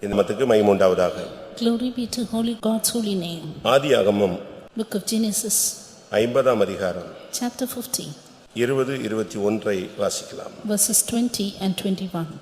இந்த மத்துக்கு மகிமை உண்டாவதாக. Glory be to holy God's holy name. ஆதியாகமம் Book of Genesis 50ஆம் அதிகாரம் chapter 50 20-21 வாசிக்கலாம். verses 20 and 21.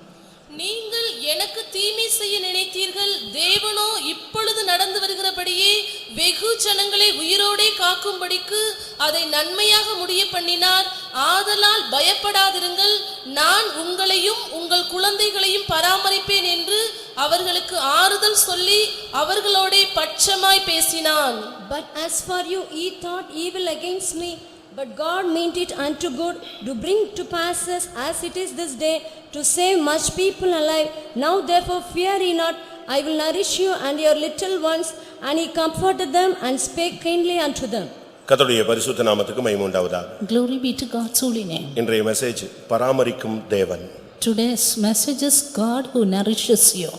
நீங்கள் எனக்கு தீமை செய்ய நினைத்தீர்கள், தேவனோ இப்பொழுது நடந்து வருகிறபடியே வெகு ஜனங்களை உயிரோடே காக்கும்படிக்கு அதை நன்மையாக முடிய பண்ணினார். ஆதலால் பயப்படாதிருங்கள், நான் உங்களையும் உங்கள் குழந்தைகளையும் பராமரிப்பேன் என்று அவர்களுக்கு ஆறுதல் சொல்லி அவர்களோடே பட்சமாய் பேசினான். But as for you, ye thought evil against me, but God meant it unto good, to bring to pass as it is this day, to save much people alive. Now therefore fear ye not, I will nourish you and your little ones. And he comforted them and spake kindly unto them. கர்த்தருடைய பரிசுத்த நாமத்துக்கு மகிமை உண்டாவதாக. Glory be to God's holy name. இன்றைய message பராமரிக்கும் தேவன். Today's message is God who nourishes you.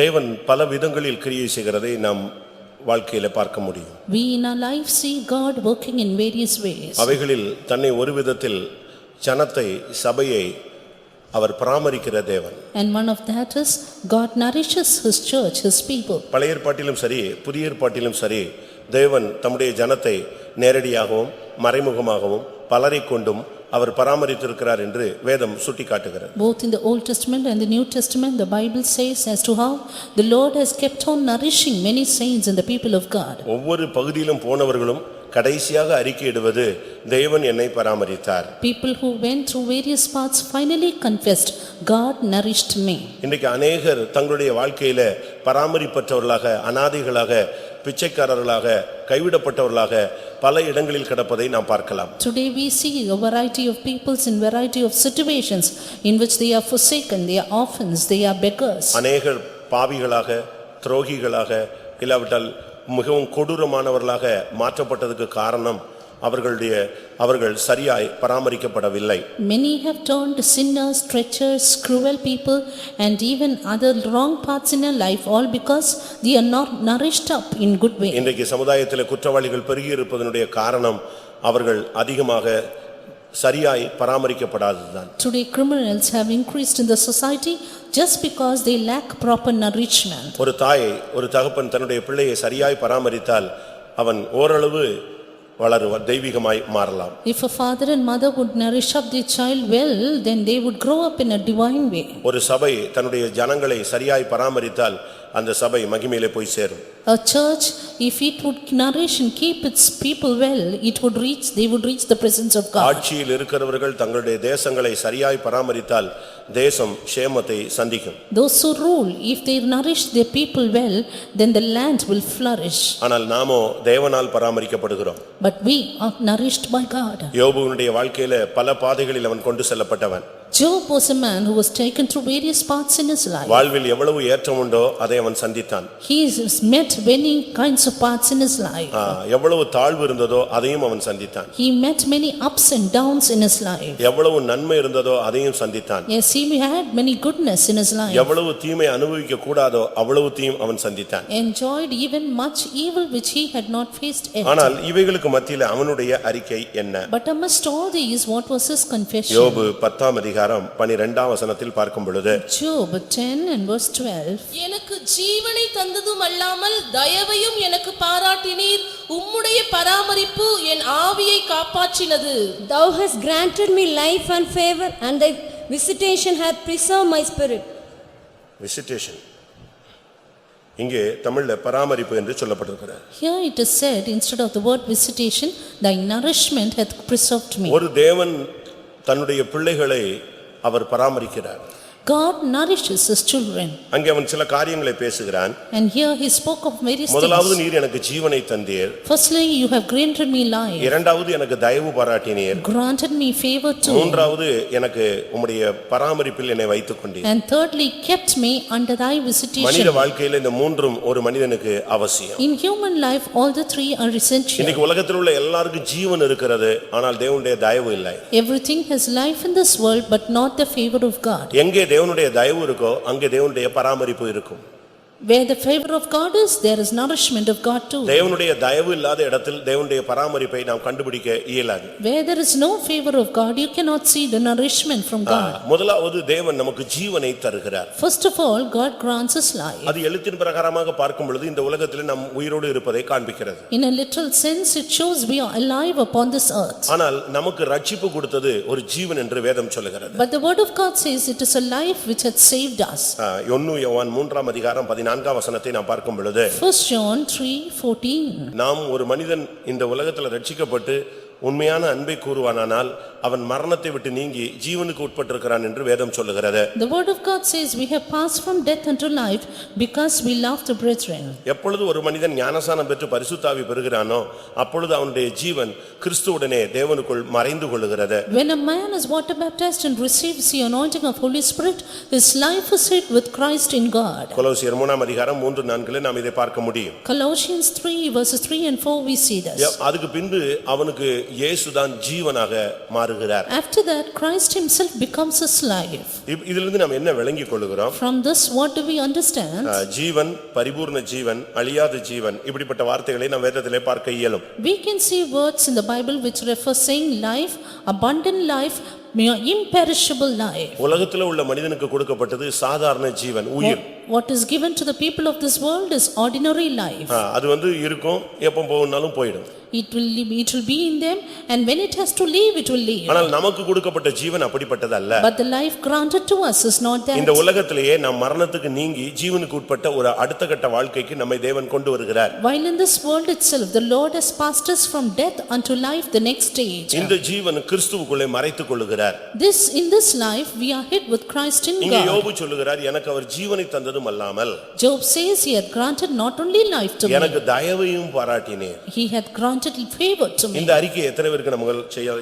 தேவன் பல விதங்களில் கிரியை செய்கிறதை நாம் வாழ்க்கையில பார்க்க முடியும். We in our life see God working in various ways. அவைகளில் தன்னை ஒரு விதத்தில் ஜனத்தை சபையை அவர் பராமரிக்கிற தேவன். And one of that is God nourishes his church, his people. பழைய ஏற்பாட்டிலும் சரி புதிய ஏற்பாட்டிலும் சரி தேவன் தம்முடைய ஜனத்தை நேரடியாகவும் மறைமுகமாகவும் பலரை கொண்டும் அவர் பராமரித்திருக்கிறார் என்று வேதம் சுட்டிக்காட்டுகிறது. Both in the Old Testament and the New Testament, the Bible says as to how the Lord has kept on nourishing many saints and the people of God. ஒவ்வொரு பகுதியிலும் போனவர்களும் கடைசியாக அறிக்கையிடுவது தேவன் என்னை பராமரித்தார். People who went through various paths finally confessed, God nourished me. இன்றைக்கு अनेகர் தங்களுடைய வாழ்க்கையில பராமரிப்பற்றவர்களாக, அநாதைகளாக, பிச்சைக்காரர்களாக, கைவிடப்பட்டவர்களாக பல இடங்களில் கிடப்பதை நாம் பார்க்கலாம். Today we see a variety of peoples in variety of situations in which they are forsaken, they are orphans, they are beggars. அநேகர் பாவிகளாக, துரோகிகளாக, இல்லாவிட்டால் மிகவும் கொடூரமானவர்களாக மாற்றப்பட்டதுக்கு காரணம் அவர்கள் சரியாய் பராமரிக்கப்படவில்லை. Many have turned sinners, treacherous, cruel people and even other wrong paths in their life, all because they are not nourished up in good way. இன்றைக்கு சமுதாயத்தில் குற்றவாளிகள் பெருகி இருப்பதனுடைய காரணம் அவர்கள் அதிகமாக சரியாய் பராமரிக்கப்படாததுதான். Today criminals have increased in the society just because they lack proper nourishment. ஒரு தாய் ஒரு தகப்பன் தன்னுடைய பிள்ளையை சரியாய் பராமரித்தால் அவன் ஓரளவு வளருவான், தெய்வீகமாய் மாறலாம். If a father and mother would nourish up their child well, then they would grow up in a divine way. ஒரு சபை தன்னுடைய ஜனங்களை சரியாய் பராமரித்தால் அந்த சபை மகிமையிலே போய் சேரும். A church, if it would nourish and keep its people well, they would reach the presence of God. ஆட்சியில் இருக்கிறவர்கள் தங்களுடைய தேசங்களை சரியாய் பராமரித்தால் தேசம் சேமத்தை சந்திக்கும். Those who rule, if they nourish their people well, then the land will flourish. ஆனால் நாமோ தேவனால் பராமரிக்கப்படுகிறோம். But we are nourished by God. யோபுவினுடைய வாழ்க்கையில பல பாதைகளில் அவன் கொண்டு செல்லப்பட்டவன். Job was a man who was taken through various paths in his life. வாழ்வில் எவ்வளவு ஏற்றம் உண்டோ அதை அவன் சந்தித்தான். He has met many kinds of paths in his life. எவ்வளவு தாழ்வு இருந்ததோ அதையும் அவன் சந்தித்தான். He met many ups and downs in his life. எவ்வளவு நன்மை இருந்ததோ அதையும் சந்தித்தான். Yes, he had many goodness in his life. எவ்வளவு தீமை அனுபவிக்க கூடாதோ அவ்வளவு தீமை அவன் சந்தித்தான். Enjoyed even much evil which he had not faced yet. ஆனால் இவைகளுக்கு மத்தியில அவனுடைய அறிக்கை என்ன? But amidst all these, what was his confession? யோபு 10ஆம் அதிகாரம் 12ஆம் வசனத்தில் பார்க்கும் பொழுது Job 10 and verse 12. எனக்கு ஜீவனை தந்ததும் அல்லாமல் தயவையும் எனக்கு பாராட்டினீர், உம்முடைய பராமரிப்பு என் ஆவியை காப்பாற்றினது. Thou hast granted me life and favor, and thy visitation hath preserved my spirit. Visitation இங்கே தமிழ்ல பராமரிப்பு என்று சொல்லப்பட்டிருக்கிறது. Here it is said, instead of the word visitation, thy nourishment hath preserved me. ஒரு தேவன் தன்னுடைய பிள்ளைகளை அவர் பராமரிக்கிறார். God nourishes his children. அங்கே அவன் சில காரியங்களை பேசுகிறான். And here he spoke of various முதலாவது things. நீர் எனக்கு ஜீவனை தந்தீர். Firstly, you have granted me life. இரண்டாவது எனக்கு தயவு பாராட்டினீர். Granted me favor too. மூன்றாவது எனக்கு உம்முடைய பராமரிப்பில் என்னை வைத்துக் கொண்டீர். And thirdly, kept me under thy visitation. மனித வாழ்க்கையில இந்த மூன்றும் ஒரு மனிதனுக்கு அவசியம். In human life, all the three are essential. இன்னைக்கு உலகத்தில் உள்ள எல்லாருக்கும் ஜீவன் இருக்கிறது, ஆனால் தேவனுடைய தயவு இல்லை. Everything has life in this world, but not the favor of God. எங்கே தேவனுடைய தயவு இருக்கோ அங்கே தேவனுடைய பராமரிப்பு இருக்கும். Where the favor of God is, there is nourishment of God too. தேவனுடைய தயவு இல்லாத இடத்தில் தேவனுடைய பராமரிப்பை நாம் கண்டுபிடிக்க இயலாது. Where there is no favor of God, you cannot see the nourishment from God. முதலாவது தேவன் நமக்கு ஜீவனை தருகிறார். First of all, God grants us life. அது எழுத்தின் பிரகாரமாக பார்க்கும் பொழுது இந்த உலகத்தில் நாம் உயிரோடு இருப்பதை காண்பிக்கிறது. In a literal sense, it shows we are alive upon this earth. ஆனால் நமக்கு ரட்சிப்பு கொடுத்தது ஒரு ஜீவன் என்று வேதம் சொல்லுகிறது. But the word of God says it is a life which had saved us. 1 யோவான் 3 அதிகாரம் 14 வசனத்தை நாம் பார்க்கும் பொழுது 1 John 3:14. நாம் ஒரு மனிதன் இந்த உலகத்தில் ரட்சிக்கப்பட்டு உண்மையான அன்பை கூறுவானானால் அவன் மரணத்தை விட்டு நீங்கி ஜீவனுக்கு உட்பட்டிருக்கிறான் என்று வேதம் சொல்லுகிறது. The word of God says we have passed from death unto life because we love the brethren. எப்பொழுது ஒரு மனிதன் ஞானசானம் பெற்று பரிசுத்த ஆவி பெறுகிறானோ அப்பொழுது அவனுடைய ஜீவன் கிறிஸ்துவுடனே தேவனுக்குள் மறைந்து கொள்ளுகிறது. When a man is water baptized and receives the anointing of Holy Spirit, his life is hid with Christ in God. கொலோசியர் 3 அதிகாரம் 3-4 நாம் இதை பார்க்க முடியும். Colossians 3 verses 3 and 4 we see this. அதுக்கு பின்பு அவனுக்கு இயேசுதான் ஜீவனாக மாறுகிறார். After that, Christ himself becomes his life. இதிலிருந்து நாம் என்ன விளங்கிக் கொள்கிறோம்? From this what do we understand? ஜீவன், பரிபூர்ண ஜீவன், அழியாத ஜீவன், இப்படிப்பட்ட வார்த்தைகளை நாம் வேதத்திலே பார்க்க இயலும். We can see words in the Bible which refer saying life, abundant life, imperishable life. உலகத்தில் உள்ள மனிதனுக்கு கொடுக்கப்பட்டது சாதாரண ஜீவன், உயிர். What is given to the people of this world is ordinary life. அது இருக்கும், எப்போ போகும்னாலும் போய்டும். It will be in them, and when it has to leave, it will leave. ஆனால் நமக்கு கொடுக்கப்பட்ட ஜீவன் அப்படிப்பட்டது அல்ல. But the life granted to us is not that. இந்த உலகத்திலேயே நாம் மரணத்துக்கு நீங்கி ஜீவனுக்கு உட்பட்ட ஒரு அடுத்த கட்ட வாழ்க்கைக்கு நம்மை தேவன் கொண்டு வருகிறார். While in this world itself the Lord has passed us from death unto life, the next stage. இந்த ஜீவன் கிறிஸ்துவுக்குள்ளே மறைத்துக் கொள்ளுகிறார். In this life we are hid with Christ in God. இங்கே யோபு சொல்லுகிறார், எனக்கு அவர் ஜீவனை தந்ததும் அல்லாமல் Job says he had granted not only life to me, எனக்கு தயவையும் பாராட்டினீர். he had granted favor to me. இந்த அறிக்கை எத்தனை பேருக்கு நம்ம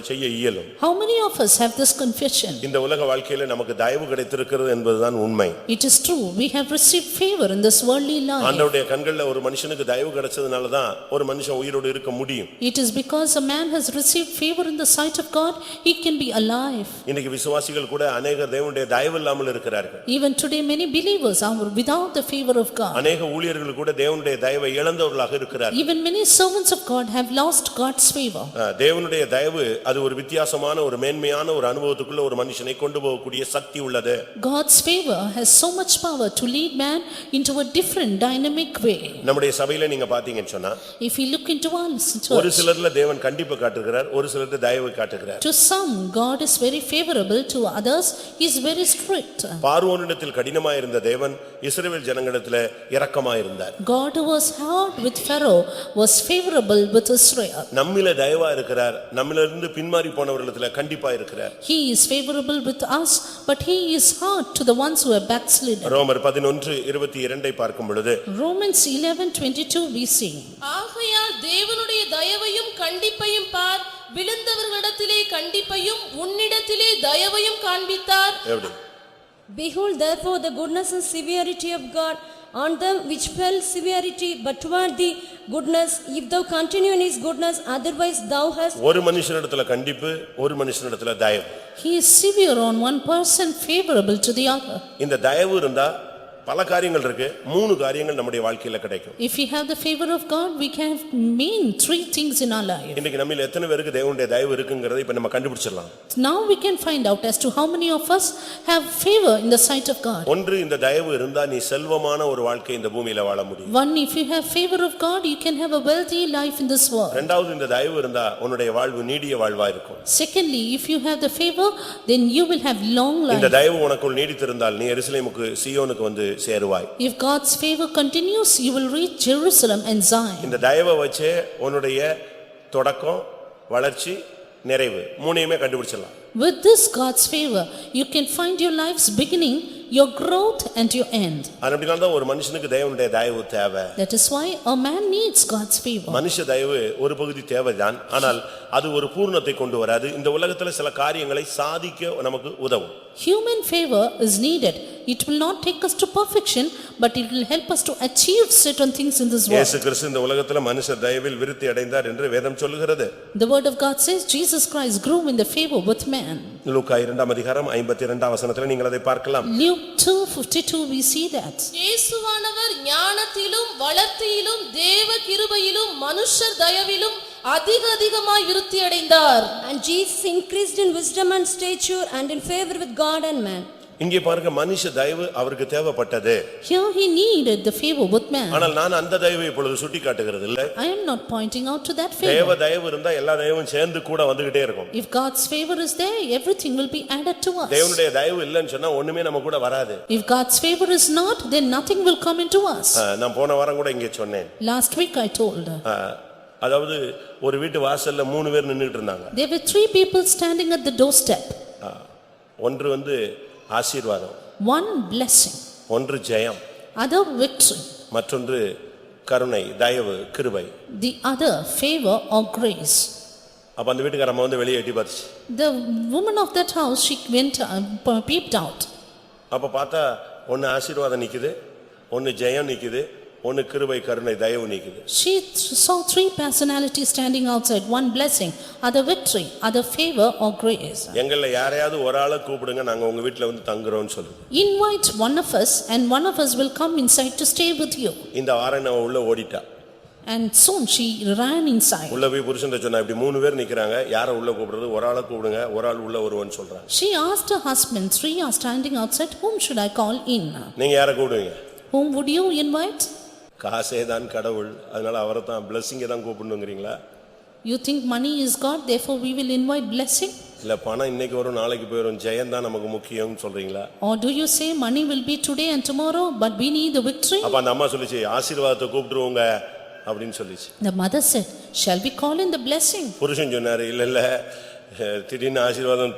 செய்ய இயலும்? How many of us have this confession? இந்த உலக வாழ்க்கையில நமக்கு தயவு கிடைத்திருக்கிறது என்பதுதான் உண்மை. It is true, we have received favor in this worldly life. ஆண்டவருடைய கண்கள்ல ஒரு மனுஷனுக்கு தயவு கிடைச்சதனால தான் ஒரு மனுஷன் உயிரோடு இருக்க முடியும். It is because a man has received favor in the sight of God, he can be alive. இன்னைக்கு விசுவாசிகள் கூட अनेகர் தேவனுடைய தயவு இல்லாமல் இருக்கிறார்கள். Even today many believers are without the favor of God. अनेக ஊழியர்கள் கூட தேவனுடைய தயவை இழந்தவர்களாக இருக்கிறார்கள். Even many servants of God have lost God's favor. தேவனுடைய தயவு அது ஒரு வித்தியாசமான ஒரு மேன்மையான ஒரு அனுபவத்துக்குள்ள ஒரு மனுஷனை கொண்டு போகக்கூடிய சக்தி உள்ளது. God's favor has so much power to lead man into a different dynamic way. நம்முடைய சபையில நீங்க பாத்தீங்கன்னு சொன்னா, If you look into our church, ஒரு சிலர்ல தேவன் கண்டிப்பு காட்டுகிறார், ஒரு சிலர்ல தயவு காட்டுகிறார். to some God is very favorable, to others he is very strict. பார்வோனிடத்தில் கடினமாய் இருந்த தேவன் இஸ்ரவேல் ஜனங்களிடத்தில் இரக்கமாய் இருந்தார். God who was hard with Pharaoh was favorable with Israel. நம்மில தயவா இருக்கிறார், நம்மிலிருந்து பின்மாறி போனவர்களிடத்தில் கண்டிப்பா இருக்கிறார். He is favorable with us, but he is hard to the ones who are backslidden. ரோமர் 11:22 பார்க்கும் பொழுது Romans 11:22 we see. ஆகையால் தேவனுடைய தயவையும் கண்டிப்பையும் பார், விழுந்தவர்களிடத்திலே கண்டிப்பையும் உன்னிடத்திலே தயவையும் காண்பித்தார். எப்படி? Behold therefore the goodness and severity of God on them which fell severity, but toward thee goodness, if thou continue in his goodness, otherwise thou hast. ஒரு மனுஷனிடத்தில் கண்டிப்பு, ஒரு மனுஷனிடத்தில் தயவு. He is severe on one person, favorable to the other. இந்த தயவு இருந்தா பல காரியங்கள் இருக்கு, 3 காரியங்கள் நம்முடைய வாழ்க்கையில கிடைக்கும். If we have the favor of God, we can mean 3 things in our life. இன்னைக்கு நம்மில் எத்தனை பேருக்கு தேவனுடைய தயவு இருக்குங்கிறதை இப்ப நம்ம கண்டுபிடிச்சிடலாம். Now we can find out as to how many of us have favor in the sight of God. ஒன்று, இந்த தயவு இருந்தா நீ செல்வமான ஒரு வாழ்க்கை இந்த பூமியில வாழ முடியும். One, if you have favor of God, you can have a wealthy life in this world. இரண்டாவது, இந்த தயவு இருந்தா உன்னுடைய வாழ்வு நீடிய வாழ்வா இருக்கும். Secondly, if you have the favor, then you will have long இந்த life. தயவு உனக்குள் நீடித்திருந்தால் நீ எருசலேமுக்கு சீயோனுக்கு வந்து சேருவாய். If God's favor continues, you will reach Jerusalem and Zion. இந்த தயவை வச்சே உன்னுடைய தொடக்கம், வளர்ச்சி, நிறைவு மூணையுமே கண்டுபிடிச்சிடலாம். With this God's favor, you can find your life's beginning, your growth and your end. அதனால தான் ஒரு மனுஷனுக்கு தேவனுடைய தயவு தேவை. That is why a man needs God's favor. மனுஷ தயவு ஒரு பகுதி தேவைதான், ஆனால் அது ஒரு பூர்ணத்தை கொண்டு வராது. இந்த உலகத்துல சில காரியங்களை சாதிக்க நமக்கு உதவும். Human favor is needed. It will not take us to perfection, but it will help us to achieve certain things in this world. இயேசு கிறிஸ்து இந்த உலகத்துல மனுஷ தயவில் விருத்தி அடைந்தார் என்று வேதம் சொல்லுகிறது. The word of God says Jesus Christ grew in the favor with men. man. லூக்கா 2ஆம் அதிகாரம் 52ஆம் வசனத்திலே நீங்கள் அதை பார்க்கலாம். Luke 2:52 we see that. இயேசுவானவர் ஞானத்திலும் வளர்த்தியிலும் தேவ கிருபையிலும் மனுஷர் தயவிலும் அதிகமாய் விருத்தி அடைந்தார். And Jesus increased in wisdom and stature and in favor with God and man. இங்கே பாருங்க, மனுஷ தயவு அவருக்கு தேவைப்பட்டது. Here he needed the favor with man. ஆனால் நான் அந்த தயவை இப்பொழுது சுட்டி காட்டுகிறது இல்லை. I am not pointing out to that favor. தேவ தயவு இருந்தா எல்லா தயவும் சேர்ந்து கூட வந்துகிட்டே இருக்கும். If God's favor is there, everything will be added to us. தேவனுடைய தயவு இல்லைன்னு சொன்னா ஒண்ணுமே நம்ம கூட வராது. If God's favor is not, then nothing will come into us. நான் போன வாரம் கூட இங்கே சொன்னேன். Last week I told. அதாவது ஒரு வீட்டு வாசல்ல 3 பேர் நின்னுட்டு இருந்தாங்க. There were 3 people standing at the doorstep. ஒன்று ஆசீர்வாதம், one blessing, ஒன்று ஜெயம், other victory, மற்றொன்று கருணை, தயவு, கிருபை. the other favor or grace. அப்ப அந்த வீட்டுக்காரம்மா வந்து வெளியே எட்டி பார்த்துச்சு. The woman of that house, she went peeped out. அப்ப பார்த்தா ஒன்னு ஆசீர்வாதம் நிக்குது, ஒன்னு ஜெயம் நிக்குது, ஒன்னு கிருபை, கருணை, தயவு நிக்குது. She saw 3 personalities standing outside, one blessing, other victory, other favor or grace. எங்கள்ல யாரையாவது ஒரு ஆளை கூப்பிடுங்க, நாங்க உங்க வீட்ல வந்து தங்குறோம்னு சொல்லுது. Invite one of us and one of us will come inside to stay with you. இந்த வாரம் அவ உள்ள ஓடிட்டா. And soon she ran inside. உள்ள போய் புருஷன் சொன்னா, இப்படி 3 பேர் நிக்கறாங்க, யாரை உள்ள கூப்பிடுறது, ஒரு ஆளை கூப்பிடுங்க, ஒரு ஆள் உள்ள வருவான்னு சொல்றாங்க. She asked her husband, 3 are standing outside, whom should I call in? நீங்க யாரை கூப்பிடுவீங்க? Whom would you invite? காசே தான் கடவுள், அதனால அவரை தான் பிளெஸிங்கை தான் கூப்பிடணுங்கிறீங்களா? You think money is God, therefore we will invite blessing? இல்ல பணம் இன்னைக்கு வரும் நாளைக்கு போயிடும், ஜெயம் தான் நமக்கு முக்கியம்னு சொல்றீங்களா? Or do you say money will be today and tomorrow, but we need the victory? அப்ப அந்த அம்மா சொல்லிச்சு, ஆசீர்வாதத்தை கூப்பிட்டுருவோங்க அப்படின்னு சொல்லிச்சு. The mother said, shall we call in the blessing? புருஷன் சொன்னாரு, இல்ல திடீர்னு ஆசீர்வாதம்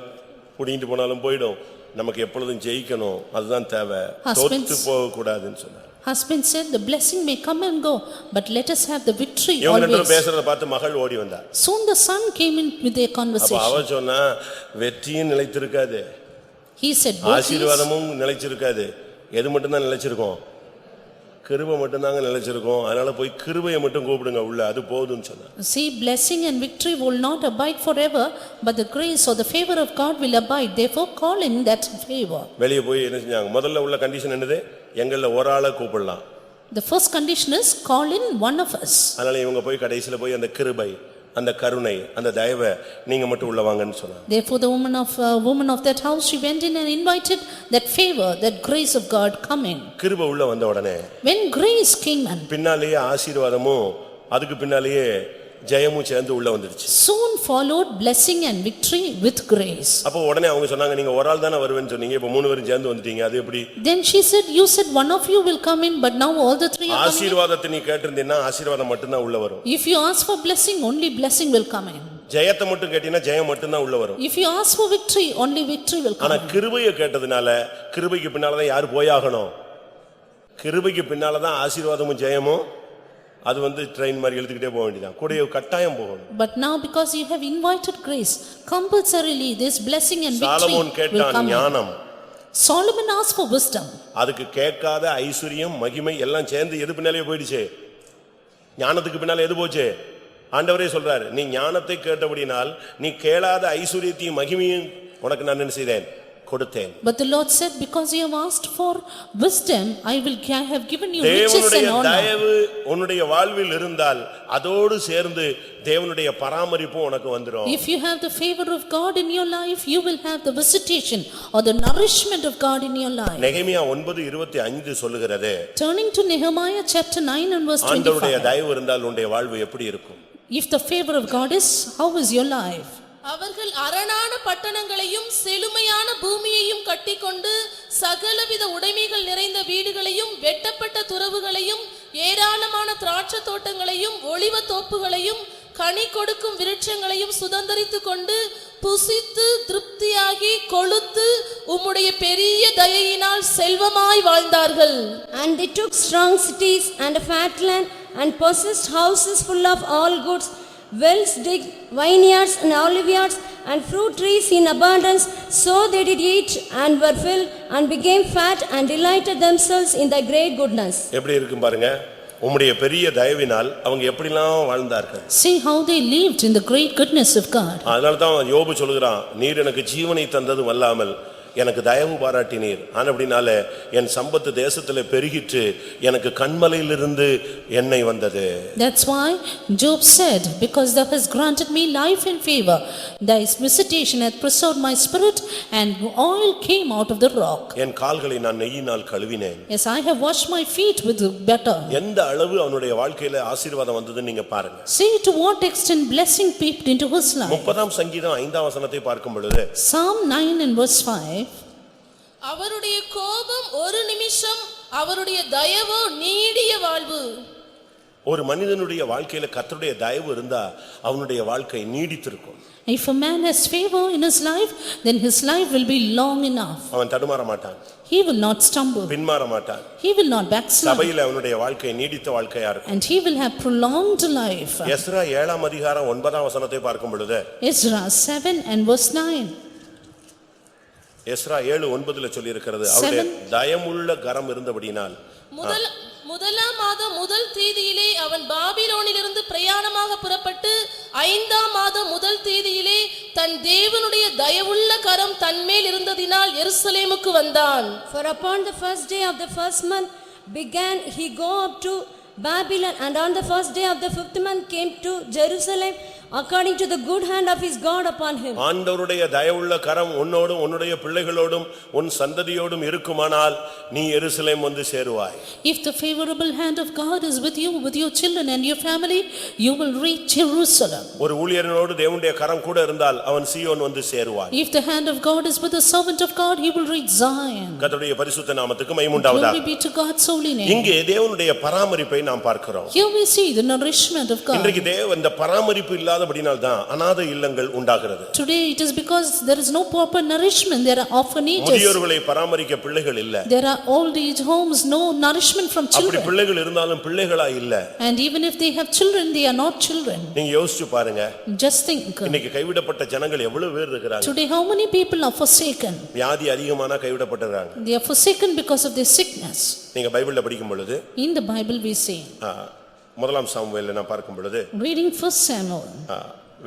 புடிங்கிட்டு போனாலும் போயிடும், நமக்கு எப்பொழுதும் ஜெயிக்கணும், அதுதான் தேவை, தோத்து போக கூடாதுன்னு சொன்னார். Husband said, the blessing may come and go, but let us have the victory இவங்க ரெண்டு always. பேசுறத பார்த்து மகள் ஓடி வந்தா. Soon the son came in with their அப்ப conversation. அவ சொன்னா, வெற்றியும் நிலைத்திருக்காது, He said, both these, ஆசீர்வாதமும் நிலைச்சிருக்காது, எது மட்டும் தான் நிலைச்சிருக்கும்? கிருபை மட்டும் தாங்க நிலைச்சிருக்கும், அதனால போய் கிருபையை மட்டும் கூப்பிடுங்க உள்ள, அது போதும்னு சொன்னா. see, blessing and victory will not abide forever, but the grace or the favor of God will abide, therefore call in that favor. வெளியே போய் என்ன செஞ்சாங்க? முதல்ல உள்ள கண்டிஷன் என்னது? எங்கள ஒரு ஆளை கூப்பிடலாம். The first condition is call in one of us. அதனால இவங்க போய் கடைசில போய் அந்த கிருபை, அந்த கருணை, அந்த தயவை நீங்க மட்டும் உள்ள வாங்கன்னு சொன்னாங்க. Therefore the woman of that house, she went in and invited that favor, that grace of God come in. கிருபை உள்ள வந்த உடனே When grace came in, பின்னாலேயே ஆசீர்வாதமும் அதுக்கு பின்னாலேயே ஜெயமும் சேர்ந்து உள்ள வந்துருச்சு. soon followed blessing and victory with grace. அப்போ உடனே அவங்க சொன்னாங்க, நீங்க ஒரு ஆள் தானே வருவேன்னு சொன்னீங்க, இப்ப 3 பேரும் சேர்ந்து வந்துட்டீங்க, அது எப்படி? Then she said, you said one of you will come in, but now all the 3 are coming in. ஆசீர்வாதத்தை நீ கேட்டிருந்தீன்னா ஆசீர்வாதம் மட்டும் தான் உள்ள வரும். If you ask for blessing, only blessing will come in. ஜெயத்தை மட்டும் கேட்டீங்கன்னா ஜெயம் மட்டும் தான் உள்ள வரும். If you ask for victory, only victory will come ஆனா in. கிருபையை கேட்டதுனால கிருபைக்கு பின்னால தான் யார் போயாகணும்? கிருபைக்கு பின்னால தான் ஆசீர்வாதமும் ஜெயமும், அது வந்து ட்ரெயின் மாதிரி எழுதிக்கிட்டே போக வேண்டியதான், கூட கட்டாயம் போகணும். But now because you have invited grace, compulsorily this blessing and victory Solomon will கேட்டான் come in. ஞானம், Solomon asked for wisdom. அதுக்கு கேட்காத ஐஸ்வர்யம் மகிமை எல்லாம் சேர்ந்து எது பின்னாலே போயிடுச்சு? ஞானத்துக்கு பின்னால எது போச்சு? ஆண்டவரே சொல்றாரு, நீ ஞானத்தை கேட்டபடினால் நீ கேளாத ஐஸ்வர்யத்தையும் மகிமையும் உனக்கு நான் என்ன செய்தேன்? கொடுத்தேன். But the Lord said, because you have asked for wisdom, I have given you riches and honor. தயவு உன்னுடைய வாழ்வில் இருந்தால் அதோடு சேர்ந்து தேவனுடைய பராமரிப்பு உனக்கு வந்துரும். If you have the favor of God in your life, you will have the visitation or the nourishment of God in your life. நெகேமியா 9:25 சொல்லுகிறது, Turning to Nehemiah chapter 9 and verse ஆண்டவருடைய 25. தயவு இருந்தால் உன்னுடைய வாழ்வு எப்படி இருக்கும்? If the favor of God is, how is your life? அவர்கள் அரணான பட்டணங்களையும் செழுமையான பூமியையும் கட்டிக்கொண்டு சகலவித உடைமைகள் நிறைந்த வீடுகளையும் வெட்டப்பட்ட துறவுகளையும் ஏராளமான திராட்சை தோட்டங்களையும் ஒலிவ தோப்புகளையும் கனி கொடுக்கும் விருட்சங்களையும் சுதந்தரித்துக் கொண்டு புசித்து திருப்தியாகி கொழுத்து உம்முடைய பெரிய தயையினால் செல்வமாய் வாழ்ந்தார்கள். And they took strong cities and a fat land and possessed houses full of all goods, wells digged, vineyards and oliveyards and fruit trees in abundance. So they did eat and were filled and became fat and delighted themselves in thy great goodness. எப்படி இருக்கும் பாருங்க. உம்முடைய பெரிய தயவினால் அவங்க எப்படிலாம் வாழ்ந்தார்கள். See how they lived in the great goodness of God. அதனால தான் யோபு சொல்கிறான், நீர் எனக்கு ஜீவனை தந்ததும் அல்லாமல் எனக்கு தயவு பாராட்டினீர். ஆனபடினால என் சம்பத்து தேசத்திலே பெருகிற்று, எனக்கு கண்மலையிலிருந்து எண்ணெய் வந்தது. That's why Job said, because thou hast granted me life and favor, thy visitation hath preserved my spirit, and oil came out of the rock. என் கால்களை நான் நெய்யினால் கழுவினேன். Yes, I have washed my feet with butter. எந்த அளவு அவனுடைய வாழ்க்கையில ஆசீர்வாதம் வந்ததுன்னு நீங்க பாருங்க. See to what extent blessing peeped into his life. 30ஆம் சங்கீதம் 5ஆம் வசனத்தை பார்க்கும் பொழுது Psalm 9 and verse 5. அவருடைய கோபம் ஒரு நிமிஷம், அவருடைய தயவோ நீடிய வாழ்வு. ஒரு மனிதனுடைய வாழ்க்கையில கர்த்தருடைய தயவு இருந்தா அவனுடைய வாழ்க்கை நீடித்திருக்கும். If a man has favor in his life, then his life will be long enough. அவன் தடுமாற மாட்டான், He will not stumble. பின்மாற மாட்டான். He will not backslide. சபையில அவனுடைய வாழ்க்கை நீடித்த வாழ்க்கையா இருக்கும். And he will have prolonged life. Ezra 7ஆம் அதிகாரம் 9ஆம் வசனத்தை பார்க்கும் பொழுது Ezra 7 and verse 9. எஸ்றா 7:9 சொல்லி இருக்கிறது, அவருடைய தயமுள்ள கரம் இருந்தபடியினால் முதலாம் மாதம் முதல் தேதியிலே அவன் பாபிலோனிலிருந்து பிரயாணமாக புறப்பட்டு 5ஆம் மாதம் முதல் தேதியிலே தன் தேவனுடைய தயவுள்ள கரம் தன்மேல் இருந்ததினால் எருசலேமுக்கு வந்தான். For upon the first day of the first month began he go up to Babylon, and on the first day of the 5th month came to Jerusalem, according to the good hand of his God upon him. ஆண்டவருடைய தயவுள்ள கரம் உன்னோடும் உன்னுடைய பிள்ளைகளோடும் உன் சந்ததியோடும் இருக்குமானால் நீ எருசலேம் வந்து சேருவாய். If the favorable hand of God is with you, with your children and your family, you will reach Jerusalem. ஒரு ஊழியனோடு தேவனுடைய கரம் கூட இருந்தால் அவன் சீயோன் வந்து சேருவான். If the hand of God is with the servant of God, he will reach Zion. கர்த்தருடைய பரிசுத்த நாமத்துக்கு மகிமை உண்டாவதாக. Glory be to God's holy name. இங்கே தேவனுடைய பராமரிப்பை நாம் பார்க்கிறோம். Here we see the nourishment of God. இன்றைக்கு தேவன் இந்த பராமரிப்பு இல்லாதபடியால் தான் அநாதை இல்லங்கள் உண்டாகிறது. Today it is because there is no proper nourishment, there are orphanages. முதியோர்களை பராமரிக்க பிள்ளைகள் இல்ல. There are old age homes, no nourishment from அப்படி children. பிள்ளைகள் இருந்தாலும் பிள்ளைகளா இல்ல. And even if they have children, they are not children. நீங்க யோசிச்சு பாருங்க, Just think. இன்னைக்கு கைவிடப்பட்ட ஜனங்கள் எவ்வளவு பேர் இருக்காங்க. Today how many people are forsaken? வியாதி அதிகமானா கைவிடப்பட்டறாங்க. They are forsaken because of their sickness. நீங்க பைபிள்ல படிக்கும் பொழுது In the Bible we see. முதலாம் சாமுவேல்ல நான் பார்க்கும் பொழுது Reading first Samuel.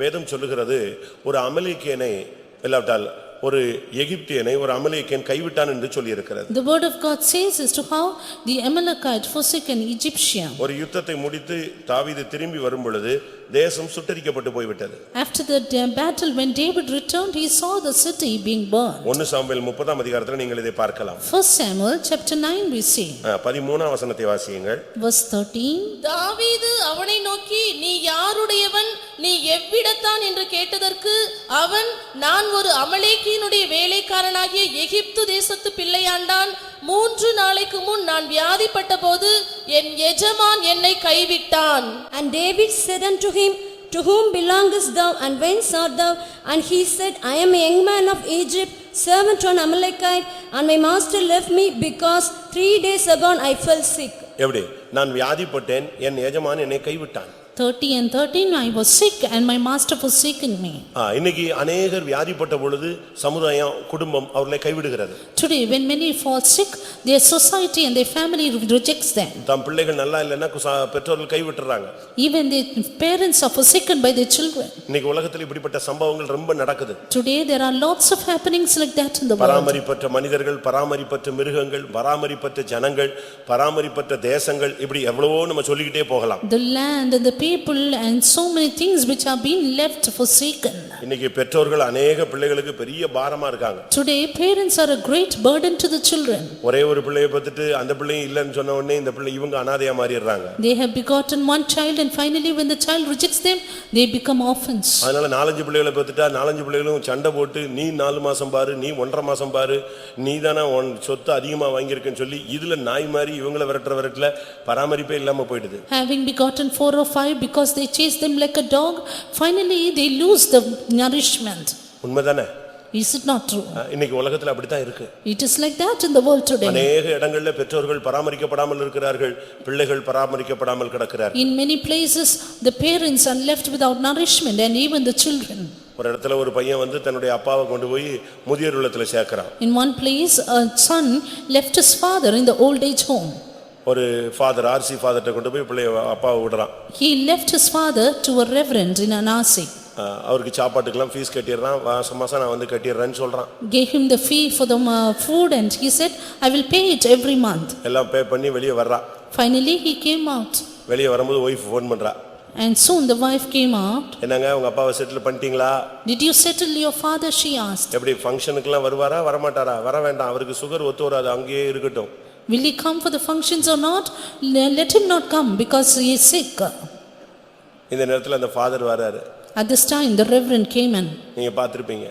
வேதம் சொல்லுகிறது, ஒரு அமலேக்கியனை இல்லாவிட்டால் ஒரு எகிப்தியனை ஒரு அமலேக்கியன் கைவிட்டான் என்று சொல்லி இருக்கிறது. The word of God says as to how the Amalekite forsook an Egyptian. ஒரு யுத்தத்தை முடித்து தாவீது திரும்பி வரும் பொழுது தேசம் சுட்டெரிக்கப்பட்டு போய்விட்டது. After the battle, when David returned, he saw the city being burned. 1 Samuel 30ஆம் அதிகாரத்தில் நீங்கள் இதை பார்க்கலாம். First Samuel chapter 9 we see. 13ஆம் வசனத்தை வாசியுங்கள். Verse 13. தாவீது அவனை நோக்கி, நீ யாருடையவன், நீ எவ்விடத்தான் என்று கேட்டதற்கு அவன், நான் ஒரு அமலேக்கியனுடைய வேலைக்காரனாகிய எகிப்து தேசத்து பிள்ளையாண்டான். 3 நாளைக்கு முன் நான் வியாதிப்பட்ட போது என் எஜமான் என்னை கைவிட்டான். And David said unto him, To whom belongest thou, and whence art thou? And he said, I am a young man of Egypt, servant to an Amalekite, and my master left me because 3 days ago I fell sick. எப்படி? நான் வியாதிப்பட்டேன், என் எஜமான் என்னை கைவிட்டான். 30 and 13, I was sick and my master forsaken me. இன்னைக்கு अनेகர் வியாதிப்பட்ட பொழுது சமுதாயம் குடும்பம் அவர்களை கைவிடுகிறது. Today when many fall sick, their society and their family rejects them. தம் பிள்ளைகள் நல்லா இல்லைன்னா பெற்றோர்கள் கைவிட்டுறாங்க. Even their parents are forsaken by their children. இன்னைக்கு உலகத்தில் இப்படிப்பட்ட சம்பவங்கள் ரொம்ப நடக்குது. Today there are lots of happenings like that in the world. பராமரிப்பற்ற மனிதர்கள், பராமரிப்பற்ற மிருகங்கள், பராமரிப்பற்ற ஜனங்கள், பராமரிப்பற்ற தேசங்கள், இப்படி எவ்வளவோ நம்ம சொல்லிக்கிட்டே போகலாம். The land and the people and so many things which are being left forsaken. இன்னைக்கு பெற்றோர்கள் अनेக பிள்ளைகளுக்கு பெரிய பாரமா இருக்காங்க. Today parents are a great burden to the children. ஒரே ஒரு பிள்ளையை பெத்துட்டு அந்த பிள்ளை இல்லன்னு சொன்ன உடனே இந்த பிள்ளை இவங்க அனாதையா மாறிடுறாங்க. They have begotten one child and finally when the child rejects them, they become orphans. அதனால 4-5 பிள்ளைகளை பெத்துட்டா 4-5 பிள்ளைகளும் சண்டை போட்டு நீ 4 மாசம் பாரு, நீ 1.5 மாசம் பாரு, நீதானே உன் சொத்து அதிகமா வாங்கியிருக்கேன்னு சொல்லி இதுல நாய் மாதிரி இவங்களை விரட்டல பராமரிப்பே இல்லாம போயிடுது. Having begotten 4 or 5 because they chase them like a dog, finally they lose the nourishment. உண்மைதானே? Is it not true? இன்னைக்கு உலகத்துல அப்படித்தான் இருக்கு. It is like that in the world today. अनेக இடங்கள்ல பெற்றோர்கள் பராமரிக்கப்படாமல் இருக்கிறார்கள், பிள்ளைகள் பராமரிக்கப்படாமல் கிடக்கிறார்கள். In many places the parents are left without nourishment and even the children. ஒரு இடத்துல ஒரு பையன் வந்து தன்னுடைய அப்பாவை கொண்டு போய் முதியோர் இல்லத்துல சேர்க்கறான். In one place a son left his father in the old age home. ஒரு ஃபாதர் ஆர்சி ஃபாதர்ட்ட கொண்டு போய் பிள்ளைய அப்பாவை விடுறான். He left his father to a reverend in Anasi. அவருக்கு சாப்பாட்டுக்கெல்லாம் ஃபீஸ் கட்டிடுறான். மாசம் மாசம் நான் வந்து கட்டிடுறேன்னு சொல்றான். Gave him the fee for the food and he said, I will pay it every month. எல்லாம் பே பண்ணி வெளியே வர்றான். Finally he came out. வெளியே வரும்போது ஒய்ஃப் ஃபோன் பண்றா. And soon the wife came out. என்னங்க உங்க அப்பாவை செட்டில் பண்ணிட்டீங்களா? Did you settle your father, she asked. எப்படி ஃபங்க்ஷனுக்குலாம் வருவாரா வரமாட்டாரா? வர வேண்டாம், அவருக்கு சுகர் ஒத்து வராது, அங்கேயே இருக்கட்டும். Will he come for the functions or not? Let him not come because he is sick. இந்த நேரத்துல அந்த ஃபாதர் வராரு. At this time the reverend came in. நீங்க பார்த்திருப்பீங்க,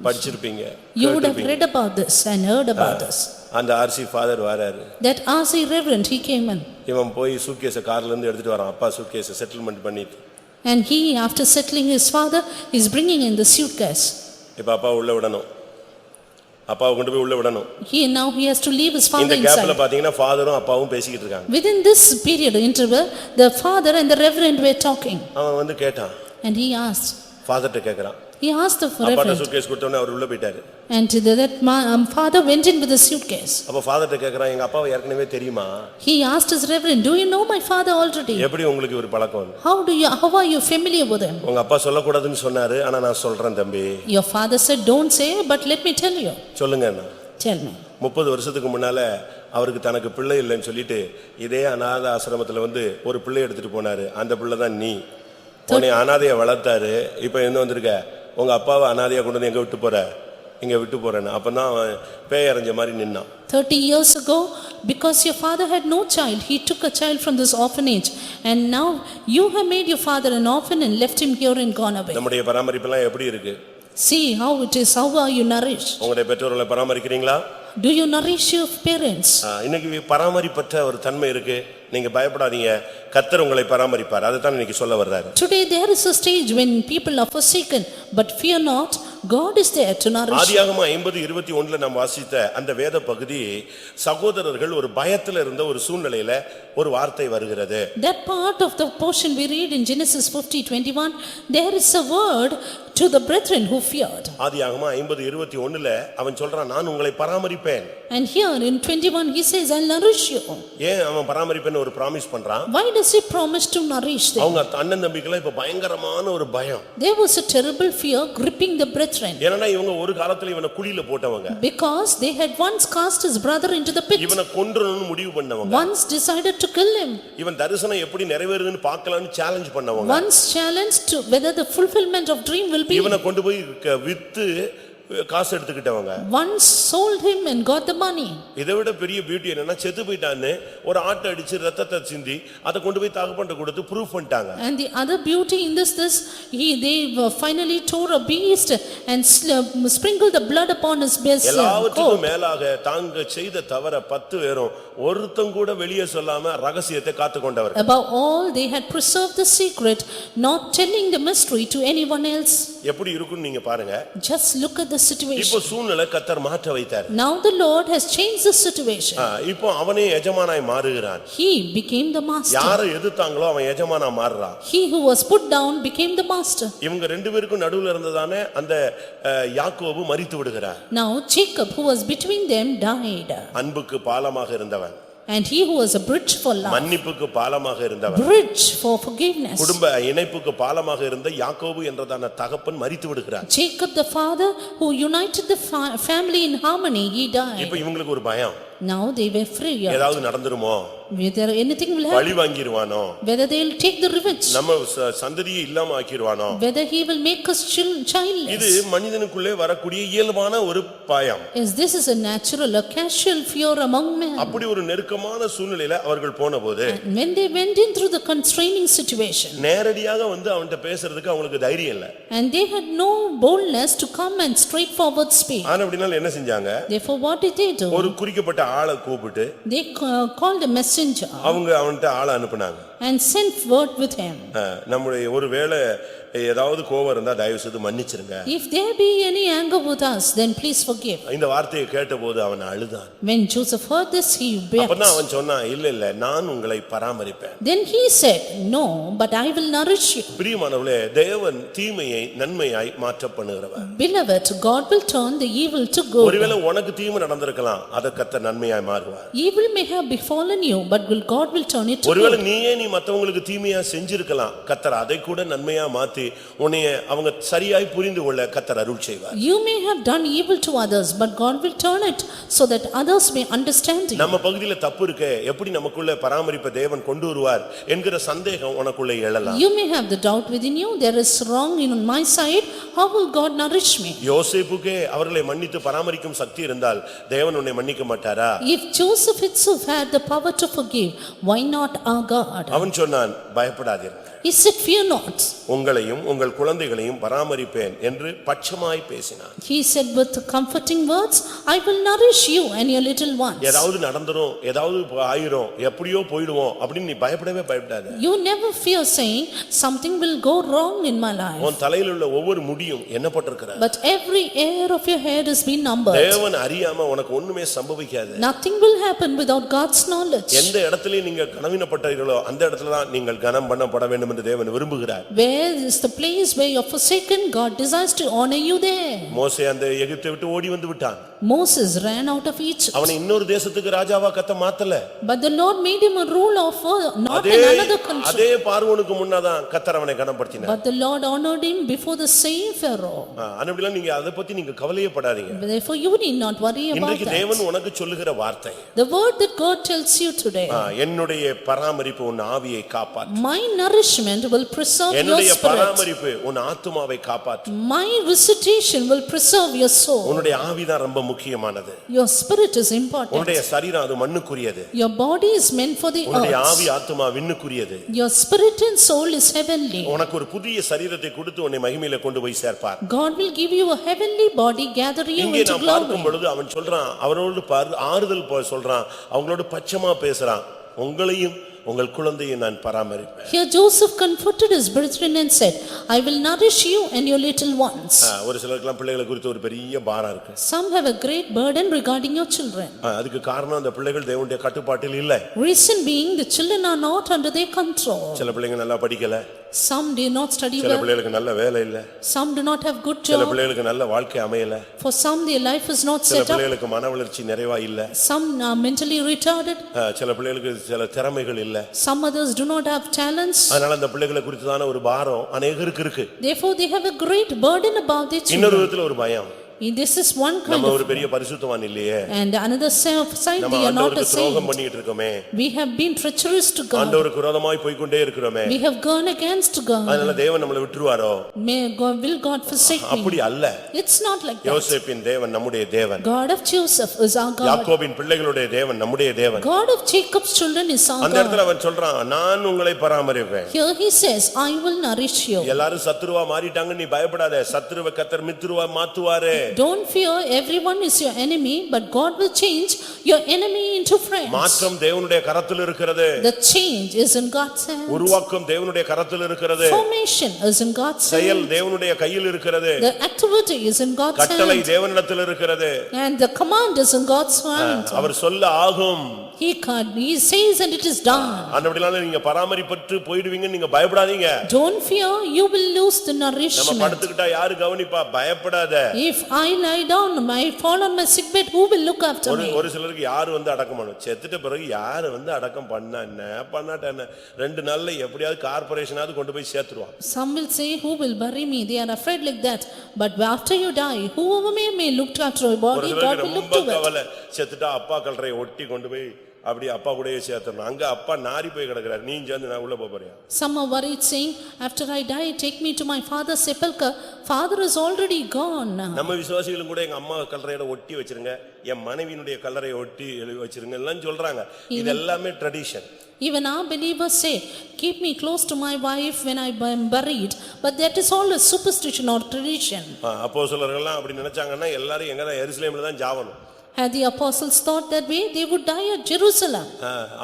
படிச்சிருப்பீங்க, You would have read about this and heard about this. அந்த RC father வராரு. That RC reverend, he came in. இவன் போய் சூட்கேஸை கார்ல இருந்து எடுத்துட்டு வரான். அப்பா சூட்கேஸை செட்டில்மெண்ட் பண்ணிட்டு. And he, after settling his father, is bringing in the suitcase. இப்ப அப்பா உள்ள விடணும். அப்பாவை கொண்டு போய் உள்ள விடணும். Now he has to leave his father இந்த கேப்ல inside. பாத்தீங்கன்னா ஃபாதரும் அப்பாவும் பேசிக்கிட்டு இருக்காங்க. Within this period interval, the father and the reverend were talking. அவன் வந்து கேட்டான். And he asked. ஃபாதர்ட்ட கேக்குறான். He asked the அப்பாட்ட reverend. சூட்கேஸ் கொடுத்தோனே அவர் உள்ள போயிட்டாரு. And father went in with the suitcase. அப்ப ஃபாதர்ட்ட கேக்குறான், எங்க அப்பாவை ஏற்கனவே தெரியுமா? He asked his reverend, do you know my father already? எப்படி உங்களுக்கு ஒரு பழக்கம்? How are you familiar with him? உங்க அப்பா சொல்லக்கூடாதுன்னு சொன்னாரு, ஆனா நான் சொல்றேன் தம்பி. Your father said, don't say, but let me tell you. சொல்லுங்க அண்ணா. Tell me. 30 வருஷத்துக்கு முன்னால அவருக்கு தனக்கு பிள்ளை இல்லைன்னு சொல்லிட்டு இதே அநாத ஆசிரமத்துல வந்து ஒரு பிள்ளை எடுத்துட்டு போனாரு. அந்த பிள்ளை தான் நீ. உன்னை அநாதையை வளர்த்தாரு. இப்ப என்ன வந்திருக்க? உங்க அப்பாவை அநாதையா கொண்டு வந்து எங்க விட்டு போற? இங்க விட்டு போறேன்னு. அப்பதான் அவன் பேய் அரைஞ்ச மாதிரி நின்னான். 30 years ago, because your father had no child, he took a child from this orphanage, and now you have made your father an orphan and left him here and gone away. நம்முடைய பராமரிப்பெல்லாம் எப்படி இருக்கு? See how it is, how are you nourished? உங்களுடைய பெற்றோர்களை பராமரிக்கிறீங்களா? Do you nourish your parents? இன்னைக்கு பராமரிப்பற்ற ஒரு தன்மை இருக்கு. நீங்க பயப்படாதீங்க, கர்த்தர் உங்களை பராமரிப்பார். அதுதான் இன்னைக்கு சொல்ல வர்றாரு. Today there is a stage when people are forsaken, but fear not, God is there to nourish. ஆதியாகமம் 50:21 நாம் வாசித்த அந்த வேத பகுதி சகோதரர்கள் ஒரு பயத்துல இருந்த ஒரு சூழ்நிலையில ஒரு வார்த்தை வருகிறது. That part of the portion we read in Genesis 50:21, there is a word to the brethren who feared. ஆதியாகமம் 50:21 அவன் சொல்றான், நான் உங்களை பராமரிப்பேன். And here in 21 he says, I'll nourish you. ஏன் அவன் பராமரிப்பேன்னு ஒரு ப்ராமிஸ் பண்றான்? Why does he promise to nourish them? அவங்க அண்ணன் தம்பிக்குள்ள இப்ப பயங்கரமான ஒரு பயம். There was a terrible fear gripping the brethren. ஏன்னா இவங்க ஒரு காலத்துல இவனை குழியில போட்டவங்க. Because they had once cast his brother into the pit. இவனை கொன்றணும்னு முடிவு பண்ணவங்க. Once decided to kill him. இவன் தரிசனம் எப்படி நிறைவேறுதுன்னு பார்க்கலாம்னு சேலஞ்ச் பண்ணவங்க. Once challenged to whether the fulfillment of dream will be. இவனை கொண்டு போய் வித்து காசு எடுத்துக்கிட்டவங்க. Once sold him and got the money. இதை விட பெரிய பியூட்டி என்னன்னா, செத்து போயிட்டான்னு ஒரு ஆட்டை அடிச்சு ரத்தத்தை சிந்தி அதை கொண்டு போய் தகப்பன்ட்ட கொடுத்து ப்ரூஃப் பண்ணிட்டாங்க. And the other beauty in this they finally tore a beast and sprinkled the blood upon his breast. எல்லாவற்றுக்கும் மேலாக தாங்க செய்த தவற 10 பேரும் ஒருத்தன் கூட வெளியே சொல்லாம ரகசியத்தை காத்துக்கொண்டவர். Above all, they had preserved the secret, not telling the mystery to anyone else. எப்படி இருக்குன்னு நீங்க பாருங்க. Just look at the situation. இப்போ சூழ்நிலை கர்த்தர் மாற்ற வைத்தார். Now the Lord has changed the situation. இப்போ அவனே எஜமானாய் மாறுகிறான். He became the master. யாரை எதிர்த்தாங்களோ அவன் எஜமானா மாறுறான். He who was put down became the master. இவங்க ரெண்டு பேருக்கும் நடுவுல இருந்ததானே அந்த யாக்கோபு மரித்து விடுகிறார். Now Jacob, who was between them, died. அன்புக்கு பாலமாக இருந்தவன். And he who was a bridge for love. மன்னிப்புக்கு பாலமாக இருந்தவன். Bridge for forgiveness. குடும்ப இணைப்புக்கு பாலமாக இருந்த யாக்கோபு என்றதான தகப்பன் மரித்து விடுகிறார். Jacob, the father who united the family in harmony, he died. இப்போ இவங்களுக்கு ஒரு பயம். Now they were free. ஏதாவது நடந்துருமோ? Whether anything will happen. பழி வாங்கிடுவானோ? Whether they will take the revenge. நம்ம சந்ததியை இல்லாம ஆக்கிடுவானோ? Whether he will make us childless. இது மனிதனுக்குள்ளே வரக்கூடிய இயல்பான ஒரு பயம். Yes, this is a natural, a casual fear among men. அப்படி ஒரு நெருக்கமான சூழ்நிலையில அவர்கள் போனபோது, And when they went in through the constraining situation, நேரடியாக வந்து அவன்கிட்ட பேசுறதுக்கு அவங்களுக்கு தைரியம் இல்ல. and they had no boldness to come and straightforward speak. ஆனா அப்படினால என்ன செஞ்சாங்க? Therefore what did they do? ஒரு குறிக்கப்பட்ட ஆளை கூப்பிட்டு They called a messenger. அவங்க அவன்கிட்ட ஆளை அனுப்புனாங்க. and sent word with him. நம்முடைய ஒருவேளை ஏதாவது கோபம் இருந்தா தயவு செய்து மன்னிச்சிருங்க. If there be any anger with us, then please forgive. இந்த வார்த்தையை கேட்டபோது அவன் அழுதான். When Joseph heard this, he wept. அப்பதான் அவன் சொன்னான், இல்ல நான் உங்களை பராமரிப்பேன். Then he said, no, but I will nourish you. பிரியமானவர்களே, தேவன் தீமையை நன்மையாய் மாற்ற பண்ணுகிறவர். Beloved, God will turn the evil to good. ஒருவேளை உனக்கு தீமை நடந்திருக்கலாம், அதை கர்த்தர் நன்மையாய் மாற்றுவார். Evil may have befallen you, but God will turn it to ஒருவேளை good. நீ மத்தவங்களுக்கு தீமையா செஞ்சிருக்கலாம், கர்த்தர் அதை கூட நன்மையா மாத்தி உன்னை அவங்க சரியாய் புரிந்து கொள்ள கர்த்தர் அருள் செய்வார். You may have done evil to others, but God will turn it so that others may understand you. நம்ம பகுதியில தப்பு இருக்கே, எப்படி நமக்குள்ள பராமரிப்பை தேவன் கொண்டு வருவார் என்கிற சந்தேகம் உனக்குள்ள எழலாம். You may have the doubt within you, there is wrong in my side, how will God nourish me? யோசேப்புக்கே அவர்களை மன்னித்து பராமரிக்கும் சக்தி இருந்தால் தேவன் உன்னை மன்னிக்க மாட்டாரா? If Joseph itself had the power to forgive, why not our God? அவன் சொன்னான், பயப்படாதீர்கள், He said, fear not. உங்களையும் உங்கள் குழந்தைகளையும் பராமரிப்பேன் என்று பட்சமாய் பேசினான். He said with comforting words, I will nourish you and your little ones. ஏதாவது நடந்துரும், ஏதாவது ஆயிரும், எப்படியோ போய்டுவோம் அப்படின்னு நீ பயப்படவே பயப்படாத. You never fear saying something will go wrong in my life. உன் தலையில் உள்ள ஒவ்வொரு முடியும் எண்ணப்பட்டிருக்கிறது. But every hair of your head has been numbered. தேவன் அறியாம உனக்கு ஒண்ணுமே சம்பவிக்காது. Nothing will happen without God's knowledge. எந்த இடத்திலே நீங்க கனவீனப்பட்டீர்களோ அந்த இடத்துல தான் நீங்கள் கனம் பண்ணப்பட வேண்டும் என்று தேவன் விரும்புகிறார். Where is the place where you are forsaken? God desires to honor you there. மோசே அந்த எகிப்தை விட்டு ஓடி வந்து விட்டான். Moses ran out of Egypt. அவனை இன்னொரு தேசத்துக்கு ராஜாவா கர்த்தர் மாத்தல. But the Lord made him a ruler of not another country. அதே பார்வோனுக்கு முன்னதான் கர்த்தர் அவனை கனப்படுத்தினார். But the Lord honored him before the same Pharaoh. அன்னைக்கு நீங்க அத பத்தி நீங்க கவலையப்படாதீங்க. Therefore you need not worry about இன்றைக்கு that. தேவன் உனக்கு சொல்லுகிற வார்த்தை, The word that God tells you today, என்னுடைய பராமரிப்பு உன் ஆவியை காப்பாற்றும். my nourishment will preserve your என்னுடைய spirit. பராமரிப்பு உன் ஆத்துமாவை காப்பாற்றும். My visitation will preserve your soul. உன்னுடைய ஆவிதான் ரொம்ப முக்கியமானது. Your spirit is important. உன்னுடைய சரீரம் அது மண்ணுக்குரியது. Your body is meant for the உன்னுடைய earth. ஆவி ஆத்துமா விண்ணுக்குரியது. Your spirit and soul is heavenly. உனக்கு ஒரு புதிய சரீரத்தை கொடுத்து உன்னை மகிமையில கொண்டு போய் சேர்ப்பார். God will give you a heavenly body, gather you இங்கே into நான் glory. பார்க்கும் பொழுது அவன் சொல்றான், அவரோடு ஆறுதல் சொல்றான், அவங்களோட பட்சமா பேசுறான், உங்களையும் உங்கள் குழந்தையை நான் பராமரிப்பேன். Here Joseph comforted his brethren and said, I will nourish you and your little ones. ஒரு சிலருக்குலாம் பிள்ளைகளை குறித்து ஒரு பெரிய பாரம் இருக்கு. Some have a great burden regarding your children. அதுக்கு காரணம் அந்த பிள்ளைகள் தேவனுடைய கட்டுப்பாட்டில் இல்லை. Reason being the children are not under their control. சில பிள்ளைங்க நல்லா படிக்கல. Some do not study சில well. பிள்ளைகளுக்கு நல்ல வேலை இல்ல. Some do not have good சில job. பிள்ளைகளுக்கு நல்ல வாழ்க்கை அமையல. For some their life is not சில set up. பிள்ளைகளுக்கு மன வளர்ச்சி நிறைவா இல்ல. Some are mentally retarded. சில பிள்ளைகளுக்கு சில திறமைகள் இல்ல. Some others do not have talents. அதனால அந்த பிள்ளைகளை குறித்துதான ஒரு பாரம் அநேகருக்கு இருக்கு. Therefore they have a great burden about their children. இன்னொரு விதத்துல ஒரு பயம். This is one kind நம்ம ஒரு of, பெரிய பரிசுத்தவான் இல்லையே. and another side நம்ம they are not a ஆண்டவருக்கு துரோகம் saint. பண்ணிட்டு இருக்கோமே. We have been treacherous to God. ஆண்டவருக்கு விரோதமாய் போய் கொண்டே இருக்கிறோமே. We have gone against God. அதனால தேவன் நம்மளை விட்டுருவாரோ? Will God forsake me? அப்படி அல்ல. It's not like that. யோசேப்பின் தேவன் நம்முடைய தேவன். God of Joseph is our God. யாக்கோபின் பிள்ளைகளுடைய தேவன் நம்முடைய தேவன். God of Jacob's children is our அந்த இடத்துல God. அவன் சொல்றான், நான் உங்களை பராமரிப்பேன். Here he says, I will nourish you. எல்லாரும் சத்துருவா மாறிட்டாங்க, நீ பயப்படாத. சத்துருவை கர்த்தர் மித்துருவா மாத்துவாரே. Don't fear, everyone is your enemy, but God will change your enemy into friends. மாற்றம் தேவனுடைய கரத்தில் இருக்கிறது. The change is in God's hand. உருவாக்கம் தேவனுடைய கரத்தில் இருக்கிறது. Formation is in God's செயல் hand. தேவனுடைய கையில் இருக்கிறது. The activity is in God's கட்டளை hand. தேவனிடத்தில் இருக்கிறது. And the command is in God's hand. அவர் சொல்ல ஆகும். He says and it is done. அந்தபடியால நீங்க பராமரிப்பற்று போய்டுவீங்க, நீங்க பயப்படாதீங்க. Don't fear, you will lose the நம்ம nourishment. படுத்துக்கிட்டா யாரு கவனிப்பா? பயப்படாத. If I lie down, I fall on my sick bed, who will look after me? ஒரு சிலருக்கு யாரு வந்து அடக்கம் பண்ணும்? செத்துட்ட பிறகு யாரு வந்து அடக்கம் பண்ணா என்ன பண்ணாட்ட என்ன? 2 நாள்ல எப்படியாவது கார்ப்பரேஷனாவது கொண்டு போய் சேர்த்துருவான். Some will say, who will bury me? They are afraid like that. But after you die, whoever may look after your body, God will look to it. கவலை, செத்துட்டா அப்பா கல்லறையை ஒட்டி கொண்டு போய் அப்படி அப்பா கூடயே சேர்த்துறணும். அங்க அப்பா நாரி போய் கிடக்குறாரு, நீ சேர்ந்து நான் உள்ள போறியா? Some are worried saying, after I die, take me to my father's sepulcher. Father is already gone. நம்ம விசுவாசிகளும் கூட எங்க அம்மா கல்லறையோட ஒட்டி வச்சிருங்க, என் மனைவியினுடைய கல்லறையை ஒட்டி வச்சிருங்க எல்லாம் சொல்றாங்க. இது எல்லாமே tradition. Even our believers say, keep me close to my wife when I am buried. But that is all a superstition or tradition. அப்போஸ்தலர்கள் எல்லாம் அப்படி நினைச்சாங்கன்னா எல்லாரும் எங்க தான் எருசலேம்ல தான் ஜாவணும். Had the apostles thought that way, they would die at Jerusalem.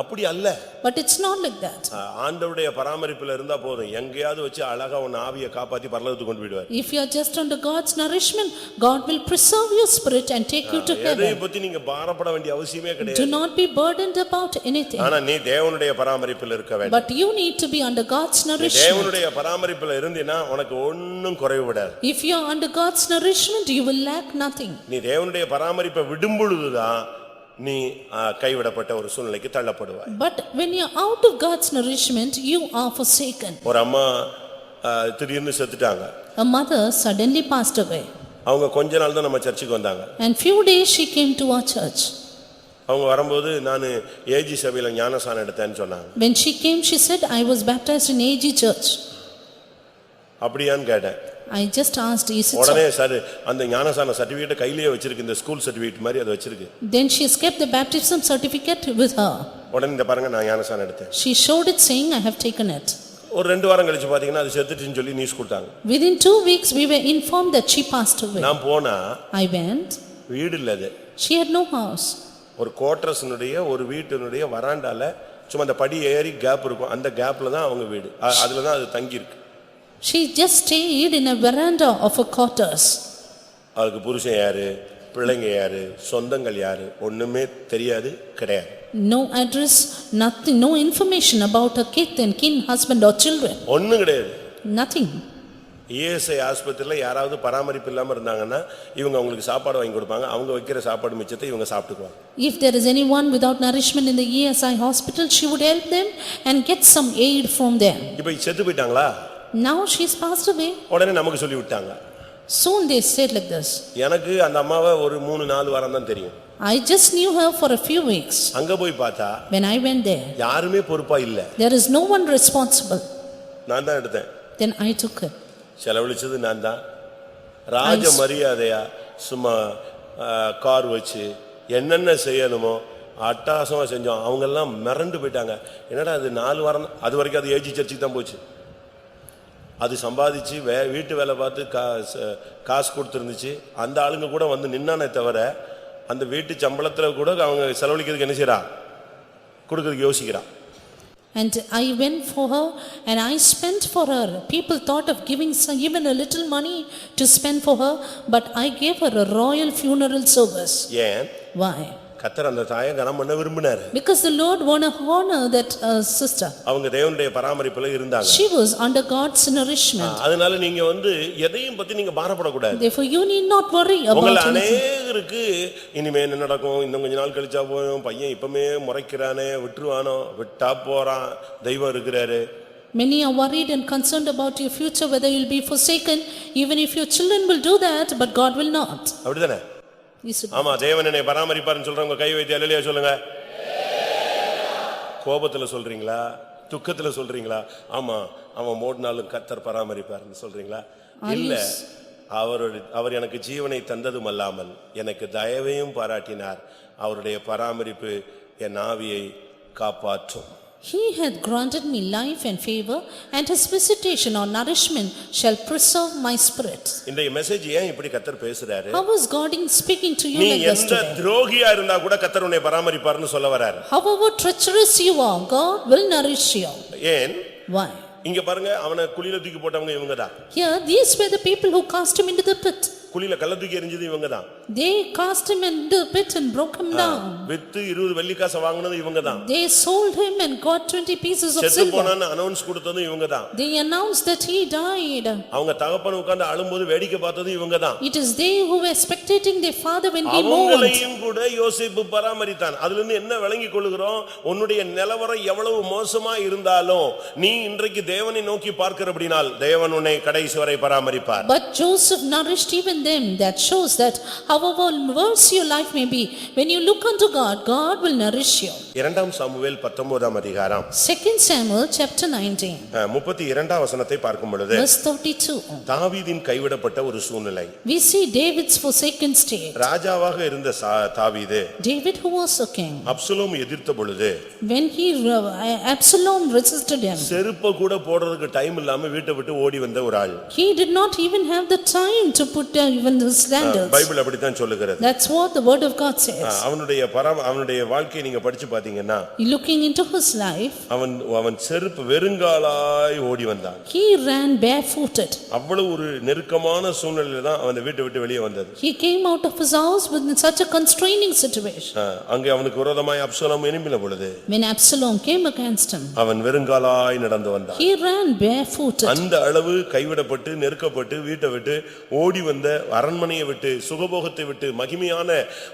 அப்படி அல்ல. But it's not like that. ஆண்டவருடைய பராமரிப்புல இருந்தா போதும், எங்கேயாவது வச்சு அழகா உன் ஆவியை காப்பாத்தி பரலோகத்துக்கு கொண்டு போயிடுவார். If you are just under God's nourishment, God will preserve your spirit and take you to எதை heaven. பத்தி நீங்க பாரப்பட வேண்டிய அவசியமே Do கிடையாது. not be burdened about anything. ஆனா நீ தேவனுடைய பராமரிப்புல இருக்க வேண்டும். But you need to be under God's nourishment. தேவனுடைய பராமரிப்புல இருந்தீனா உனக்கு ஒண்ணும் குறைவு விடாது. If you are under God's nourishment, you will lack nothing. நீ தேவனுடைய பராமரிப்பை விடும் பொழுதுதான் நீ கைவிடப்பட்ட ஒரு சூழ்நிலைக்கு தள்ளப்படுவாய். But when you are out of God's nourishment, you are forsaken. ஒரு அம்மா திடீர்னு செத்துட்டாங்க. A mother suddenly passed away. அவங்க கொஞ்ச நாள் தான் நம்ம சர்ச்சுக்கு வந்தாங்க. And few days she came to our church. அவங்க வரும்போது நான் ஏஜி சபையில ஞானசானம் எடுத்தேன்னு சொன்னாங்க. When she came, she said, I was baptized in AG church. அப்படியான்னு கேட்டேன். I just asked, is it உடனே so? சார் அந்த ஞானசான சர்டிபிகேட் கையிலேயே வச்சிருக்கு, இந்த ஸ்கூல் சர்டிபிகேட் மாதிரி அது வச்சிருக்கு. Then she has kept the baptism certificate with her. உடனே இந்த பாருங்க நான் ஞானசானம் எடுத்தேன். She showed it saying, I have taken it. ஒரு 2 வாரம் கழிச்சு பாத்தீங்கன்னா அது செத்துட்டுன்னு சொல்லி நியூஸ் கொடுத்தாங்க. Within 2 weeks, we were informed that she passed away. நான் போனா I went. வீடு இல்ல அது. She had no house. ஒரு குவார்டர்ஸ்னுடைய ஒரு வீட்டினுடைய வராண்டால சும்மா அந்த படி ஏறி கேப் இருக்கும், அந்த கேப்ல தான் அவங்க வீடு, அதுல தான் அது தங்கி இருக்கு. She just stayed in a veranda of her quarters. அதுக்கு புருஷன் யாரு, பிள்ளைங்க யாரு, சொந்தங்கள் யாரு ஒண்ணுமே தெரியாது, கிடையாது. No address, nothing, no information about her kith and kin, husband or children. ஒண்ணும் கிடையாது. Nothing. இஎஸ்ஐ ஆஸ்பத்திரியில யாராவது பராமரிப்பு இல்லாம இருந்தாங்கன்னா இவங்க அவங்களுக்கு சாப்பாடு வாங்கி கொடுப்பாங்க, அவங்க வைக்கிற சாப்பாடு மிச்சத்தை இவங்க சாப்பிட்டுக்குவாங்க. If there is anyone without nourishment in the ESI hospital, she would help them and get some aid from them. இப்போ செத்து போயிட்டாங்களா? Now she has passed away. உடனே நமக்கு சொல்லி விட்டாங்க. Soon they said like this. எனக்கு அந்த அம்மாவை ஒரு 3-4 வாரம் தான் தெரியும். I just knew her for a few weeks. அங்க போய் பார்த்தா When I went there, யாருமே பொறுப்பா இல்ல. there is no one responsible. நான் தான் எடுத்தேன். Then I took it. செலவழிச்சது நான் தான். ராஜ மரியாதையா சும்மா கார் வச்சு என்னென்ன செய்யணுமோ அட்டாசமா செஞ்சோம். அவங்க எல்லாம் மிரண்டு போயிட்டாங்க. என்னடா அது 4 வாரம், அது வரைக்கும் அது ஏஜி சர்ச்சுக்கு தான் போச்சு. அது சம்பாதிச்சு வீட்டு வேலை பார்த்து காசு கொடுத்துருந்துச்சு. அந்த ஆளுங்க கூட வந்து நின்னானே தவிர அந்த வீட்டு சம்பளத்தில் கூட அவங்க செலவழிக்கிறதுக்கு என்ன செய்யறா, கொடுக்கறதுக்கு யோசிக்கிறான். And I went for her and I spent for her. People thought of giving even a little money to spend for her, but I gave her a royal funeral service. ஏன்? Why? கர்த்தர் அந்த தாயை கனம் பண்ண விரும்பினார். Because the Lord wanted to honor that sister. அவங்க தேவனுடைய பராமரிப்புல இருந்தாங்க. She was under God's nourishment. அதனால நீங்க வந்து எதையும் பத்தி நீங்க பாரப்படக்கூடாது. Therefore you need not worry about உங்கள anything. அநேகருக்கு இனிமே என்ன நடக்கும், இன்னும் கொஞ்ச நாள் கழிச்சா போயும், பையன் இப்பமே முறைக்கிறானே, விட்டுருவானோ, விட்டா போறான், தெய்வம் இருக்கிறாரு. Many are worried and concerned about your future, whether you will be forsaken. Even if your children will do that, but God will not. அப்படிதானே? ஆமா, தேவன் என்னை பராமரிப்பார்னு சொல்றவங்க கை வைத்து அல்லேலூயா சொல்லுங்க. கோபத்துல சொல்றீங்களா, துக்கத்துல சொல்றீங்களா? ஆமா, அவன் மூடினாலும் கர்த்தர் பராமரிப்பார்னு சொல்றீங்களா? இல்ல, அவர் எனக்கு ஜீவனை தந்ததும் அல்லாமல் எனக்கு தயவையும் பாராட்டினார். அவருடைய பராமரிப்பு என் ஆவியை காப்பாற்றும். He hath granted me life and favor, and his visitation or nourishment shall preserve my spirit. இந்த மெசேஜ் ஏன் இப்படி கர்த்தர் பேசுறாரு? How is God speaking to you நீ like this எந்த today? துரோகியா இருந்தா கூட கர்த்தர் உன்னை பராமரிப்பார்னு சொல்ல வராரு. However treacherous you are, God will nourish you. ஏன்? Why? இங்க பாருங்க, அவனை குழியில தூக்கி போட்டவங்க இவங்கதான். Here these were the people who cast him into the pit. குழியில கல்ல தூக்கி எறிஞ்சது இவங்கதான். They cast him into the pit and broke him down. With 20 வெள்ளிக்காசை வாங்குனது இவங்கதான். They sold him and got 20 pieces of செத்து silver. போனான்னு அனௌன்ஸ் கொடுத்தது இவங்கதான். They announced that he died. அவங்க தகப்பன் உட்கார்ந்து அழும்போது வேடிக்கை பார்த்தது இவங்கதான். It is they who were spectating their father when he mourned. அவங்களையும் கூட யோசேப்பு பராமரித்தான். அதுல இருந்து என்ன விளங்கிக் கொள்கிறோம்? உன்னுடைய நிலவரம் எவ்வளவு மோசமா இருந்தாலும் நீ இன்றைக்கு தேவனை நோக்கி பார்க்கிறபடினால் தேவன் உன்னை கடைசி வரை பராமரிப்பார். But Joseph nourished even them. That shows that however worse your life may be, when you look unto God, God will nourish you. 2 Samuel 19 அதிகாரம் 2 Samuel chapter 19 32 வசனத்தை பார்க்கும் பொழுது verse 32. தாவீதின் கைவிடப்பட்ட ஒரு சூழ்நிலை. We see David's forsaken state. ராஜாவாக இருந்த தாவீது David who was a king, Absalom எதிர்த்த பொழுது when Absalom resisted him, செருப்பு கூட போடுறதுக்கு டைம் இல்லாம வீட்டை விட்டு ஓடி வந்த ஒரு ஆள். he did not even have the time to put even his sandals. Bible அப்படித்தான் வேதம் சொல்லுகிறது. That's what the word of God says. அவனுடைய வாழ்க்கையை நீங்க படிச்சு பாத்தீங்கன்னா, Looking into his life, அவன் செருப்பு வெறுங்காலாய் ஓடி வந்தான். he ran barefooted. அவ்வளவு ஒரு நெருக்கமான சூழ்நிலையில தான் அவன் வீட்டை விட்டு வெளியே வந்தது. He came out of his house within such a constraining situation. அங்கே அவனுக்கு விரோதமாய் அப்சலோம் எழும்பின பொழுது, When Absalom came against him, அவன் வெறுங்காலாய் நடந்து வந்தான். he ran barefooted. அந்த அளவு கைவிடப்பட்டு நெருக்கப்பட்டு வீட்டை விட்டு ஓடி வந்த, அரண்மனையை விட்டு சுகபோகத்தை விட்டு மகிமையான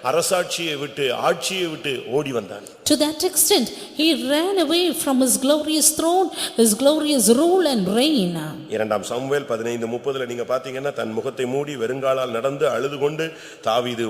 அரசாட்சியை விட்டு ஆட்சியை விட்டு ஓடி வந்தான். To that extent, he ran away from his glorious throne, his glorious rule and reign. 2 Samuel 15:30 நீங்க பாத்தீங்கன்னா, தன் முகத்தை மூடி வெறுங்காலால் நடந்து அழுது கொண்டு தாவீது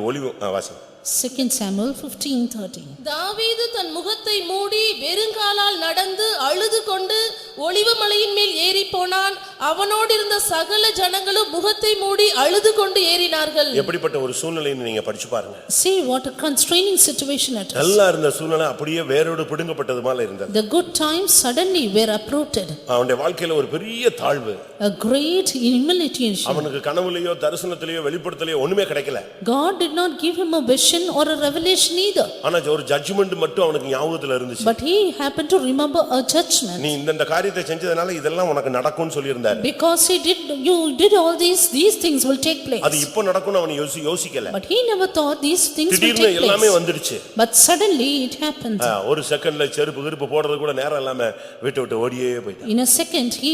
வாசம் 2 Samuel 15:30. தாவீது தன் முகத்தை மூடி வெறுங்காலால் நடந்து அழுது கொண்டு ஒலிவ மலையின் மேல் ஏறி போனான். அவனோடு இருந்த சகல ஜனங்களும் முகத்தை மூடி அழுது கொண்டு ஏறினார்கள். எப்படிப்பட்ட ஒரு சூழ்நிலைன்னு நீங்க படிச்சு பாருங்க. See what a constraining situation it is. நல்லா இருந்த சூழ்நிலை அப்படியே வேரோடு பிடுங்கப்பட்டது மாதிரி இருந்தது. The good times suddenly were uprooted. அவனுடைய வாழ்க்கையில ஒரு பெரிய தாழ்வு, A great humiliation. அவனுக்கு கனவுலயோ தரிசனத்திலேயோ வெளிப்படுத்தலையோ ஒண்ணுமே கிடைக்கல. God did not give him a vision or a revelation either. ஆனா ஒரு ஜட்ஜ்மென்ட் மட்டும் அவனுக்கு ஞாபகத்துல இருந்துச்சு. But he happened to remember a judgment. நீ இந்த காரியத்தை செஞ்சதனால இதெல்லாம் உனக்கு நடக்கும்னு சொல்லி இருந்தார். Because you did all these things will take place. அது இப்போ நடக்கும்னு அவன் யோசிக்கல. But he never thought these things will திடீர்னு take எல்லாமே place. வந்துருச்சு. But suddenly it happened. ஒரு செகண்ட்ல செருப்பு போடுறது கூட நேரம் இல்லாம வீட்டை விட்டு ஓடியே போயிட்டான். In a second he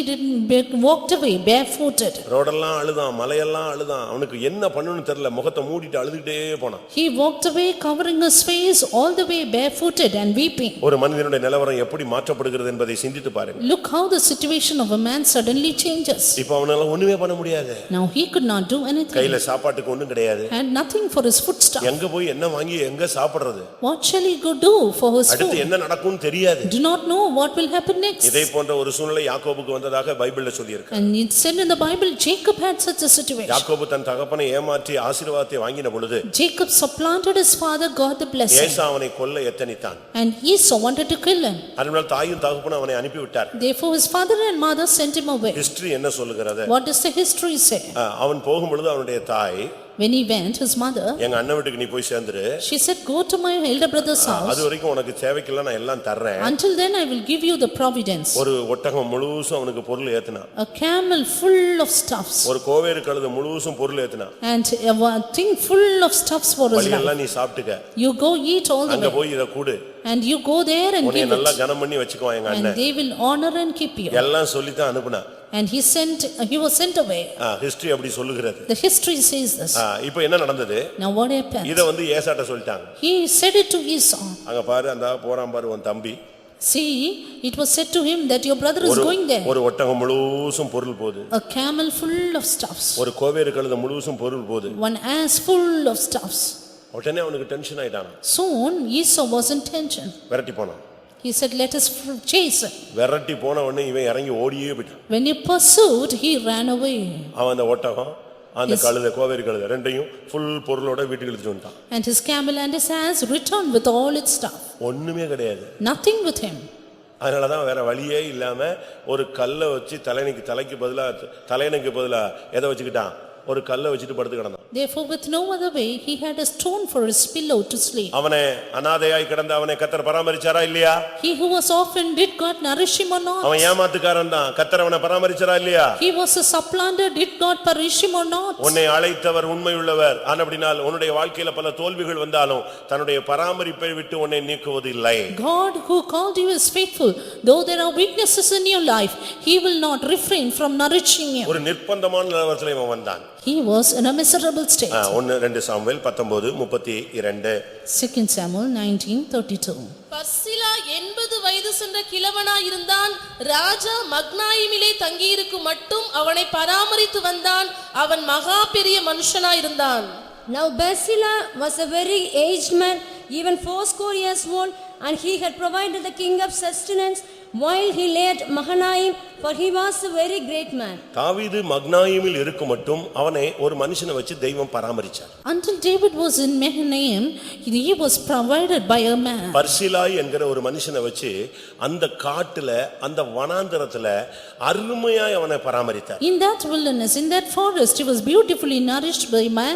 walked away barefooted. ரோடெல்லாம் அழுதான், மலையெல்லாம் அழுதான். அவனுக்கு என்ன பண்ணணும்னு தெரியல, முகத்தை மூடிட்டு அழுதுட்டே போனான். He walked away covering his face all the way barefooted and weeping. ஒரு மனிதனுடைய நிலவரம் எப்படி மாற்றப்படுகிறது என்பதை சிந்தித்து பாருங்க. Look how the situation of a man suddenly changes. இப்போ அவனால ஒண்ணுமே பண்ண முடியாது. Now he could not do anything. கையில சாப்பாட்டுக்கு ஒண்ணும் கிடையாது. Had nothing for his foodstuff. எங்க போய் என்ன வாங்கி எங்க சாப்பிடுறது? What shall he go do for his food? அடுத்து என்ன நடக்கும்னு தெரியாது. Do not know what will happen next. இதே போன்ற ஒரு சூழ்நிலை யாக்கோபுக்கு வந்ததாக பைபிள்ல சொல்லி இருக்கு. And it said in the Bible Jacob had such a situation. யாக்கோபு தன் தகப்பனை ஏமாற்றி ஆசீர்வாதத்தை வாங்கின பொழுது, Jacob supplanted his father, got the blessing. ஏசா அவனை கொல்ல எத்தனித்தான். And Esau wanted to kill him. அதனால தாயும் தகப்பனும் அவனை அனுப்பி விட்டார். Therefore his father and mother sent him away. History என்ன சொல்லுகிறது? What does the history say? அவன் போகும் பொழுது அவனுடைய தாய், When he went, his mother, எங்க அண்ணன் வீட்டுக்கு நீ போய் சேர்ந்துரு. she said, go to my elder brother's house. அது வரைக்கும் உனக்கு தேவைக்கெல்லாம் நான் எல்லாம் தர்றேன். Until then I will give you the providence. ஒரு ஒட்டகம் முழுசும் அவனுக்கு பொருள் ஏத்துனா. A camel full of stuffs. ஒரு கோவேறு கழுதை முழுசும் பொருள் ஏத்துனா. And a thing full of stuffs for his life. வழியெல்லாம் நீ சாப்பிட்டுக்க. You go eat all the அங்க way. போய் இத கூடு. And you go there and உன்னை give நல்லா it. கனம் பண்ணி வெச்சுக்குவான் எங்க And அண்ணன். they will honor and keep you. எல்லாம் சொல்லி தான் அனுப்புனா. And he was sent away. History அப்படி சொல்லுகிறது. The history says this. இப்போ என்ன நடந்தது? Now what happened? இத வந்து ஏசாட்ட சொல்லிட்டாங்க. He said it to Esau. அங்க பாரு, அந்த போறான் பாரு உன் தம்பி. See, it was said to him that your brother is going there. ஒரு ஒட்டகம் முழுசும் பொருள் போகுது. A camel full of stuffs. ஒரு கோவேறு கழுதை முழுசும் பொருள் போகுது. One ass full of stuffs. உடனே அவனுக்கு டென்ஷன் ஆயிட்டான். Soon Esau was in tension. விரட்டி போனான். He said, let us chase him. விரட்டி போன உடனே இவன் இறங்கி ஓடியே போயிட்டான். When he pursued, he ran away. அவன் அந்த ஒட்டகம், அந்த கழுதை, கோவேறு கழுதை ரெண்டையும் ஃபுல் பொருளோட வீட்டுக்கு எடுத்துட்டு வந்தான். And his camel and his ass returned with all its stuff. ஒண்ணுமே கிடையாது. Nothing with him. அதனாலதான் வேற வழியே இல்லாம ஒரு கல்லை வச்சு தலைக்கு பதிலா எதை வச்சுக்கிட்டான்? ஒரு கல்லை வச்சிட்டு படுத்து கிடந்தான். Therefore with no other way he had a stone for his pillow to sleep. அவனே அநாதையாய் கிடந்த அவனை கர்த்தர் பராமரிச்சாரா இல்லையா? He who was orphaned, did God nourish him or not? அவன் ஏமாத்துக்காரன் தான். கர்த்தர் அவனை பராமரிச்சாரா இல்லையா? He was a supplanter, did God nourish him or not? உன்னை அழைத்தவர் உண்மையுள்ளவர். ஆனபடியால் உன்னுடைய வாழ்க்கையில பல தோல்விகள் வந்தாலும் தன்னுடைய பராமரிப்பை விட்டு உன்னை நீக்குவதில்லை. God who called you is faithful. Though there are weaknesses in your life, he will not refrain from nourishing you. ஒரு நிர்பந்தமான நிலவரத்தில் இவன் வந்தான். He was in a miserable state. 1 Samuel 19:32. 2 Samuel 19:32. பர்சிலா 80 வயது சென்ற கிழவனாய் இருந்தான். ராஜா மக்னாயிமிலே தங்கியிருக்கும் மட்டும் அவனை பராமரித்து வந்தான். அவன் மகா பெரிய மனுஷனாய் இருந்தான். Now Barsilla was a very aged man, even 80 years old, and he had provided the king of sustenance while he lay at Mahanaim, for he was a very great man. தாவீது மக்னாயிமில் இருக்கும் மட்டும் அவனை ஒரு மனுஷனை வச்சு தெய்வம் பராமரிச்சார். Until David was in Mahanaim, he was provided by a man. பர்சிலாய் என்கிற ஒரு மனுஷனை வச்சு அந்த காட்டுல அந்த வனாந்தரத்துல அருமையாய் அவனை பராமரித்தார். In that wilderness, in that forest, he was beautifully nourished by man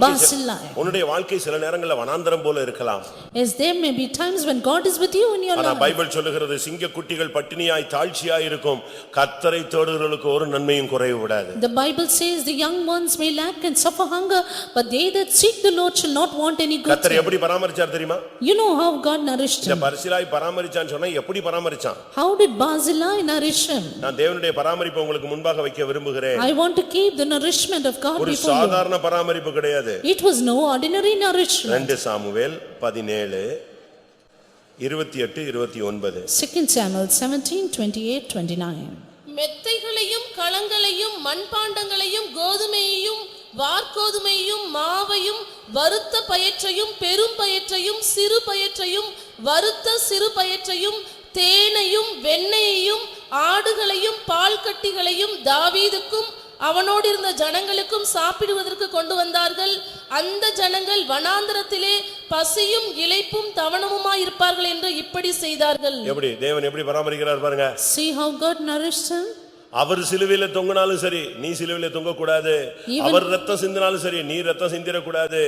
Barzillai. உன்னுடைய வாழ்க்கை சில நேரங்கள்ல வனாந்தரம் போல இருக்கலாம். Yes, there may be times when God is with you in your ஆனா life. பைபிள் சொல்லுகிறது சிங்க குட்டிகள் பட்டினியாய் தாழ்ச்சியாய் இருக்கும், கர்த்தரை தேடுகிறவர்களுக்கு ஒரு நன்மையும் குறைவு விடாது. The Bible says the young ones may lack and suffer hunger, but they that seek the Lord shall not want any good கர்த்தர் thing. எப்படி பராமரிச்சார் தெரியுமா? You know how God nourished இந்த him. பர்சிலாய் பராமரிச்சான்னு சொன்னா எப்படி பராமரிச்சான்? How did Barzillai nourish him? நான் தேவனுடைய பராமரிப்பை உங்களுக்கு முன்பாக வைக்க விரும்புகிறேன். I want to keep the nourishment of God ஒரு before you. சாதாரண பராமரிப்பு கிடையாது. It was no ordinary nourishment. 2 Samuel 17 28 29. 2 Samuel 17, 28, 29. மெத்தைகளையும் களங்களையும் மண்பாண்டங்களையும் கோதுமையையும் வார்கோதுமையையும் மாவையும் வறுத்த பயற்றையும் பெரும் பயற்றையும் சிறு பயற்றையும் வறுத்த சிறு பயற்றையும் தேனையும் வெண்ணெயையும் ஆடுகளையும் பால் கட்டிகளையும் தாவீதுக்கும் அவனோடு இருந்த ஜனங்களுக்கும் சாப்பிடுவதற்கு கொண்டு வந்தார்கள். அந்த ஜனங்கள் வனாந்தரத்திலே பசியும் இளைப்பும் தவணமுமாய் இருப்பார்கள் என்று இப்படி செய்தார்கள். எப்படி தேவன் எப்படி பராமரிக்கிறார் பாருங்க. See how God nourished him. அவர் சிலுவையில தொங்கினாலும் சரி, நீ சிலுவையில தொங்க கூடாது. அவர் ரத்தம் சிந்தினாலும் சரி, நீ ரத்தம் சிந்திர கூடாது.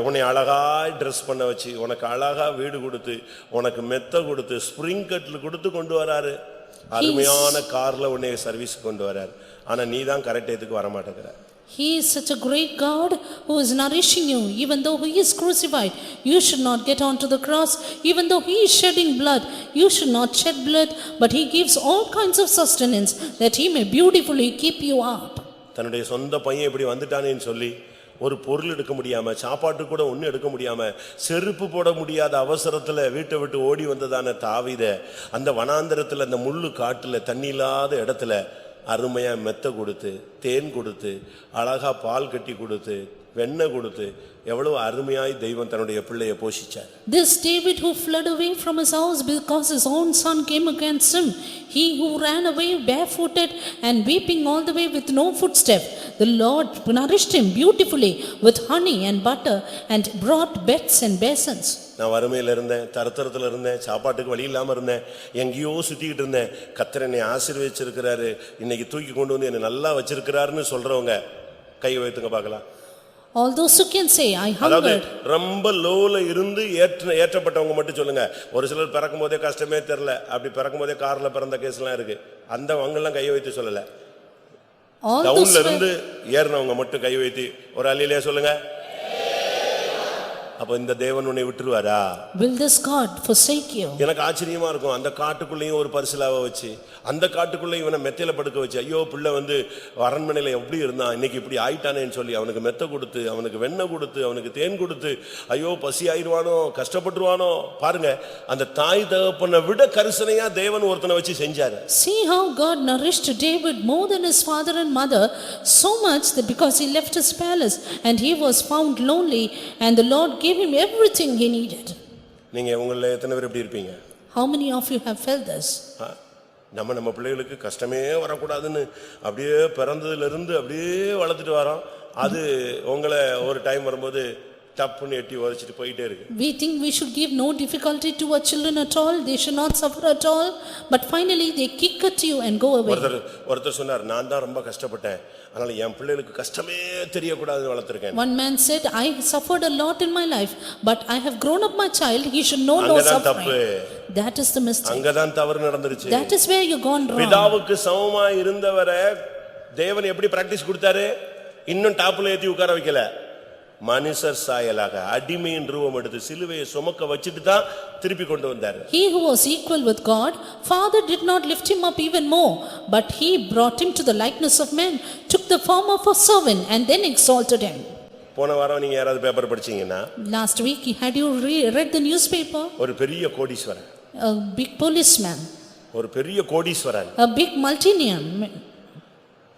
உன்னை அழகா ட்ரெஸ் பண்ண வச்சு, உனக்கு அழகா வீடு கொடுத்து, உனக்கு மெத்த கொடுத்து, ஸ்ப்ரிங் கட்ல கொடுத்து கொண்டு வராரு. அருமையான கார்ல உன்னை சர்வீஸ் கொண்டு வராரு. ஆனா நீ தான் கரெக்ட் இடத்துக்கு வர மாட்டேங்கிற. He is such a great God who is nourishing you. Even though he is crucified, you should not get onto the cross. Even though he is shedding blood, you should not shed blood. But he gives all kinds of sustenance that he may beautifully keep you up. தன்னுடைய சொந்த பையன் இப்படி வந்துட்டானேன்னு சொல்லி ஒரு பொருள் எடுக்க முடியாம, சாப்பாட்டு கூட ஒண்ணு எடுக்க முடியாம, செருப்பு போட முடியாத அவசரத்துல வீட்டை விட்டு ஓடி வந்ததான தாவீத அந்த வனாந்தரத்துல அந்த முள்ளு காட்டுல தண்ணி இல்லாத இடத்துல அருமையா மெத்த கொடுத்து, தேன் கொடுத்து, அழகா பால் கட்டி கொடுத்து, வெண்ணெய் கொடுத்து, எவ்வளவு அருமையாய் தெய்வம் தன்னுடைய பிள்ளையை போஷிச்சார். This David who fled away from his house because his own son came against him, he who ran away barefooted and weeping all the way with no footstep, the Lord nourished him beautifully with honey and butter and brought beds and basins. நான் வறுமையில இருந்தேன், தரத்தரத்துல இருந்தேன், சாப்பாட்டுக்கு வழி இல்லாம இருந்தேன், எங்கேயோ சுத்திக்கிட்டு இருந்தேன். கர்த்தர் என்னை ஆசீர்வதிச்சிருக்கிறாரு, இன்னைக்கு தூக்கி கொண்டு வந்து என்னை நல்லா வச்சிருக்கிறாருன்னு சொல்றவங்க கை வைத்துங்க பார்க்கலாம். All those who can say I hungered. ரொம்ப லோல இருந்து ஏற்றப்பட்டவங்க மட்டும் சொல்லுங்க. ஒரு சிலர் பிறக்கும் போதே கஷ்டமே தெரியல, அப்படி பிறக்கும் போதே கார்ல பிறந்த கேஸ்லாம் இருக்கு. அந்த அவங்கெல்லாம் கை வைத்து சொல்லல. டவுன்ல இருந்து ஏறினவங்க மட்டும் கை வைத்து ஒரு அல்லேலூயா சொல்லுங்க. அப்ப இந்த தேவன் உன்னை விட்டுருவாரா? Will this God forsake you? எனக்கு ஆச்சரியமா இருக்கும். அந்த காட்டுக்குள்ளேயும் ஒரு பரிசலாவை வச்சு, அந்த காட்டுக்குள்ளே இவனை மெத்தையில படுக்க வச்சு, ஐயோ பிள்ளை வந்து அரண்மனையில எப்படி இருந்தான், இன்னைக்கு இப்படி ஆயிட்டானேன்னு சொல்லி அவனுக்கு மெத்த கொடுத்து, அவனுக்கு வெண்ணெய் கொடுத்து, அவனுக்கு தேன் கொடுத்து, ஐயோ பசி ஆயிடுவானோ, கஷ்டப்பட்டுருவானோ. பாருங்க, அந்த தாய் தகப்பனை விட கரிசனையா தேவன் ஒருத்தனை வச்சு செஞ்சாரு. See how God nourished David more than his father and mother, so much that because he left his palace and he was found lonely, and the Lord gave him everything he needed. நீங்க உங்கள எத்தனை பேர் இப்படி இருப்பீங்க? How many of you have felt this? நம்ம பிள்ளைகளுக்கு கஷ்டமே வரக்கூடாதுன்னு அப்படியே பிறந்ததுல இருந்து அப்படியே வளர்த்துட்டு வரோம். அது உங்களை ஒரு டைம் வரும்போது டப்புன்னு எட்டி உதைச்சிட்டு போயிட்டே இருக்கு. We think we should give no difficulty to our children at all, they should not suffer at all, but finally they kick at you and go away. ஒருத்தர் சொன்னார், நான் தான் ரொம்ப கஷ்டப்பட்டேன், அதனால என் பிள்ளைகளுக்கு கஷ்டமே தெரியக்கூடாதுன்னு வளர்த்திருக்கேன். One man said, I suffered a lot in my life, but I have grown up my child, he should know no suffering. That is the mistake. அங்கதான் தவறு நடந்துருச்சு. That is where you gone wrong. பிதாவுக்கு சமமா இருந்தவரை தேவன் எப்படி practice கொடுத்தாரு? இன்னும் டாப்ல ஏத்தி உட்கார வைக்கல, மனுஷர் சாயலாக அடிமையின் ரூபம் எடுத்து சிலுவையை சுமக்க வச்சிட்டு தான் திருப்பி கொண்டு வந்தார். He who was equal with God, Father did not lift him up even more, but he brought him to the likeness of man, took the form of a servant and then exalted him. போன வாரம் நீங்க யாராவது paper படிச்சீங்கன்னா, Last week had you read the newspaper? ஒரு பெரிய கோடீஸ்வரன், A big policeman, ஒரு பெரிய கோடீஸ்வரன், a big multimillionaire.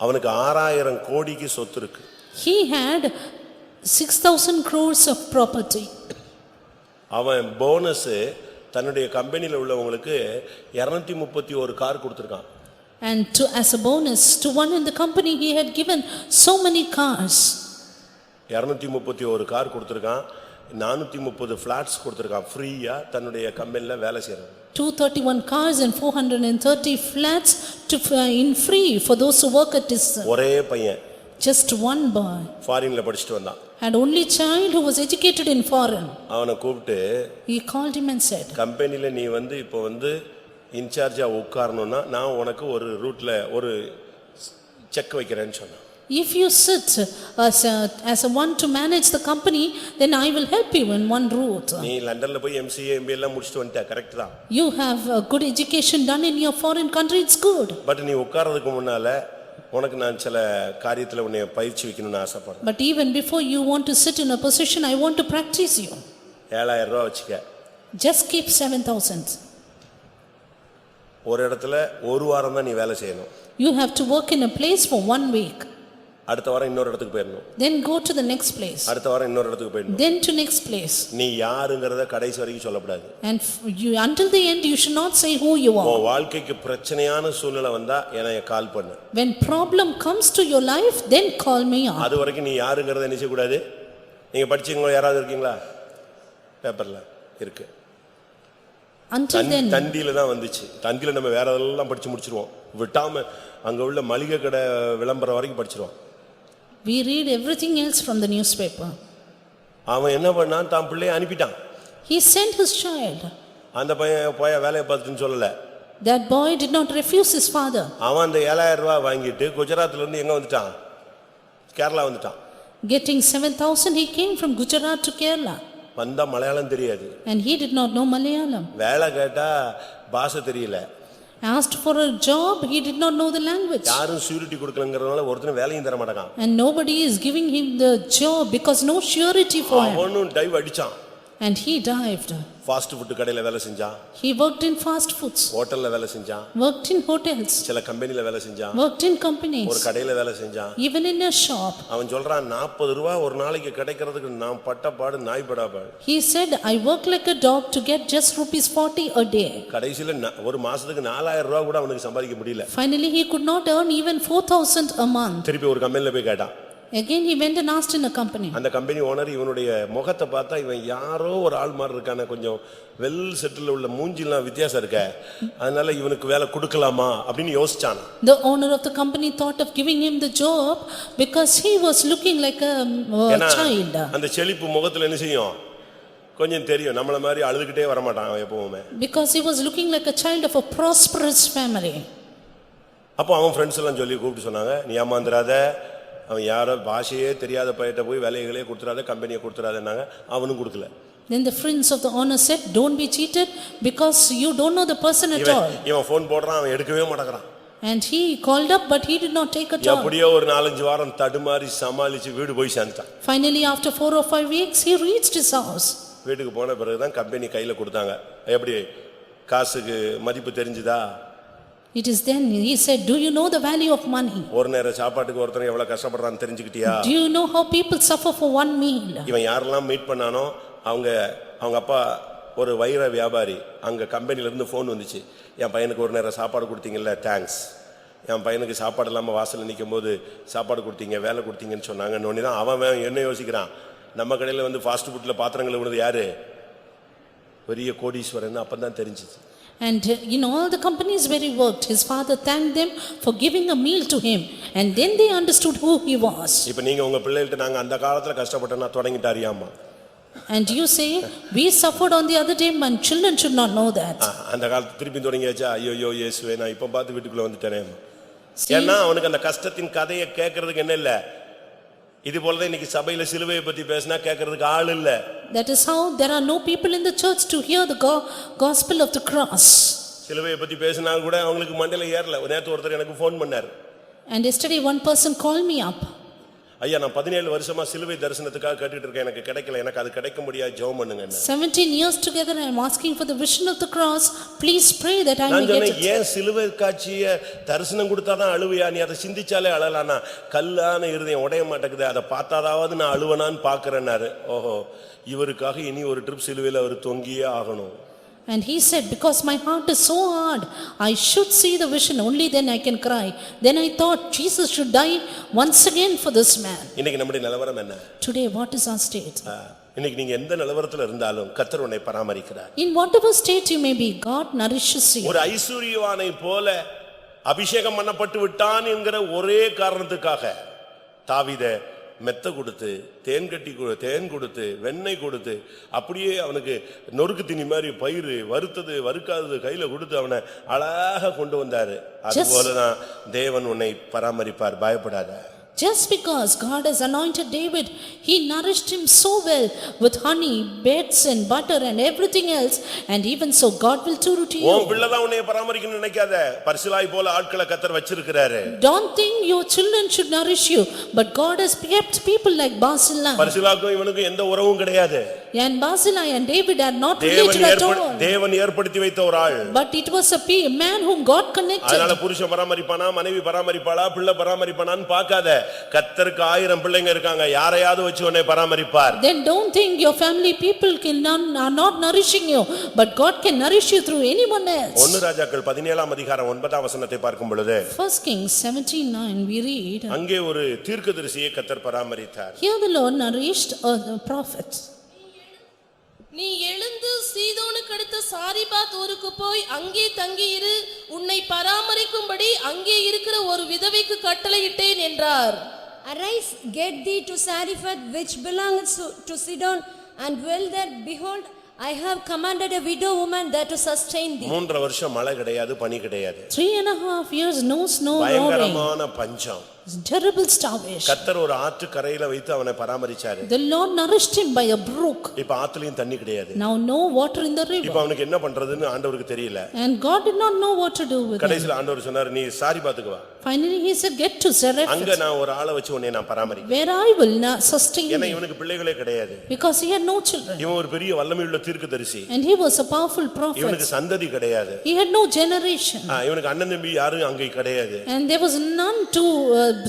அவனுக்கு 6000 கோடிக்கு சொத்து இருக்கு. He had 6,000 crores of property. அவன் போனஸ் தன்னுடைய கம்பெனில உள்ளவங்களுக்கு 231 car கொடுத்திருக்கான். And to as a bonus to one in the company he had given so many cars. 231 car கொடுத்திருக்கான். 430 flats கொடுத்திருக்கான் ஃப்ரீயா தன்னுடைய கம்பெனில வேலை செய்யறது. 231 cars and 430 flats to in free for those who work at his. ஒரே பையன். Just one boy. ஃபாரின்ல படிச்சிட்டு வந்தான். Had only child who was educated in foreign. அவனை கூப்பிட்டு He called him and said, கம்பெனில நீ இப்போ இன்சார்ஜா உட்காரணும்னா நான் உனக்கு ஒரு ரூட்ல ஒரு செக் வைக்கிறேன்னு சொன்னான். if you sit as a one to manage the company, then I will help you in one route. நீ லண்டன்ல போய் MCA MBA எல்லாம் முடிச்சிட்டு வந்துட்ட, கரெக்ட் தான். You have a good education done in your foreign country, it's good. But நீ உட்கார்றதுக்கு முன்னால உனக்கு நான் சில காரியத்துல உன்னை பயிற்சி வைக்கணும்னு ஆசைப்படுறேன். But even before you want to sit in a position, I want to practice you. 7000 ரூபாய் வச்சுக்க. Just keep 7,000. ஒரு இடத்துல ஒரு வாரம் தான் நீ வேலை செய்யணும். You have to work in a place for 1 week. அடுத்த வாரம் இன்னொரு இடத்துக்கு போயிடணும். Then go to the next place. அடுத்த வாரம் இன்னொரு இடத்துக்கு போயிடணும். Then to next place. நீ யாருங்கறத கடைசி வரைக்கும் சொல்லக்கூடாது. And you until the end you should not say who you are. உன் வாழ்க்கைக்கு பிரச்சனையான சூழ்நிலை வந்தா எனக்கு கால் பண்ணு. When problem comes to your life, then call me up. அது வரைக்கும் நீ யாருங்கறத நினைச்ச கூடாது. நீங்க படிச்சீங்களா, யாராவது இருக்கீங்களா? பேப்பர்ல இருக்கு. Until then தந்தியில தான் வந்துச்சு. தந்தியில நம்ம வேற எல்லாம் படிச்சு முடிச்சிருவோம். விட்டாம அங்க உள்ள மளிகை கடை விளம்பரம் வரைக்கும் படிச்சிருவோம். we read everything else from the newspaper. அவன் என்ன பண்ணான், தான் பிள்ளையை அனுப்பிட்டான். He sent his child. அந்த பையன் போய் வேலையை பார்த்துன்னு சொல்லல. That boy did not refuse his father. அவன் அந்த 7000 ரூபாய் வாங்கிட்டு குஜராத்ல இருந்து எங்க வந்துட்டான், கேரளா வந்துட்டான். Getting 7,000 he came from Gujarat to Kerala. வந்தா மலையாளம் தெரியாது. And he did not know Malayalam. வேலை கேட்டா பாஷை தெரியல. Asked for a job, he did not know the language. யாரும் ஷூரிட்டி கொடுக்கலங்கறதுனால ஒருத்தனும் வேலையும் தர மாட்டாங்க. And nobody is giving him the job because no surety for him. அவனும் டைவ் அடிச்சான். And he dived. Fast food கடையில வேலை செஞ்சான். He worked in fast foods. ஹோட்டல்ல வேலை செஞ்சான். Worked in hotels. சில கம்பெனில வேலை செஞ்சான். Worked in companies. ஒரு கடையில வேலை செஞ்சான். Even in a shop. அவன் சொல்றான் 40 ரூபாய் ஒரு நாளைக்கு கிடைக்கிறதுக்கு நான் பட்ட பாடு நாய் படாபாடு. He said, I work like a dog to get just rupees 40 a day. கடைசில ஒரு மாசத்துக்கு 4000 ரூபாய் கூட அவனுக்கு சம்பாதிக்க முடியல. Finally he could not earn even 4,000 a month. திருப்பி ஒரு கம்பெனில போய் கேட்டான். Again he went and asked in a company. அந்த கம்பெனி ஓனர் இவனுடைய முகத்தை பார்த்தா இவன் யாரோ ஒரு ஆள் மாதிரி இருக்கானே, கொஞ்சம் வெல் செட்டில் உள்ள மூஞ்சிலாம் வித்தியாசம் இருக்க, அதனால இவனுக்கு வேலை கொடுக்கலாமா அப்படின்னு யோசிச்சான். The owner of the company thought of giving him the job because he was looking like a child. அந்த செழிப்பு முகத்துல என்ன செய்யும், கொஞ்சம் தெரியும், நம்மள மாதிரி அழுதுகிட்டே வர மாட்டான் அவன் எப்பவுமே. Because he was looking like a child of a prosperous family. அப்போ அவன் ஃப்ரெண்ட்ஸ் எல்லாம் சொல்லி கூப்பிட்டு சொன்னாங்க, நீ ஏமாந்துராத, அவன் யாரோ பாஷையே தெரியாத பையிட்ட போய் வேலைகளே கொடுத்துறாத, கம்பெனியை கொடுத்துறாதன்னாங்க. அவனும் கொடுக்கல. Then the friends of the owner said, don't be cheated because you don't know the person at all. இவன் போன் போடுறான், அவன் எடுக்கவே மாட்டேங்கிறான். And he called up but he did not take a call. எப்படியோ ஒரு 4-5 வாரம் தடுமாறி சமாளிச்சு வீடு போய் சேர்ந்துட்டான். Finally after 4 or 5 weeks he reached his house. வீட்டுக்கு போன பிறகுதான் கம்பெனி கையில கொடுத்தாங்க. எப்படி காசுக்கு மதிப்பு தெரிஞ்சுதா? It is then he said, do you know the value of money? ஒரு நேர சாப்பாட்டுக்கு ஒருத்தன் எவ்வளவு கஷ்டப்படுறான்னு தெரிஞ்சுக்கிட்டியா? Do you know how people suffer for one meal? இவன் யாரெல்லாம் மீட் பண்ணானோ அவங்க அப்பா ஒரு வைர வியாபாரி. அங்க கம்பெனில இருந்து போன் வந்துச்சு, என் பையனுக்கு ஒரு நேரம் சாப்பாடு கொடுத்தீங்கல்ல, தேங்க்ஸ். என் பையனுக்கு சாப்பாடு இல்லாம வாசல்ல நிக்கும்போது சாப்பாடு கொடுத்தீங்க, வேலை கொடுத்தீங்கன்னு சொன்னாங்க. நோனி தான் அவன் என்ன யோசிக்கிறான், நம்ம கடையில வந்து ஃபாஸ்ட் ஃபுட்ல பாத்திரங்களை விடுறது யாரு, பெரிய கோடீஸ்வரன். அப்பதான் தெரிஞ்சுச்சு. And in all the companies where he worked, his father thanked them for giving a meal to him, and then they understood who he was. இப்போ நீங்க உங்க பிள்ளைகிட்ட நாங்க அந்த காலத்துல கஷ்டப்பட்டனா தொடங்கிட்டாரியாமா. And you say we suffered on the other day, and children should not know that. அந்த காலத்துல திருப்பி தொடங்கியாச்சா, ஐயோ இயேசுவே நான் இப்ப பார்த்து வீட்டுக்குள்ள வந்துட்டேனே. ஏன்னா அவனுக்கு அந்த கஷ்டத்தின் கதையை கேட்கிறதுக்கு என்ன இல்ல. இது போலதான் இன்னைக்கு சபையில சிலுவையை பத்தி பேசினா கேட்கிறதுக்கு ஆள் இல்ல. That is how there are no people in the church to hear the gospel of the cross. சிலுவையை பத்தி பேசினா கூட அவங்களுக்கு மண்டையில ஏறல. நேத்து ஒருத்தர் எனக்கு ஃபோன் பண்ணார். And yesterday one person called me up. ஐயா நான் 17 வருஷமா சிலுவை தரிசனத்துக்காக கேட்டுட்டு இருக்கேன், எனக்கு கிடைக்கல, எனக்கு அது கிடைக்க முடியாது, ஜெபம் பண்ணுங்க. 17 years together I am asking for the vision of the cross, please pray that I may get it. ஏன் சிலுவை காட்சியை தரிசனம் கொடுத்தாதான் அழுவையா? நீ அதை சிந்திச்சாலே அழலானா? கல்லான இருதயம் உடைய மாட்டேங்குது, அதை பார்த்தாதாவது நான் அழுவனான்னு பாக்குறேன்னாரு. ஓஹோ, இவருக்காக இனி ஒரு ட்ரிப் சிலுவையில் அவர் தொங்கியே ஆகணும். And he said, because my heart is so hard, I should see the vision, only then I can cry. Then I thought Jesus should die once again for this man. இன்னைக்கு நம்முடைய நிலவரம் என்ன? Today, what is our state? இன்னைக்கு நீங்க எந்த நிலவரத்துல இருந்தாலும் கர்த்தர் உன்னை பராமரிக்கிறார். In whatever state you may be, God nourishes you. ஒரு ஐசுரியவானை போல அபிஷேகம் பண்ணப்பட்டு விட்டான் என்கிற ஒரே காரணத்துக்காக தாவீதை மெத்த கொடுத்து தேன் கொடுத்து வெண்ணெய் கொடுத்து அப்படியே அவனுக்கு நொறுக்கு திணி மாதிரி பயிறு வறுத்தது வறுக்காதது கையில கொடுத்து அவனை அழகாக கொண்டு வந்தாரு. அதுபோலதான் தேவன் உன்னை பராமரிப்பார், பயப்படாத. Just because God has anointed David, he nourished him so well with honey, beds and butter and everything else, and even so God will do to you. உன் பிள்ளை தான் உன்னை பராமரிக்கணும்னு நினைக்காத. பர்சிலாய் போல ஆட்களை கர்த்தர் வச்சிருக்கிறாரு. Don't think your children should nourish you, but God has kept people like Barzillai. பர்சிலாக்கும் இவனுக்கும் எந்த உறவும் கிடையாது. And Barzillai and David are not related at all. தேவன் ஏற்படுத்தி வைத்த ஒரு ஆள். But it was a man whom God connected. அதனால புருஷன் பராமரிப்பானா, மனைவி பராமரிப்பாளா, பிள்ளை பராமரிப்பானான்னு பார்க்காத. கர்த்தருக்கு 1000 பிள்ளைங்க இருக்காங்க, யாரையாவது வச்சு உன்னை பராமரிப்பார். Then don't think your family people are not nourishing you, but God can nourish you through anyone else. 1 ராஜாக்கள் 17ஆம் அதிகாரம் 9ஆம் வசனத்தை பார்க்கும் பொழுது 1 Kings 17:9 we read, அங்கே ஒரு தீர்க்கதரிசியை கர்த்தர் பராமரித்தார். here the Lord nourished a prophet. நீ எழுந்து சீதோனுக்கு அடுத்த சாரிபாத் ஊருக்கு போய் அங்கே தங்கியிரு, உன்னை பராமரிக்கும்படி அங்கே இருக்கிற ஒரு விதவைக்கு கட்டளையிட்டேன் என்றார். Arise, get thee to Sarephath, which belongs to Sidon, and dwell there. Behold, I have commanded a widow woman there to sustain thee. 3 வருஷம் மழை கிடையாது, பனி கிடையாது. 3.5 years no snow, no rain. பயங்கரமான பஞ்சம். Terrible starvation. கர்த்தர் ஒரு ஆற்று கரையில வைத்து அவனை பராமரிச்சாரு. The Lord nourished him by a brook. இப்ப ஆத்துலயும் தண்ணி கிடையாது. Now no water in the river. இப்ப அவனுக்கு என்ன பண்றதுன்னு ஆண்டவருக்கு தெரியல. And God did not know what to do with him. கடைசில ஆண்டவர் சொன்னார், நீ சாரிபாத்துக்கு வா. Finally he said, get to Zarephath. அங்க நான் ஒரு ஆளை வச்சு உன்னை நான் பராமரிக்கிறேன். Where I will sustain ஏன்னா you. இவனுக்கு பிள்ளைகளே கிடையாது. Because he had no children. இவன் ஒரு பெரிய வல்லமையுள்ள தீர்க்கதரிசி. And he was a powerful prophet. இவனுக்கு சந்ததி கிடையாது. He had no generation. இவனுக்கு அண்ணன் தம்பி யாரும் அங்கே கிடையாது. And there was none to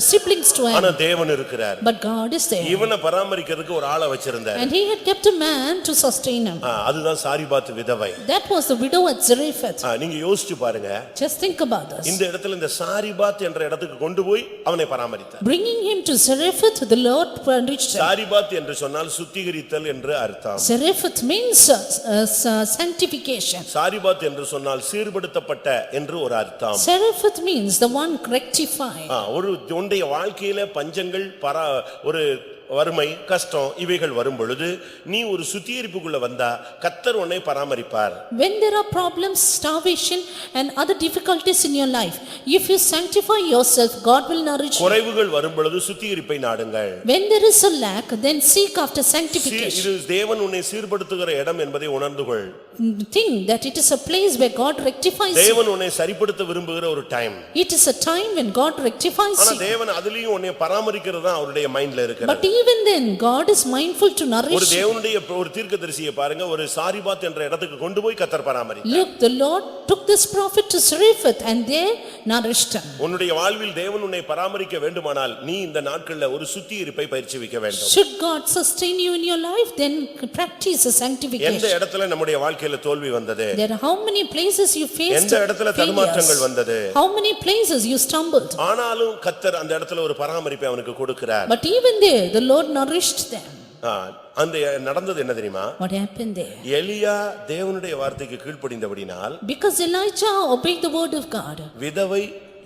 siblings to him. ஆனா தேவன் இருக்கிறார். But God is there. இவனை பராமரிக்கிறதுக்கு ஒரு ஆளை வச்சிருந்தார். And he had kept a man to sustain him. அதுதான் சாரிபாத் விதவை. That was the widow at Zarephath. நீங்க யோசிச்சு பாருங்க. Just think about this. இந்த இடத்துல இந்த சாரிபாத் என்ற இடத்துக்கு கொண்டு போய் அவனை பராமரித்தார். Bringing him to Zarephath, the Lord nourished him. சாரிபாத் என்று சொன்னால் சுத்திகரித்தல் என்று அர்த்தம். Zarephath means sanctification. சாரிபாத் என்று சொன்னால் சீர்படுத்தப்பட்ட என்று ஒரு அர்த்தம். Zarephath means the one rectified. ஒரு உன்னுடைய வாழ்க்கையில பஞ்சங்கள் ஒரு வறுமை கஷ்டம் இவைகள் வரும் பொழுது நீ ஒரு சுத்திகரிப்புக்குள்ள வந்தா கர்த்தர் உன்னை பராமரிப்பார். When there are problems, starvation and other difficulties in your life, if you sanctify yourself, God will nourish you. குறைவுகள் வரும் பொழுது சுத்திகரிப்பை நாடுங்கள். When there is a lack, then seek after sanctification. இது தேவன் உன்னை சீர்படுத்துகிற இடம் என்பதை உணர்ந்து கொள். Think that it is a place where God rectifies you. தேவன் உன்னை சரிப்படுத்த விரும்புகிற ஒரு time. It is a time when God rectifies ஆனா you. தேவன் அதிலேயும் உன்னை பராமரிக்கிறது தான் அவருடைய மைண்ட்ல இருக்குது. But even then God is mindful to nourish ஒரு you. தேவனுடைய ஒரு தீர்க்கதரிசியை பாருங்க, ஒரு சாரிபாத் என்ற இடத்துக்கு கொண்டு போய் கர்த்தர் பராமரித்தார். Look, the Lord took this prophet to Zarephath and they nourished him. உன்னுடைய வாழ்வில் தேவன் உன்னை பராமரிக்க வேண்டுமானால் நீ இந்த நாட்களில் ஒரு சுத்திகரிப்பை பயிற்சிவிக்க வேண்டும். Should God sustain you in your life, then practice a sanctification. எந்த இடத்துல நம்முடைய வாழ்க்கையில தோல்வி வந்தது? There are how many places you faced எந்த இடத்துல தடுமாற்றங்கள் வந்தது? How many places you stumbled? ஆனாலும் கர்த்தர் அந்த இடத்துல ஒரு பராமரிப்பை அவனுக்கு கொடுக்கிறார். But even there the Lord nourished them. அந்த நடந்தது என்ன தெரியுமா? What happened there? எலியா தேவனுடைய வார்த்தைக்கு கீழ்ப்படிந்தபடியால், Because Elijah obeyed the word of God, விதவை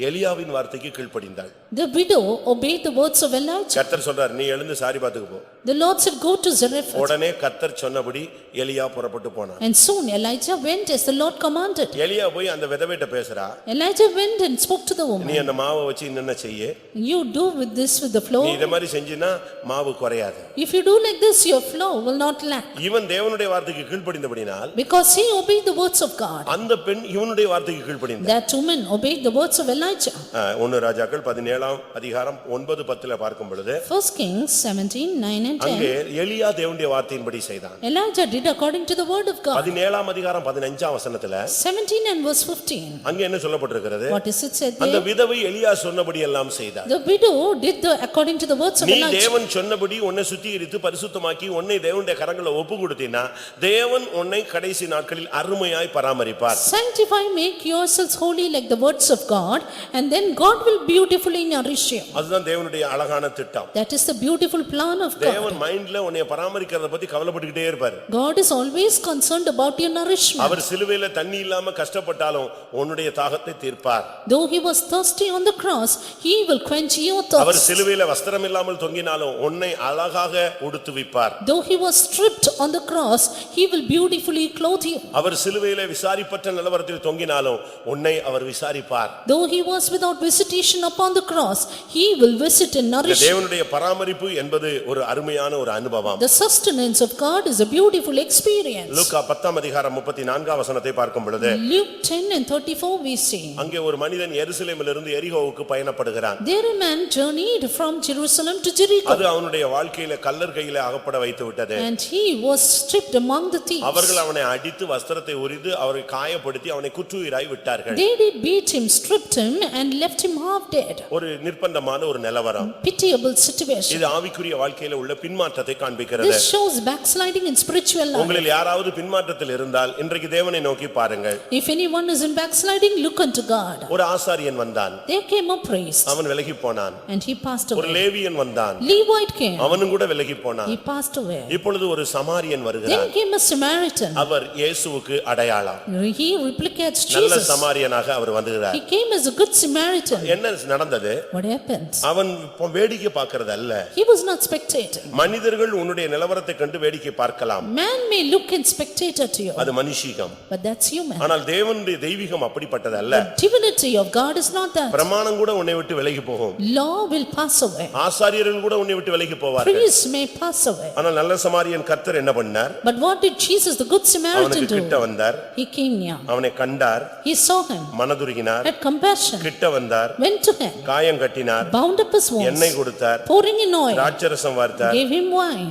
எலியாவின் வார்த்தைக்கு கீழ்ப்படிந்தாள். the widow obeyed the words of Elijah. கர்த்தர் சொல்றார், நீ எழுந்து சாரிபாத்துக்கு போ. The Lord said, go to Zarephath. உடனே கர்த்தர் சொன்னபடி எலியா புறப்பட்டு போனான். And soon Elijah went as the Lord commanded. எலியா போய் அந்த விதவைட்ட பேசுறா. Elijah went and spoke to the நீ woman. அந்த மாவை வச்சு இன்னென்ன செய்ய? You do with this with the நீ flour. இத மாதிரி செஞ்சினா மாவு குறையாது. If you do like this, your flour will not lack. இவன் தேவனுடைய வார்த்தைக்கு கீழ்ப்படிந்தபடியால், Because he obeyed the words of God. அந்த பெண் இவனுடைய வார்த்தைக்கு கீழ்ப்படிந்தாள். That woman obeyed the words of Elijah. 1 ராஜாக்கள் 17ஆம் அதிகாரம் 9-10 பார்க்கும் பொழுது 1 Kings 17:9 and அங்கே 10. எலியா தேவனுடைய வார்த்தையின்படி செய்தான். Elijah did according to the word of God. 17ஆம் அதிகாரம் 15ஆம் வசனத்துல 17 and verse 15. அங்கே என்ன சொல்லப்பட்டிருக்கிறது? What is it said அந்த there? விதவை எலியா சொன்னபடி எல்லாம் செய்தார். The widow did according to the words of நீ Elijah. தேவன் சொன்னபடி உன்னை சுத்திகரித்து பரிசுத்தமாக்கி உன்னை தேவனுடைய கரங்களில் ஒப்புக்கொடுத்தீனா தேவன் உன்னை கடைசி நாட்களில் அருமையாய் பராமரிப்பார். Sanctify, make yourselves holy like the words of God, and then God will beautifully nourish you. அதுதான் தேவனுடைய அழகான திட்டம். That is the beautiful plan of God. தேவன் மைண்ட்ல உன்னை பராமரிக்கிறத பத்தி கவலைப்பட்டுக்கிட்டே இருப்பார். God is always concerned about your nourishment. அவர் சிலுவையில தண்ணி இல்லாம கஷ்டப்பட்டாலும் உன்னுடைய தாகத்தை தீர்ப்பார். Though he was thirsty on the cross, he will quench your our thirst. சிலுவையில வஸ்திரம் இல்லாமல் தொங்கினாலும் உன்னை அழகாக உடுத்துவிப்பார். Though he was stripped on the cross, he will beautifully clothe you. அவர் சிலுவையில விசாரிப்பற்ற நிலவரத்தில் தொங்கினாலும் உன்னை அவர் விசாரிப்பார். Though he was without visitation upon the cross, he will visit and nourish you. தேவனுடைய பராமரிப்பு என்பது ஒரு அருமையான ஒரு அனுபவம். The sustenance of God is a beautiful experience. லூக்கா 10ஆம் அதிகாரம் 34ஆம் வசனத்தை பார்க்கும் பொழுது Luke 10 and 34 we see. அங்கே ஒரு மனிதன் எருசலேமிலிருந்து எரிகோவுக்கு பயணப்படுகிறான். There a man journeyed from Jerusalem to Jericho. அது அவனுடைய வாழ்க்கையில கல்லர் கையில அகப்பட வைத்து விட்டது. And he was stripped among the thieves. அவர்கள் அவனை அடித்து வஸ்திரத்தை உரிந்து அவரை காயப்படுத்தி அவனை குற்றுயிராய் விட்டார்கள். They did beat him, stripped him and left him half dead. ஒரு நிர்பந்தமான ஒரு நிலவரம். Pitiable situation. இது ஆவிக்குரிய வாழ்க்கையில உள்ள பின்மாற்றத்தை காண்பிக்கிறது. This shows backsliding in spiritual life. உங்களில் யாராவது பின்மாற்றத்தில் இருந்தால் இன்றைக்கு தேவனை நோக்கி பாருங்கள். If anyone is in backsliding, look unto God. ஒரு ஆசாரியன் வந்தான். There came a priest அவன் விலகி போனான். and he passed ஒரு away. லேவியன் வந்தான். Levite came. அவனும் கூட விலகி போனான். He passed away. இப்பொழுது ஒரு சமாரியன் வருகிறான். Then came a Samaritan. அவர் இயேசுவுக்கு அடையாளம். He replicates நல்ல Jesus. சமாரியனாக our வந்துகிறார். He came as a good Samaritan. என்ன நடந்தது? What happened? அவன் வேடிக்கை பார்க்கிறது அல்ல. He was not spectating. மனிதர்கள் உன்னுடைய நிலவரத்தை கண்டு வேடிக்கை பார்க்கலாம். Man may look and spectator to you, அது மனுஷிகம். but that's human. ஆனால் தேவனுடைய தெய்வீகம் அப்படிப்பட்டது அல்ல. The divinity of God is not that. பிரமாணம் கூட உன்னை விட்டு விலகி போகும். Law will pass away. ஆசாரியர்கள் கூட உன்னை விட்டு விலகி போவார்கள். Priests may pass away. ஆனால் நல்ல சமாரியன் கர்த்தர் என்ன பண்ணார்? But what did Jesus, the good Samaritan, அவனுக்கு கிட்ட do? வந்தார். He came near. அவனை கண்டார். He saw him, மனதுருகினார். had compassion, கிட்ட வந்தார். went to him, காயம் கட்டினார். bound up his wounds, எண்ணெய் கொடுத்தார். pouring in oil, திராட்சரசம் வார்த்தார். gave him wine.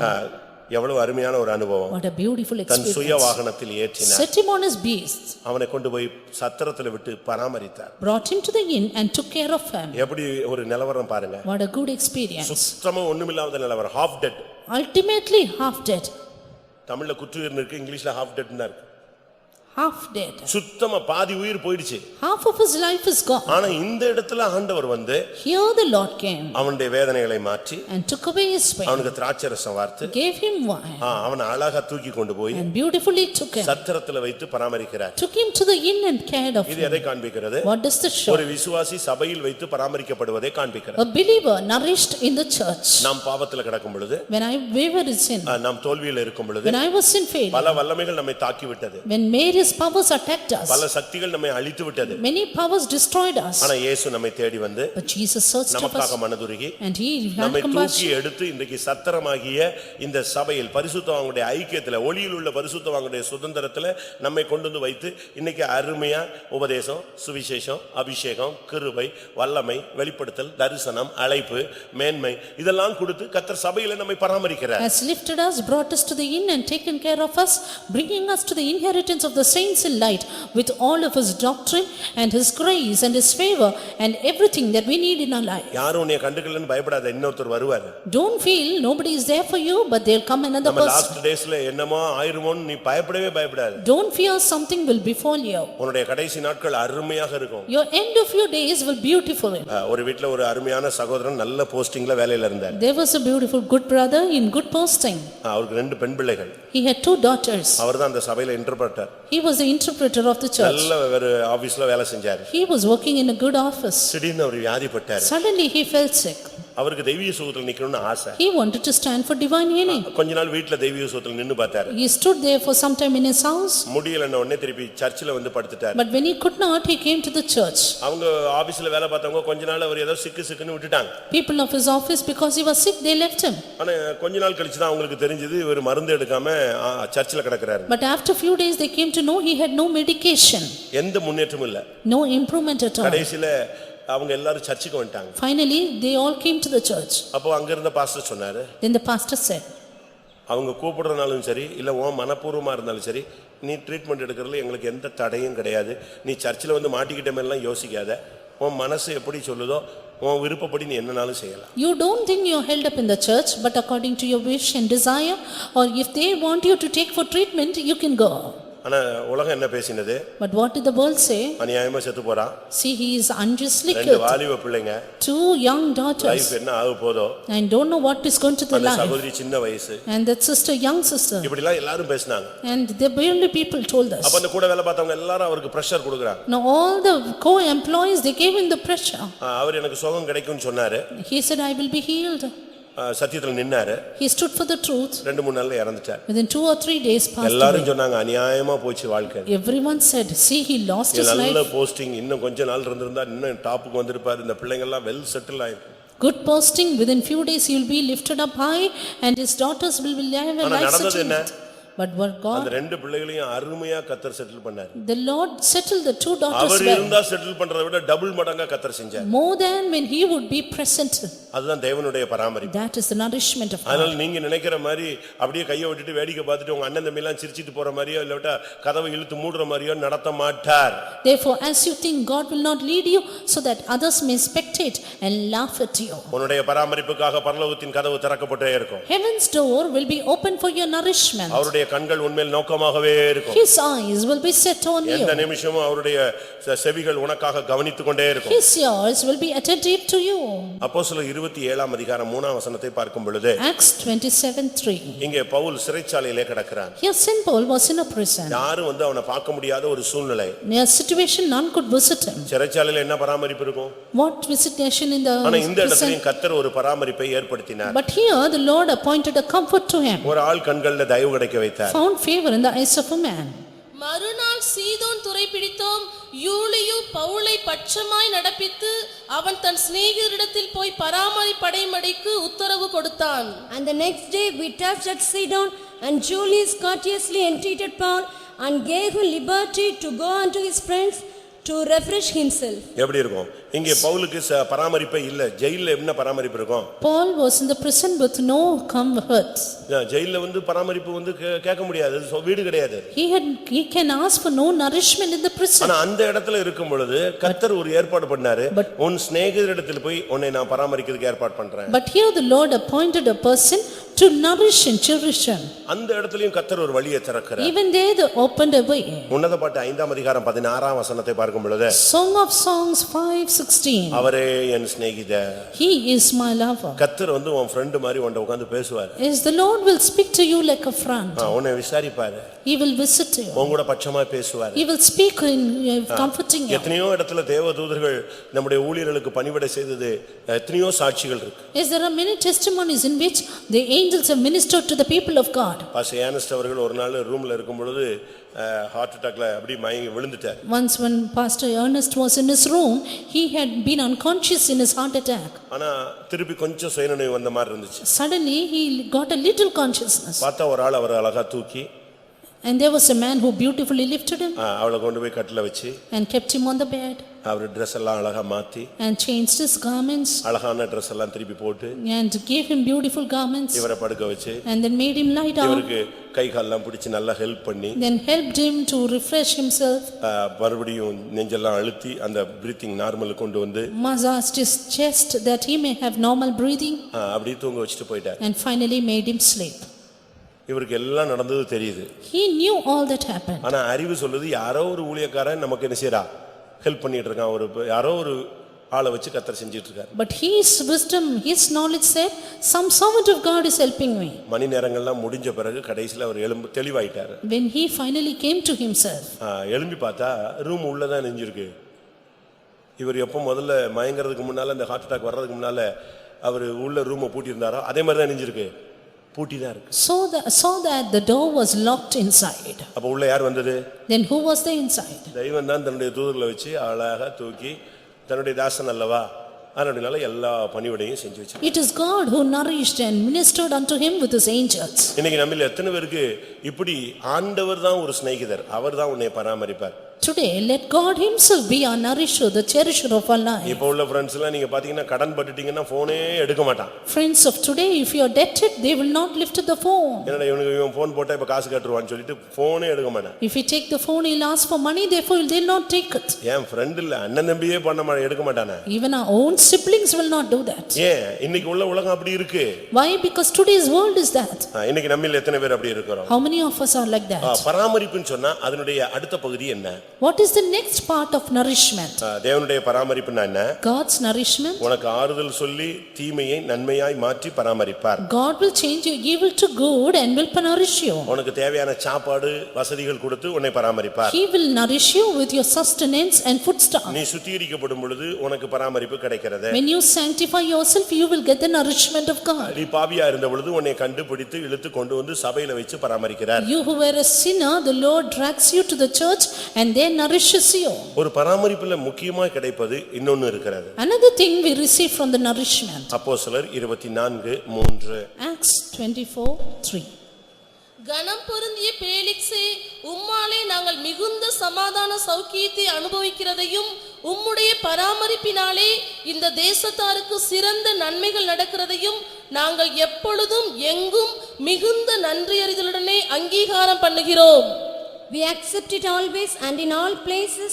எவ்வளவு அருமையான ஒரு அனுபவம். What a beautiful தன் சுய experience. வாகனத்தில் ஏற்றினார். Set him on his beast, அவனை கொண்டு போய் சத்திரத்தில் விட்டு பராமரித்தார். brought him to the inn and took care of him. எப்படி ஒரு நிலவரம் பாருங்க. What a good experience. சுத்தமா ஒண்ணுமில்லாத நிலவரம். Half dead. Ultimately half dead. தமிழ்ல குற்றுயிர் இருக்கு, இங்கிலீஷ்ல ஹாஃப் டெட்னா இருக்கு. Half dead. சுத்தமா பாதி உயிர் போயிடுச்சு. Half of his life is gone. ஆனா இந்த இடத்துல ஆண்டவர் வந்து Here the Lord came அவனுடைய வேதனைகளை மாற்றி and took away his pain, அவனுக்கு திராட்சரசம் வார்த்து gave him wine, அவனை அழகா தூக்கி கொண்டு போய் and beautifully took him, சத்திரத்துல வைத்து பராமரிக்கிறார். took him to the inn and cared of இது him. எதை காண்பிக்கிறது? What does this show? ஒரு விசுவாசி சபையில் வைத்து பராமரிக்கப்படுவதை காண்பிக்கிறது. A believer nourished in the church. நாம் பாவத்துல கிடக்கும் பொழுது, We were in sin. நாம் தோல்வியில் இருக்கும் பொழுது, When I was in failure, பல வல்லமைகள் நம்மை தாக்கி விட்டது. when various powers attacked us, பல சக்திகள் நம்மை அழித்து விட்டது. many powers destroyed us. ஆனா இயேசு நம்மை தேடி வந்து But Jesus searched of us நமக்காக மனதுருகி and he had நம்மை தூக்கி compassion. எடுத்து இன்றைக்கு சத்திரமாகிய இந்த சபையில் பரிசுத்தவான்களுடைய ஐக்கியத்துல, ஒளியில் உள்ள பரிசுத்தவான்களுடைய சுதந்திரத்துல நம்மை கொண்டு வந்து வைத்து இன்னைக்கு அருமையா உபதேசம், சுவிசேஷம், அபிஷேகம், கிருபை, வல்லமை, வெளிப்படுத்தல், தரிசனம், அழைப்பு, மேன்மை இதெல்லாம் கொடுத்து கர்த்தர் சபையில நம்மை பராமரிக்கிறார். Has lifted us, brought us to the inn and taken care of us, bringing us to the inheritance of the saints in light with all of his doctrine and his grace and his favor and everything that we need in our life. யாரும் உன்னை கண்டுக்கலன்னு பயப்படாத, இன்னொருத்தர் வருவார். Don't feel nobody is there for you, but there'll come another நம்ம person. Last டேஸ்ல என்னமோ ஆயிருமோன்னு நீ பயப்படவே பயப்படாத. Don't fear something will befall you. உன்னுடைய கடைசி நாட்கள் அருமையாக இருக்கும். Your end of your days will beautiful. ஒரு வீட்ல ஒரு அருமையான சகோதரன் நல்ல போஸ்டிங்ல வேலையில இருந்தார். There was a beautiful good brother in good posting. அவருக்கு 2 பெண் பிள்ளைகள். He had 2 daughters. அவர்தான் அந்த சபையில interpreter. He was the interpreter of the church. நல்ல ஒரு ஆபீஸ்ல வேலை செஞ்சார். He was working in a good office. திடீர்னு அவர் வியாதிப்பட்டார். Suddenly he felt sick. அவருக்கு தெய்வீக சுகத்துல நிக்கணும்னு ஆசை. He wanted to stand for divine healing. கொஞ்ச நாள் வீட்ல தெய்வீக சுகத்துல நின்னு பார்த்தார். He stood there for some time in his house. முடியலன்ன உடனே திருப்பி சர்ச்சில வந்து படுத்துட்டார். But when he could not, he came to the church. அவங்க ஆபீஸ்ல வேலை பார்த்தவங்க கொஞ்ச நாள் அவர் ஏதோ சிக்குன்னு விட்டுட்டாங்க. People of his office, because he was sick, they left him. ஆனா கொஞ்ச நாள் கழிச்சு தான் அவங்களுக்கு தெரிஞ்சது இவர் மருந்து எடுக்காம சர்ச்சில கிடக்குறாரு. But after few days they came to know he had no medication. எந்த முன்னேற்றமும் இல்ல. No improvement at all. கடைசில அவங்க எல்லாரும் சர்ச்சுக்கு வந்துட்டாங்க. Finally, they all came to the church. அப்போ அங்க இருந்த பாஸ்டர் சொன்னாரு, Then the pastor said, அவங்க கூப்பிடுறனாலும் சரி இல்ல உன் மனப்பூர்வமா இருந்தாலும் சரி, நீ ட்ரீட்மெண்ட் எடுக்கிறதுல எங்களுக்கு எந்த தடையும் கிடையாது. நீ சர்ச்சில் வந்து மாட்டிக்கிட்ட மாதிரிலாம் யோசிக்காத. உன் மனசு எப்படி சொல்லுதோ உன் விருப்பப்படி நீ என்னனாலும் செய்யலாம். You don't think you are held up in the church, but according to your wish and desire, or if they want you to take for treatment, you can go. ஆனா உலகம் என்ன பேசினது? But what did the world say? அநியாயமா செத்து போறான். See, he is unjustly ரெண்டு killed. வாலிப பிள்ளைங்க, 2 young லைஃப் daughters, என்ன ஆக போதோ, and don't know what is going to the அந்த life. சகோதரி சின்ன வயசு, And that sister, young sister, இப்படி எல்லாம் எல்லாரும் பேசினாங்க. and the only people told us. அப்ப அந்த கூட வேலை பார்த்தவங்க எல்லாரும் அவருக்கு பிரஷர் கொடுக்கறாங்க. Now all the co-employees, they gave him the pressure. அவர் எனக்கு சுகம் கிடைக்கும்னு சொன்னாரு. He said, I will be healed. சத்தியத்துல நின்னாரு. He stood for the truth. 2-3 நாள்ல இறந்துட்டார். Within 2 or 3 days passed எல்லாரும் away. சொன்னாங்க அநியாயமா போச்சு வாழ்க்கை. Everyone said, see, he lost his நல்ல life. போஸ்டிங், இன்னும் கொஞ்ச நாள் இருந்திருந்தா இன்னும் டாப்புக்கு வந்திருப்பாரு. இந்த பிள்ளைங்க எல்லாம் வெல் செட்டில் ஆயிருக்கு. Good posting, within few days he will be lifted up high and his daughters will have a ஆனா life நடந்தது என்ன? settlement. But what அந்த God, ரெண்டு பிள்ளைகளையும் அருமையா கர்த்தர் செட்டில் பண்ணாரு. the Lord settled the 2 daughters அவர் well, இருந்தா செட்டில் பண்றதை விட டபுள் மடங்கா கர்த்தர் செஞ்சார். more than when he would be present. அதுதான் தேவனுடைய பராமரிப்பு. That is the nourishment of God. அதனால நீங்க நினைக்கிற மாதிரி அப்படியே கையை விட்டுட்டு வேடிக்கை பார்த்துட்டு உங்க அண்ணன் தம்பி எல்லாம் சிரிச்சிட்டு போற மாதிரியோ இல்ல கதவை இழுத்து மூடுற மாதிரியோ நடத்த மாட்டார். Therefore, as you think, God will not lead you so that others may spectate and laugh at you. உன்னுடைய பராமரிப்புக்காக பரலோகத்தின் கதவு திறக்கப்பட்டே இருக்கும். Heaven's door will be open for your nourishment. அவருடைய கண்கள் உன்மேல் நோக்கமாகவே இருக்கும். His eyes will be set on you. எந்த நிமிஷமும் அவருடைய செவிகள் உனக்காக கவனித்துக் கொண்டே இருக்கும். His ears will be attentive to you. அப்போஸ்தலர் 27ஆம் அதிகாரம் 3ஆம் வசனத்தை பார்க்கும் பொழுது, Acts 27:3. இங்கே பவுல் சிறைச்சாலையிலே கிடக்கிறான். Here Saint Paul was in a prison. யாரும் வந்து அவனை பார்க்க முடியாத ஒரு சூழ்நிலை. In a situation none could visit him. சிறைச்சாலையில என்ன பராமரிப்பு இருக்கும்? What visitation in the ஆனா இந்த prison? இடத்திலும் கர்த்தர் ஒரு பராமரிப்பை ஏற்படுத்தினார். But here the Lord appointed a comfort to him. ஒரு ஆள் கண்களில் தயவு கிடைக்க வைத்தார். Found favor in the eyes of a man. மறுநாள் சீதோன் துறை பிடித்தோம். யூலியு பவுலை பட்சமாய் நடப்பித்து அவன் தன் சிநேகிதரிடத்தில் போய் பராமரிப்படைமடிக்கு உத்தரவு கொடுத்தான். And the next day we touched at Sidon, and Julius courteously entreated Paul and gave him liberty to go unto his friends to refresh himself. எப்படி இருக்கும்? இங்கே பவுலுக்கு பராமரிப்பே இல்ல. ஜெயில்ல என்ன பராமரிப்பு இருக்கும்? Paul was in the prison with no comfort. ஜெயில்ல வந்து பராமரிப்பு வந்து கேட்க முடியாது. வீடு கிடையாது. He can ask for no nourishment in the prison. ஆனா அந்த இடத்துல இருக்கும் பொழுது கர்த்தர் ஒரு ஏற்பாடு பண்ணாரு. உன் சிநேகிதரிடத்தில் போய் உன்னை நான் பராமரிக்கிறதுக்கு ஏற்பாடு பண்றேன். But here the Lord appointed a person to nourish and cherish him. அந்த இடத்துலயும் கர்த்தர் ஒரு வழியை திறக்கிறார். Even there they opened a way. உன்னத பாட்டு 5ஆம் அதிகாரம் 16ஆம் வசனத்தை பார்க்கும் பொழுது, Song of Songs 5:16. அவரே என் சிநேகிதர். He is my lover. கர்த்தர் வந்து உன் ஃப்ரெண்ட் மாதிரி உன்கிட்ட உட்கார்ந்து பேசுவார். Is the Lord will speak to you like a friend. உன்னை விசாரிப்பாரு. He will visit you. உன் கூட பட்சமா பேசுவார். He will speak in comforting you. எத்தனையோ இடத்துல தேவதூதர்கள் நம்முடைய ஊழியர்களுக்கு பணிவிடை செய்தது எத்தனையோ சாட்சிகள் இருக்கு. Yes, there are many testimonies in which the angels have ministered to the people of God. Pastor யானஸ்ட் அவர்கள் ஒரு நாள் ரூம்ல இருக்கும் பொழுது ஹார்ட் அட்டாக்ல அப்படி மயங்கி விழுந்துட்டார். Once when Pastor Ernest was in his room, he had been unconscious in his heart attack. ஆனா திருப்பி கொஞ்சம் சுயநினைவு வந்த மாதிரி இருந்துச்சு. Suddenly he got a little consciousness. பார்த்தா ஒரு ஆள் அவர் அழகா தூக்கி, And there was a man who beautifully lifted him அவளை கொண்டு போய் கட்டில வச்சு and kept him on the bed our Dress எல்லாம் அழகா மாத்தி and changed his garments அழகான Dress எல்லாம் திருப்பி போட்டு and gave him beautiful garments இவரை படுக்க வச்சு and then made him lie down. இவருக்கு கை கால்லாம் பிடிச்சு நல்லா ஹெல்ப் பண்ணி Then helped him to refresh himself. மறுபடியும் நெஞ்செல்லாம் அழுத்தி அந்த பிரீத்திங் நார்மல் கொண்டு வந்து Massaged his chest that he may have normal breathing அப்படியே தூங்க வச்சுட்டு போயிட்டார். and finally made him sleep. இவருக்கு எல்லாம் நடந்தது தெரியுது. He knew all that happened. ஆனா அறிவு சொல்லுது யாரோ ஒரு ஊழியக்காரன் நமக்கு என்ன செய்றா ஹெல்ப் பண்ணிட்டு இருக்கான். ஒரு யாரோ ஒரு ஆளை வச்சு கர்த்தர் செஞ்சிட்டு இருக்காரு. But his wisdom, his knowledge said, some servant of God is helping me. மணி நேரங்கள்லாம் முடிஞ்ச பிறகு கடைசில அவர் எழும்பி தெளிவாயிட்டாரு. When he finally came to himself, எழும்பி பார்த்தா ரூம் உள்ளதான் நெஞ்சிருக்கு. இவர் எப்போ முதல்ல மயங்கிறதுக்கு முன்னால அந்த ஹார்ட் அட்டாக் வர்றதுக்கு முன்னால அவர் உள்ள ரூமை பூட்டி இருந்தாரோ அதே மாதிரி தான் நெஞ்சிருக்கு. பூட்டிதான் இருக்கு. saw that the door was locked inside. அப்ப உள்ள யார் வந்தது? Then who was there inside? தெய்வம் தான் தன்னுடைய தூதர்களை வச்சு அழகா தூக்கி தன்னுடைய தாசன் அல்லவா அதனால எல்லா பணிவிடையும் செஞ்சு வச்சு. It is God who nourished and ministered unto him with his angels. இன்னைக்கு நம்மில் எத்தனை பேருக்கு இப்படி ஆண்டவர் தான் ஒரு சிநேகிதர், அவர் தான் உன்னை பராமரிப்பார். today, let God himself be our nourisher, the cherisher of our life. இப்போ உள்ள ஃப்ரெண்ட்ஸ் எல்லாம் நீங்க பாத்தீங்கன்னா கடன் பட்டுட்டீங்கன்னா போனே எடுக்க மாட்டான். Friends of today, if you are debted, they will not lift the phone. என்னடா இவன் போன் போட்டா இப்ப காசு கட்டுவான்னு சொல்லிட்டு போனே எடுக்க மாட்டான். If you take the phone, he'll ask for money, therefore they will not take it. ஏன் ஃப்ரெண்ட் இல்ல அண்ணன் தம்பியே எடுக்க மாட்டானே. Even our own siblings will not do that. ஏன் இன்னைக்கு உள்ள உலகம் அப்படி இருக்கு. Why? Because today's world is that. இன்னைக்கு நம்மில் எத்தனை பேர் அப்படி இருக்கறோம்? How many of us are like that? பராமரிப்புன்னு சொன்னா அதனுடைய அடுத்த பகுதி என்ன? What is the next part of nourishment? தேவனுடைய பராமரிப்புன்னா என்ன? God's nourishment. உனக்கு ஆறுதல் சொல்லி தீமையை நன்மையாய் மாற்றி பராமரிப்பார். God will change your evil to good and will nourish you. உனக்கு தேவையான சாப்பாடு வசதிகள் கொடுத்து உன்னை பராமரிப்பார். He will nourish you with your sustenance and foodstuff. நீ சுத்திகரிக்கப்படும் பொழுது உனக்கு பராமரிப்பு கிடைக்கிறது. When you sanctify yourself, you will get the nourishment of God. நீ பாவியா இருந்த பொழுது உன்னை கண்டுபிடித்து இழுத்து கொண்டு வந்து சபையில வச்சு பராமரிக்கிறார். You who were a sinner, the Lord drags you to the church and then nourishes you. ஒரு பராமரிப்புல முக்கியமா கிடைப்பது இன்னொன்னு இருக்கிறது. Another thing we receive from the nourishment. அப்போஸ்தலர் 24:3. Acts 24:3. கனம் பொருந்திய பேலிக்ஸே, உம்மாலே நாங்கள் மிகுந்த சமாதான சௌக்கியத்தை அனுபவிக்கிறதையும் உம்முடைய பராமரிப்பினாலே இந்த தேசத்தாருக்கு சிறந்த நன்மைகள் நடக்கிறதையும் நாங்கள் எப்பொழுதும் எங்கும் மிகுந்த நன்றியறிதலுடனே அங்கீகாரம் பண்ணுகிறோம். We accept it always and in all places,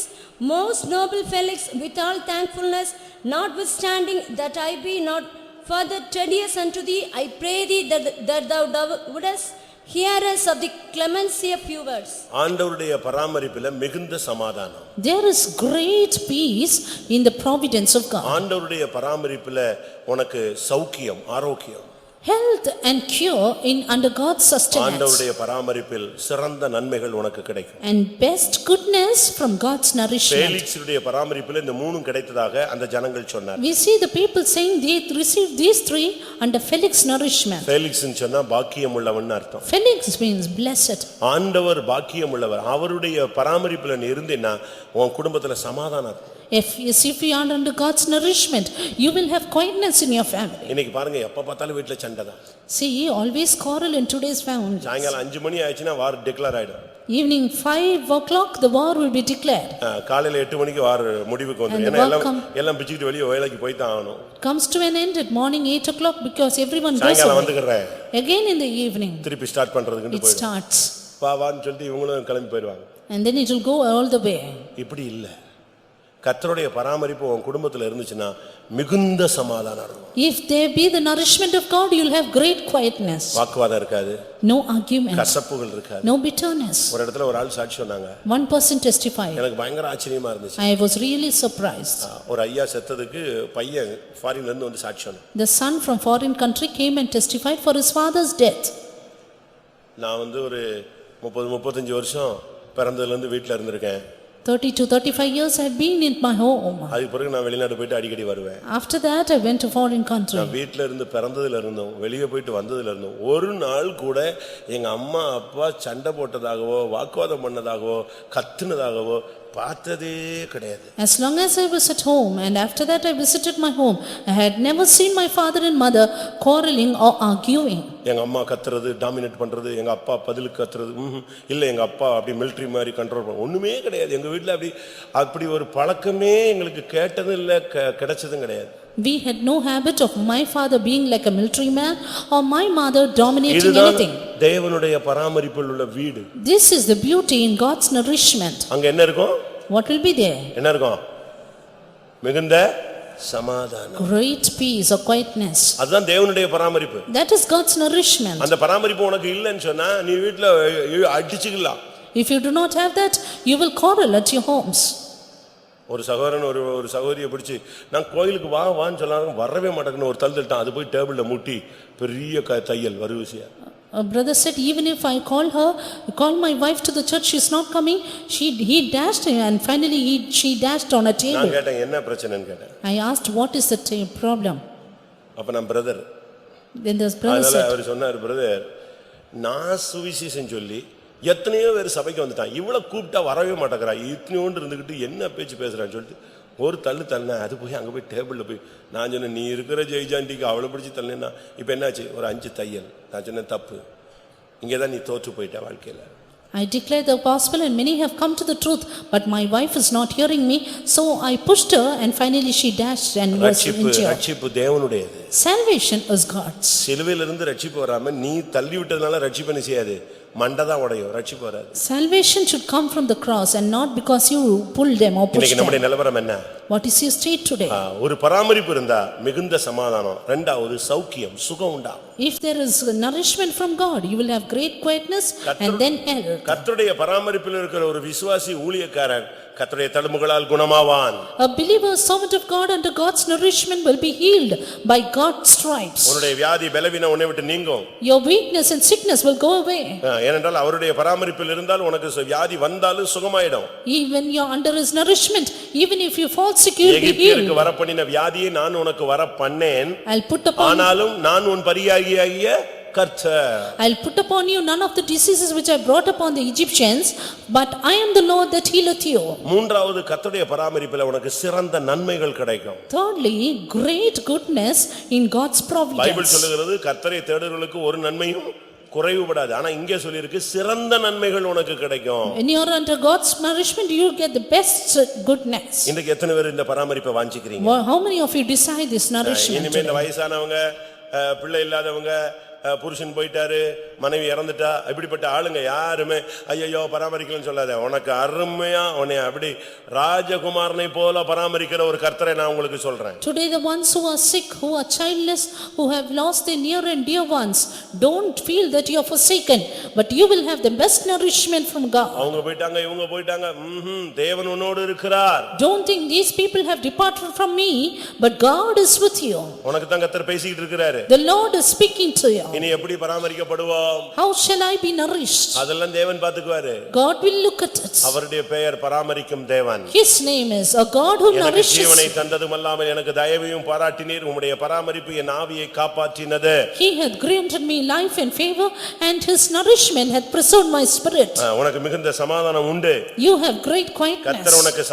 most noble Felix, with all thankfulness, notwithstanding that I be not further tedious unto thee, I pray thee that thou wouldest hear us of the clemency of few words. ஆண்டவருடைய பராமரிப்பில மிகுந்த சமாதானம். There is great peace in the providence of God. ஆண்டவருடைய பராமரிப்பில உனக்கு சௌக்கியம், ஆரோக்கியம். Health and cure in under God's sustenance. ஆண்டவருடைய பராமரிப்பில் சிறந்த நன்மைகள் உனக்கு கிடைக்கும். And best goodness from God's nourishment. பேலிக்ஸுடைய பராமரிப்பில் இந்த மூணும் கிடைத்ததாக அந்த ஜனங்கள் சொன்னார். We see the people saying they received these three under Felix nourishment. பேலிக்ஸ்னு சொன்னா பாக்கியம் உள்ளவன் அர்த்தம். Felix means blessed. ஆண்டவர் பாக்கியம் உள்ளவர். அவருடைய பராமரிப்பில் நீ இருந்தேன்னா உன் குடும்பத்துல சமாதானம் இருக்கும். If you are under God's nourishment, you will have quietness in your family. இன்னைக்கு பாருங்க எப்ப பார்த்தாலும் வீட்ல சண்டை தான். See, always quarrel in today's family. சாயங்காலம் 5 மணி ஆயிடுச்சுனா வார் டிக்ளேர் ஆயிடும். Evening 5 o'clock the war will be declared. காலையில 8 மணிக்கு வார் முடிவுக்கு வந்துரும். ஏன்னா எல்லாம் பிச்சிட்டு வெளிய வேலைக்கு போய் தான் ஆகணும். Comes to an end at morning 8 o'clock because everyone goes சாயங்காலம் வந்துக்கறேன். Again in the evening. திருப்பி ஸ்டார்ட் பண்றதுக்கு It போய். starts. வான்னு சொல்லிட்டு இவங்களும் கிளம்பி போயிடுவாங்க. And then it will go all the way. இப்படி இல்ல. கர்த்தருடைய பராமரிப்பு உன் குடும்பத்துல இருந்துச்சுனா மிகுந்த சமாதானம் இருக்கும். If there be the nourishment of God, you will have great quietness. வாக்குவாதம் இருக்காது. No argument. கசப்புகள் இருக்காது. No bitterness. ஒரு இடத்துல ஒரு ஆள் சாட்சி சொன்னாங்க. One person testified. எனக்கு பயங்கர ஆச்சரியமா இருந்துச்சு. I was really surprised. ஒரு ஐயா செத்ததுக்கு பையன் ஃபாரின்ல இருந்து வந்து சாட்சி சொன்னான். The son from foreign country came and testified for his father's death. நான் வந்து ஒரு 30-35 வருஷம் பிறந்ததுல இருந்து வீட்ல இருந்திருக்கேன். 30 to 35 years I had been in my home. அதுக்கு பிறகு நான் வெளிநாடு போயிட்டு அடிக்கடி வருவேன். After that I went to foreign country. நான் வீட்ல இருந்து பிறந்ததுல இருந்தும் வெளிய போயிட்டு வந்ததுல இருந்தும் ஒரு நாள் கூட எங்க அம்மா அப்பா சண்டை போட்டதாகவோ வாக்குவாதம் பண்ணதாகவோ கத்துனதாகவோ பார்த்ததே கிடையாது. As long as I was at home and after that I visited my home, I had never seen my father and mother quarreling or arguing. எங்க அம்மா கத்துறது டாமினேட் பண்றது, எங்க அப்பா பதிலுக்கு கத்துறது, இல்ல எங்க அப்பா அப்படி மிலிட்டரி மாதிரி கண்ட்ரோல் பண்ண ஒண்ணுமே கிடையாது. எங்க வீட்ல அப்படி ஒரு பழக்கமே எங்களுக்கு கேட்டதும் இல்ல கிடைச்சதும் கிடையாது. We had no habit of my father being like a military man or my mother dominating anything. தேவனுடைய பராமரிப்பில் உள்ள வீடு. This is the beauty in God's nourishment. அங்க என்ன இருக்கும்? What will be there? என்ன இருக்கும்? மிகுந்த சமாதானம். Great peace or quietness. அதுதான் தேவனுடைய பராமரிப்பு. That is God's nourishment. அந்த பராமரிப்பு உனக்கு இல்லன்னு சொன்னா நீ வீட்ல அடிச்சுக்கலாம். If you do not have that, you will quarrel at your homes. ஒரு சகோதரன் ஒரு சகோதரியை பிடிச்சி நான் கோயிலுக்கு வான்னு சொன்னாங்க, வரவே மாட்டேங்கன்னு ஒரு தள்ளிட்டான். அது போய் டேபிள்ல மூட்டி பெரிய தையல் வருவிசியா. A brother said, even if I call my wife to the church, she is not coming. He dashed and finally she dashed on a table. நான் கேட்டேன் என்ன பிரச்சனைன்னு கேட்டேன். I asked what is the problem. அப்ப நான் brother. Then the brother said, அவர் சொன்னார், brother நான் சுவிசேஷம் சொல்லி எத்தனையோ பேர் சபைக்கு வந்துட்டான், இவ்வளவு கூப்பிட்டா வரவே மாட்டேங்கிறா, இத்தனையோண்டு இருந்துகிட்டு என்ன பேச்சு பேசுறான்னு சொல்லிட்டு ஒரு தள்ளு அது போய் அங்க போய் டேபிள்ல போய் நான் சொன்னேன், நீ இருக்கிற ஜெய்ஜாண்டிக்கு அவளை பிடிச்சி தள்ளினா இப்ப என்னாச்சு, ஒரு 5 தையல். நான் சொன்னேன் தப்பு, இங்கதான் நீ தோற்று போயிட்ட வாழ்க்கையில. I declare the gospel and many have come to the truth, but my wife is not hearing me. So I pushed her and finally she dashed and was injured. ரட்சிப்பு தேவனுடையது. Salvation is God's. சிலுவையிலிருந்து ரட்சிப்பு வராம நீ தள்ளி விட்டதனால ரட்சிப்பு என்ன செய்யாது, மண்டதான் உடையும், ரட்சிப்பு வராது. Salvation should come from the cross and not because you pulled them or pushed இன்னைக்கு நம்முடைய them. நிலவரம் என்ன? What is your state today? ஒரு பராமரிப்பு இருந்தா மிகுந்த சமாதானம், இரண்டாவது சௌக்கியம், சுகம் உண்டாகும். If there is nourishment from God, you will have great quietness and then health. கர்த்தருடைய பராமரிப்பில் இருக்கிற ஒரு விசுவாசி ஊழியக்காரன் கர்த்தருடைய தழும்புகளால் குணமாவான். A believer, servant of God under God's nourishment will be healed by God's stripes. உன்னுடைய வியாதி பலவீனம் உன்னை விட்டு நீங்கும். Your weakness and sickness will go away. ஏனென்றால் அவருடைய பராமரிப்பில் இருந்தால் உனக்கு வியாதி வந்தாலும் சுகமாயிடும். Even you are under his nourishment, even if you fall sick, you will be எகிப்தியருக்கு healed. வரப்பண்ணின வியாதியை நான் உனக்கு வரப்பண்ணேன், I'll put upon ஆனாலும் நான் உன் பரியாகிய கர்த்தர். I'll put upon you none of the diseases which I brought upon the Egyptians, but I am the Lord that healeth you. மூன்றாவது கர்த்தருடைய பராமரிப்பில் உனக்கு சிறந்த நன்மைகள் கிடைக்கும். Thirdly, great goodness in God's Bible providence. சொல்லுகிறது கர்த்தரை தேடுறவர்களுக்கு ஒரு நன்மையும் குறைவுபடாது. ஆனா இங்கே சொல்லியிருக்கு சிறந்த நன்மைகள் உனக்கு கிடைக்கும். When you are under God's nourishment, you get the best goodness. இன்றைக்கு எத்தனை பேர் இந்த பராமரிப்பை வாஞ்சிக்கிறீங்க? How many of you desire this nourishment இனிமே இந்த today? வயசானவங்க, பிள்ளை இல்லாதவங்க, புருஷன் போயிட்டாரு, மனைவி இறந்துட்டா, இப்படிப்பட்ட ஆளுங்க யாருமே ஐயோ பராமரிக்கலன்னு சொல்லாத. உனக்கு அருமையா உன்னை அப்படி ராஜகுமாரனை போல பராமரிக்கிற ஒரு கர்த்தரை நான் உங்களுக்கு சொல்றேன். Today the ones who are sick, who are childless, who have lost their near and dear ones, don't feel that you are forsaken, but you will have the best nourishment from God. அவங்க போயிட்டாங்க, இவங்க போயிட்டாங்க, தேவன் உன்னோடு இருக்கிறார். Don't think these people have departed from me, but God is with you. உனக்கு தான் கர்த்தர் பேசிக்கிட்டு இருக்கிறாரு. The Lord is speaking to you. இனி எப்படி பராமரிக்கப்படுவோம்? How shall I be nourished? அதெல்லாம் தேவன் பாத்துக்குவாரு. God will look at it. அவருடைய பெயர் பராமரிக்கும் தேவன். His name is a God who எனக்கு nourishes. ஜீவனை தந்ததுமல்லாமல் எனக்கு தயவையும் பாராட்டினீர், உம்முடைய பராமரிப்பு என் ஆவியை காப்பாற்றினது. He hath granted me life and favor, and his nourishment hath preserved my spirit. உனக்கு மிகுந்த சமாதானம் உண்டு. You have great quietness. கர்த்தர் உனக்கு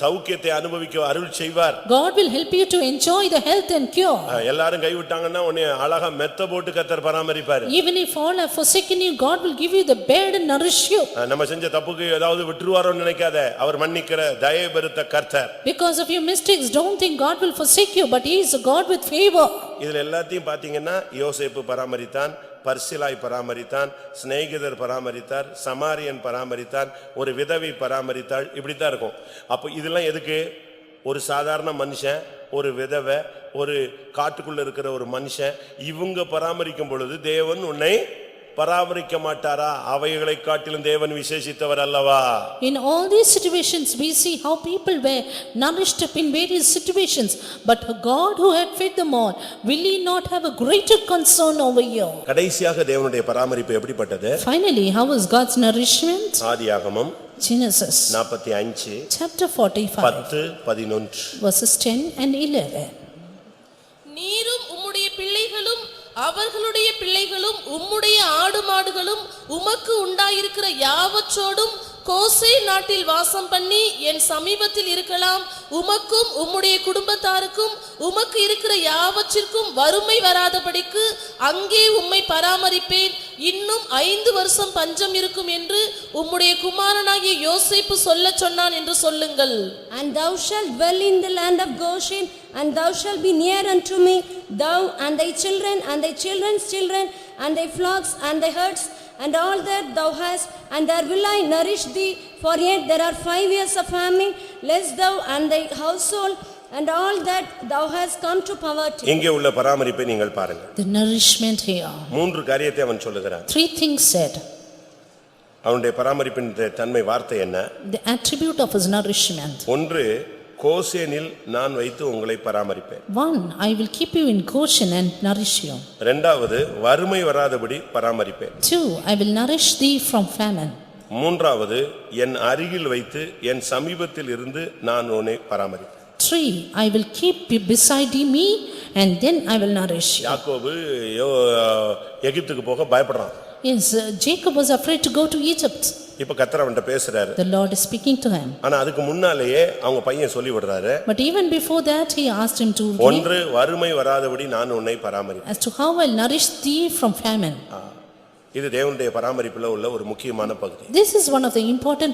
சௌக்கியத்தை அனுபவிக்க அருள் செய்வார். God will help you to enjoy the health and cure. எல்லாரும் கைவிட்டாங்கன்னா உன்னை அழகா மெத்த போட்டு கர்த்தர் பராமரிப்பார். Even if all have forsaken you, God will give you the bed and nourish you. நம்ம செஞ்ச தப்புக்கு ஏதாவது விட்டுருவாரோன்னு நினைக்காத. அவர் மன்னிக்கிற தயவு பெருத்த கர்த்தர். Because of your mistakes, don't think God will forsake you, but he is a God with favor. இதுல எல்லாத்தையும் பாத்தீங்கன்னா யோசேப்பு பராமரித்தான், பர்சிலாய் பராமரித்தான், சிநேகிதர் பராமரித்தார், சமாரியன் பராமரித்தான், ஒரு விதவை பராமரித்தாள். இப்படித்தான் இருக்கும். அப்ப இதெல்லாம் எதுக்கு? ஒரு சாதாரண மனுஷன், ஒரு விதவை, ஒரு காட்டுக்குள்ள இருக்கிற ஒரு மனுஷன், இவங்க பராமரிக்கும் பொழுது தேவன் உன்னை பராமரிக்க மாட்டாரா? அவைகளை காட்டிலும் தேவன் விசேஷித்தவர் அல்லவா? In all these situations we see how people were nourished up in various situations, but God who had fed them all, will he not have a greater concern over you? கடைசியாக தேவனுடைய பராமரிப்பு எப்படிப்பட்டது? Finally, how is God's nourishment? ஆதியாகமம் Genesis 45 chapter 45 10-11 verses 10 and 11. நீரும் உம்முடைய பிள்ளைகளும் அவர்களுடைய பிள்ளைகளும் உம்முடைய ஆடு மாடுகளும் உமக்கு உண்டாயிருக்கிற யாவற்றோடும் கோசே நாட்டில் வாசம் பண்ணி என் சமீபத்தில் இருக்கலாம். உமக்கும் உம்முடைய குடும்பத்தாருக்கும் உமக்கு இருக்கிற யாவற்றிற்கும் வறுமை வராதபடிக்கு அங்கே உம்மை பராமரிப்பேன். இன்னும் 5 வருஷம் பஞ்சம் இருக்கும் என்று உம்முடைய குமாரனாகிய யோசேப்பு சொல்லச் சொன்னான் என்று சொல்லுங்கள். And thou shalt dwell in the land of Goshen, and thou shalt be near unto me, thou and thy children and thy children's children and thy flocks and thy herds and all that thou hast, and there will I nourish thee, for yet there are 5 years of famine, lest thou and thy household and all that thou hast come to poverty. இங்கே உள்ள பராமரிப்பை நீங்கள் பாருங்கள். The nourishment here. 3 காரியத்தை அவன் சொல்லுகிறான். 3 things said. அவனுடைய பராமரிப்பின் தன்மை வார்த்தை என்ன? The attribute of his nourishment. ஒன்று, கோசேனில் நான் வைத்து உங்களை பராமரிப்பேன். 1, I will keep you in Goshen and nourish you. இரண்டாவது, வறுமை வராதபடி பராமரிப்பேன். 2, I will nourish thee from famine. மூன்றாவது, என் அருகில் வைத்து என் சமீபத்தில் இருந்து நான் உன்னை பராமரிப்பேன். 3, I will keep you beside me and then I will nourish you. யாக்கோபு எகிப்துக்கு போக பயப்படுறான். Yes, Jacob was afraid to go to Egypt. இப்ப கர்த்தர் அவன்கிட்ட பேசுறாரு. The Lord is speaking to him. ஆனா அதுக்கு முன்னாலேயே அவங்க பையன் சொல்லி விடுறாரு. But even before that he asked him to ஒன்று, வறுமை வராதபடி நான் உன்னை பராமரிப்பேன். as to how I will nourish thee from famine. இது தேவனுடைய பராமரிப்புல உள்ள ஒரு முக்கியமான பகுதி. This is one of the important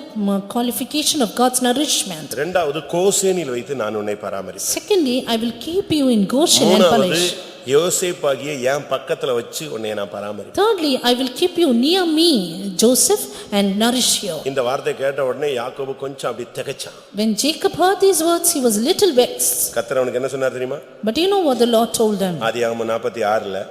qualification of God's nourishment. இரண்டாவது கோசேனில் வைத்து நான் உன்னை பராமரிப்பேன். Secondly, I will keep you in Goshen and மூணாவது Palash. யோசேப்பாகிய என் பக்கத்துல வச்சு உன்னை நான் பராமரிப்பேன். Thirdly, I will keep you near me, Joseph, and nourish you. இந்த வார்த்தை கேட்ட உடனே யாக்கோபு கொஞ்சம் அப்படி திகைச்சான். When Jacob heard these words, he was little vexed. கர்த்தர் அவனுக்கு என்ன சொன்னார் தெரியுமா? But you know what the Lord told him? ஆதியாகமம் 46ல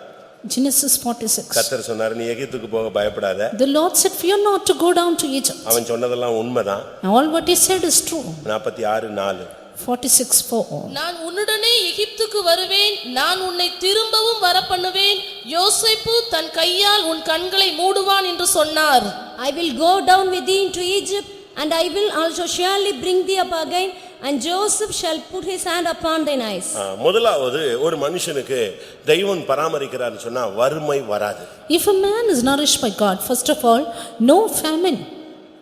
Genesis 46. கர்த்தர் சொன்னார், நீ எகிப்துக்கு போக பயப்படாத. The Lord said, fear not to go down to Egypt. அவன் சொன்னதெல்லாம் உண்மைதான். All what he said is true. 46:4. 46:4. நான் உன்னுடனே எகிப்துக்கு வருவேன், நான் உன்னை திரும்பவும் வரப்பண்ணுவேன், யோசேப்பு தன் கையால் உன் கண்களை மூடுவான் என்று சொன்னார். I will go down with thee into Egypt, and I will also surely bring thee up again, and Joseph shall put his hand upon thine eyes. முதலாவது ஒரு மனுஷனுக்கு தெய்வம் பராமரிக்கிறார்னு சொன்னா வறுமை வராது. If a man is nourished by God, first of all, no famine.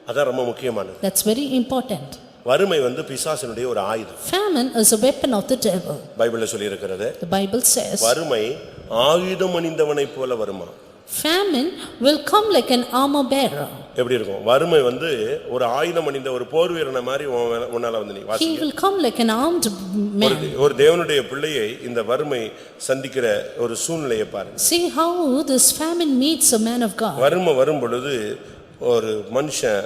அதான் ரொம்ப முக்கியமானது. That's very important. வறுமை பிசாசினுடைய ஒரு ஆயுதம். Famine is a weapon of the devil. பைபிள்ல சொல்லி இருக்கிறது. The Bible says வறுமை ஆயுதம் அணிந்தவனை போல வருமா. famine will come like an armor bearer. எப்படி இருக்கும்? வறுமை ஒரு ஆயுதம் அணிந்த ஒரு போர் வீரனை மாதிரி உன்னால நீ He வாசிக்க. will come like an armed man. ஒரு தேவனுடைய பிள்ளையை இந்த வறுமை சந்திக்கிற ஒரு சூழ்நிலையை பாருங்க. See how this famine meets a man of God. வறுமை வரும் பொழுது ஒரு மனுஷன்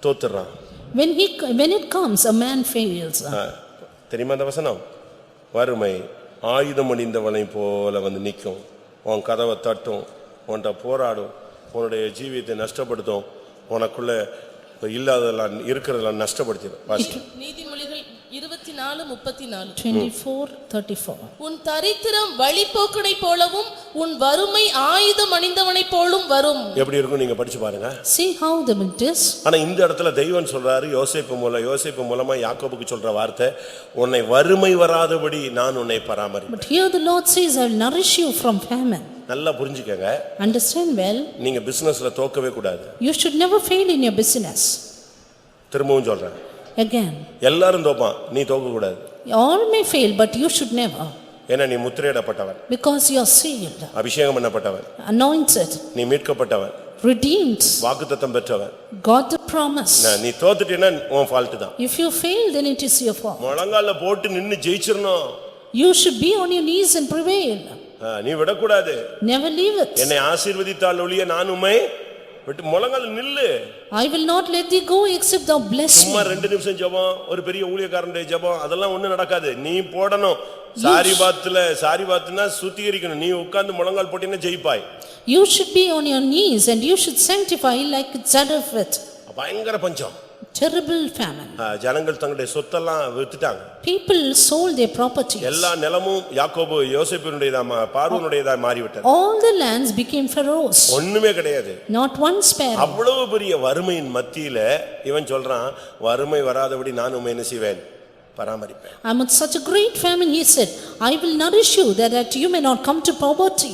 தோத்துறான். When it comes, a man fails. தெரியுமா அந்த வசனம்? வறுமை ஆயுதம் அணிந்தவனை போல நிற்கும், உன் கதவை தட்டும், உன்கிட்ட போராடும், உன்னுடைய ஜீவியத்தை நஷ்டப்படுத்தும், உனக்குள்ள இல்லாததெல்லாம் இருக்கிறதெல்லாம் நஷ்டப்படுத்திடும். நீதிமொழிகள் 24:34. 24:34. உன் தரித்திரம் வழிபோக்கனை போலவும் உன் வறுமை ஆயுதம் அணிந்தவனை போலும் வரும். எப்படி இருக்கும் நீங்க படிச்சு பாருங்க. See how the it is. ஆனா இந்த இடத்துல தெய்வம் சொல்றாரு யோசேப்பு மூலமா யாக்கோபுக்கு சொல்ற வார்த்தை, உன்னை வறுமை வராதபடி நான் உன்னை பராமரிப்பேன். But here the Lord says, I will nourish you from famine. நல்லா புரிஞ்சுக்கங்க. Understand well. நீங்க பிசினஸ்ல தோக்கவே கூடாது. You should never fail in your business. திரும்பவும் சொல்றேன். Again. எல்லாரும் தோப்பான், நீ தோக்க கூடாது. All may fail, but you should never. ஏன்னா நீ முத்திரையிடப்பட்டவன். Because you are sealed. அபிஷேகம் பண்ணப்பட்டவன். Anointed. நீ மீட்கப்பட்டவன். Redeemed. வாக்குத்தத்தம் பெற்றவன். God the promise. நீ தோத்துட்டேன்னா உன் ஃபால்ட் தான். If you fail, then it is your fault. முழங்கால போட்டு நின்னு ஜெயிச்சிரணும். You should be on your knees and prevail. நீ விடக்கூடாது. Never leave it. என்னை ஆசீர்வதித்தால் ஒழிய நான் உம்மை விட்டு முழங்கால நில்லு. I will not let thee go except thou bless me. சும்மா 2 நிமிஷம் ஜெபம், ஒரு பெரிய ஊழியக்காரனுடைய ஜெபம், அதெல்லாம் ஒண்ணும் நடக்காது. நீ போடணும். சாரிபாத்னா சுத்திகரிக்கணும். நீ உட்கார்ந்து முழங்கால் போட்டினா ஜெயிப்பாய். You should be on your knees and you should sanctify like Zarephath. பயங்கர பஞ்சம். Terrible famine. ஜனங்கள் தங்களுடைய சொத்தெல்லாம் வித்துட்டாங்க. People sold their properties. எல்லா நிலமும் யாக்கோபு யோசேப்பினுடையதா பார்வோனுடையதா மாறிவிட்டது. All the lands became Pharaoh's. ஒண்ணுமே கிடையாது. Not one sparrow. அவ்வளவு பெரிய வறுமையின் மத்தியில இவன் சொல்றான், வறுமை வராதபடி நான் உம்மை என்ன செய்வேன்? பராமரிப்பேன். Amid such a great famine, he said, I will nourish you that you may not come to poverty.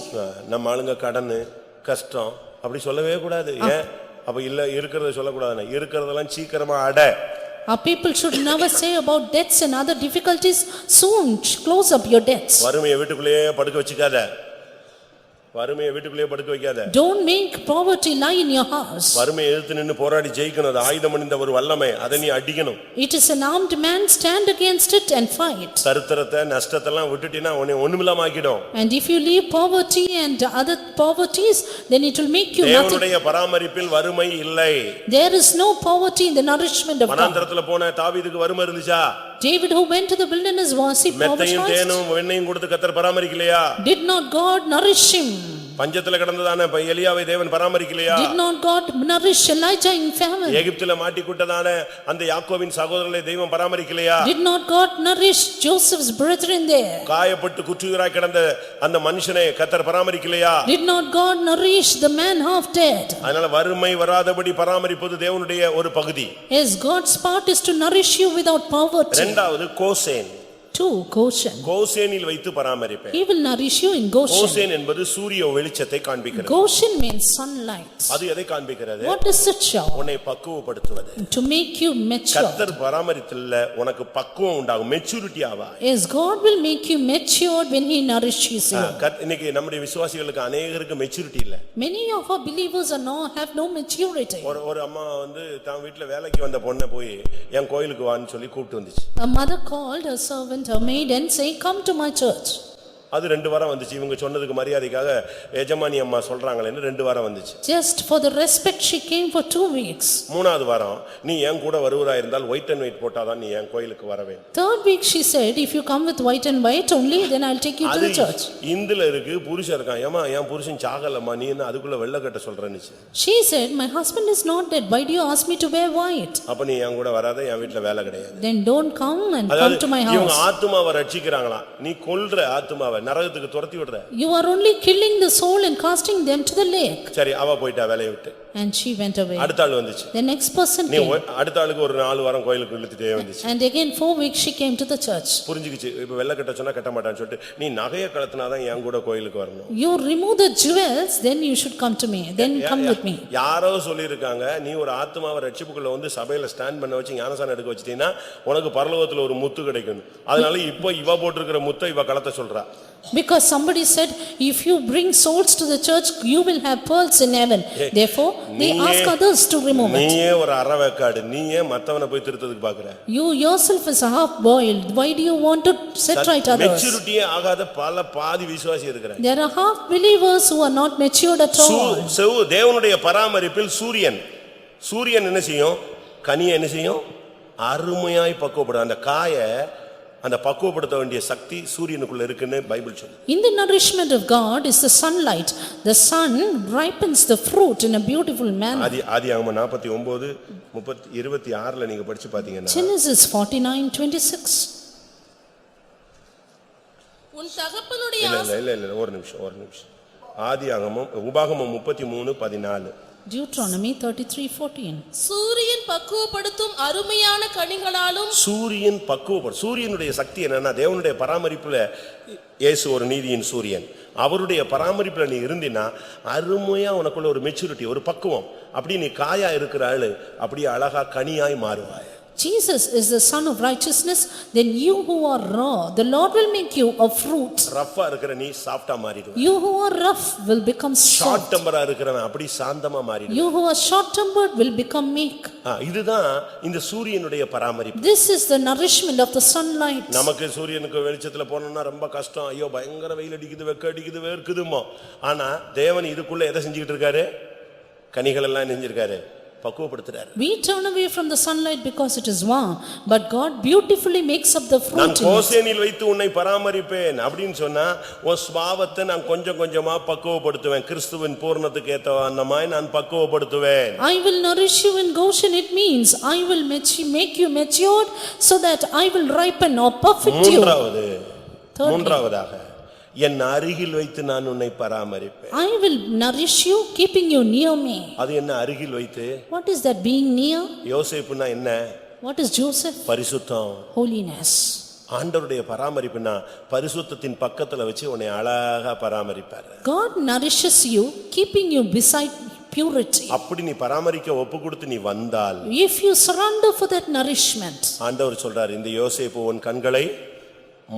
நம்ம ஆளுங்க கடன் கஷ்டம் அப்படி சொல்லவே கூடாது. ஏன்? அப்ப இல்ல இருக்கிறத சொல்லக்கூடாது. இருக்கிறதெல்லாம் சீக்கிரமா அட. Our people should never say about debts and other difficulties, soon close up your debts. வறுமையை வீட்டுக்குள்ளேயே படுக்க வச்சுக்காத. வறுமையை வீட்டுக்குள்ளேயே படுக்க வைக்காத. Don't make poverty lie in your house. வறுமையை எதிர்த்து நின்னு போராடி ஜெயிக்கணும். அது ஆயுதம் அணிந்த ஒரு வல்லமை. அதை நீ அடிக்கணும். It is an armed man, stand against it and fight. தரித்திரத்தை நஷ்டத்தெல்லாம் விட்டுட்டினா உன்னை ஒண்ணுமில்லாம ஆக்கிடும். And if you leave poverty and other poverties, then it will make you nothing. தேவனுடைய பராமரிப்பில் வறுமை இல்லை. There is no poverty in the nourishment of God. வனாந்தரத்துல போன தாவீதுக்கு வறுமை இருந்துச்சா? David who went to the wilderness was he மெத்தையும் தேனும் வெண்ணையும் கொடுத்து கர்த்தர் பராமரிக்கலையா? Did not God nourish him? பஞ்சத்துல கிடந்ததான எலியாவை தேவன் பராமரிக்கலையா? Did not God nourish Elijah in famine? எகிப்தில மாட்டிக்கிட்டதான அந்த யாக்கோபின் சகோதரர்களை தெய்வம் பராமரிக்கலையா? Did not God nourish Joseph's brethren there? காயப்பட்டு குற்றுயிராய் கிடந்த அந்த மனுஷனை கர்த்தர் பராமரிக்கலையா? Did not God nourish the man half dead? அதனால வறுமை வராதபடி பராமரிப்பது தேவனுடைய ஒரு பகுதி. Yes, God's part is to nourish you without poverty. இரண்டாவது கோசேன். to Goshen. கோசேனில் வைத்து பராமரிப்பேன். He will nourish you in Goshen. Goshen என்பது சூரிய வெளிச்சத்தை காண்பிக்கிறது. Goshen means sunlight. அது எதை காண்பிக்கிறது? What does it show? உன்னை பக்குவப்படுத்துவது. To make you mature. கர்த்தர் பராமரித்தல்ல உனக்கு பக்குவம் உண்டாகும், maturity ஆவாய். Yes, God will make you matured when he nourishes you. இன்னைக்கு நம்முடைய விசுவாசிகளுக்கு அநேகருக்கு மெச்சூரிட்டி இல்ல. Many of our believers have no maturity. ஒரு அம்மா வந்து தான் வீட்ல வேலைக்கு வந்த பொண்ணை போய் என் கோயிலுக்கு வான்னு சொல்லி கூப்பிட்டு வந்துச்சு. A mother called her servant, her maid, and say, "Come to my church." அது 2 வாரம் வந்துச்சு. இவங்க சொன்னதுக்கு மரியாதைக்காக எஜமானி அம்மா சொல்றாங்களேன்னு 2 வாரம் வந்துச்சு. Just for the respect she came for 2 weeks. 3வது வாரம் நீ என் கூட வருவதா இருந்தால் ஒயிட் அண்ட் ஒயிட் போட்டாதான் நீ என் கோயிலுக்கு வரவே. 3rd week she said, "If you come with white and white only, then I'll take you to the church." இந்துல இருக்கு, புருஷன் இருக்கான். ஏமா என் புருஷன் சாகலம்மா, நீ என்ன அதுக்குள்ள வெள்ளை கட்ட சொல்றன்னு. She said, "My husband is not dead. Why do you ask me to wear white?" அப்ப நீ என் கூட வராத, என் வீட்ல வேலை கிடையாது. Then don't come and come to my இவங்க house. ஆத்துமாவை ரட்சிக்கறாங்களா, நீ கொல்ற ஆத்துமாவை நரகத்துக்கு துரத்தி விடுற. You are only killing the soul and casting them to the lake. சரி, அவ போய்ட்டா வேலையை விட்டு. And she went away. அடுத்த ஆள் வந்துச்சு. The next person நீ came. அடுத்த ஆளுக்கு ஒரு 4 வாரம் கோயிலுக்கு இழுத்துட்டே வந்துச்சு. And again 4 weeks she came to the church. புரிஞ்சுக்கிச்சு, இப்ப வெள்ளை கட்ட சொன்னா கட்ட மாட்டான்னு சொல்லிட்டு நீ நகைய கலத்தினாதான் என் கூட கோயிலுக்கு வரணும். You remove the jewels, then you should come to me. Then come with me. யாரோ சொல்லியிருக்காங்க, நீ ஒரு ஆத்துமாவை ரட்சிப்புக்குள்ள வந்து சபையில ஸ்டாண்ட் பண்ண வச்சு ஞானசானம் எடுக்க வச்சிட்டீங்கன்னா உனக்கு பரலோகத்துல ஒரு முத்து கிடைக்கும். அதனால இப்போ இவ போட்டிருக்கிற முத்தை இவ கலத்த சொல்றா. Because somebody said, if you bring souls to the church, you will have pearls in heaven. Therefore, they ask others to remove it. நீயே ஒரு அரவக்காடு, நீயே மத்தவனை போய் திருத்ததுக்கு பாக்குற. You yourself is a half boiled. Why do you want to set right others? Maturity ஆகாத பாதி விசுவாசி இருக்கிறாங்க. There are half believers who are not matured at all. தேவனுடைய பராமரிப்பில் சூரியன் என்ன செய்யும்? கனியை என்ன செய்யும்? அருமையாய் பக்குவப்படும். அந்த காயை அந்த பக்குவப்படுத்த வேண்டிய சக்தி சூரியனுக்குள்ள இருக்குன்னு பைபிள் சொல்லுது. In the nourishment of God is the sunlight. The sun ripens the fruit in a beautiful manner. ஆதியாகமம் 49:26 நீங்க படிச்சு பாத்தீங்கன்னா Genesis 49:26. உன் தகப்பனுடைய இல்ல ஒரு நிமிஷம். ஆதியாகமம் உபாகமம் 33:14. Deuteronomy 33:14. சூரியன் பக்குவப்படுத்தும் அருமையான கனிகளாலும் சூரியனுடைய சக்தி என்னன்னா தேவனுடைய பராமரிப்புல இயேசு ஒரு நீதியின் சூரியன். அவருடைய பராமரிப்புல நீ இருந்தினா அருமையா உனக்குள்ள ஒரு மெச்சூரிட்டி, ஒரு பக்குவம். அப்படி நீ காயா இருக்கிற ஆளு அப்படியே அழகா கனியாய் மாறுவாய். Jesus is the son of righteousness, then you who are raw, the Lord will make you a fruit. ரஃப்பா இருக்கிற நீ சாஃப்ட்டா மாறிடுவ. You who are rough will become short soft. டெம்பரா இருக்கிறவன் அப்படி சாந்தமா மாறிடுவ. You who are short tempered will become meek. இதுதான் இந்த சூரியனுடைய பராமரிப்பு. This is the nourishment of the sunlight. நமக்கு சூரியனுக்கு வெளிச்சத்துல போனோம்னா ரொம்ப கஷ்டம். ஐயோ பயங்கர வெயில் அடிக்குது, வெக்க அடிக்குது, வேர்க்குதுமோ. ஆனா தேவன் இதுக்குள்ள எதை செஞ்சுக்கிட்டு இருக்காரு? கனிகள் எல்லாம் செஞ்சிருக்காரு, பக்குவப்படுத்துறாரு. We turn away from the sunlight because it is warm, but God beautifully makes up the fruit. நான் கோசேனில் வைத்து உன்னை பராமரிப்பேன் அப்படினு சொன்னா உன் சுபாவத்தை நான் கொஞ்சம் கொஞ்சமா பக்குவப்படுத்துவேன். கிறிஸ்துவின் பூரணத்துக்கு ஏத்தவண்ணமாய் நான் பக்குவப்படுத்துவேன். I will nourish you in Goshen. It means I will make you matured so that I will ripen or perfect you. மூன்றாவதாக என் அருகில் வைத்து நான் உன்னை பராமரிப்பேன். I will nourish you keeping you near me. அது என்ன அருகில் வைத்து? What is that being near? யோசேப்புனா என்ன? What is Joseph? பரிசுத்தம், Holiness. ஆண்டவருடைய பராமரிப்புனா பரிசுத்தத்தின் பக்கத்துல வச்சு உன்னை அழகா பராமரிப்பார். God nourishes you keeping you beside purity. அப்படி நீ பராமரிக்க ஒப்பு கொடுத்து நீ வந்தால், If you surrender for that nourishment, ஆண்டவர் சொல்றார் இந்த யோசேப்பு உன் கண்களை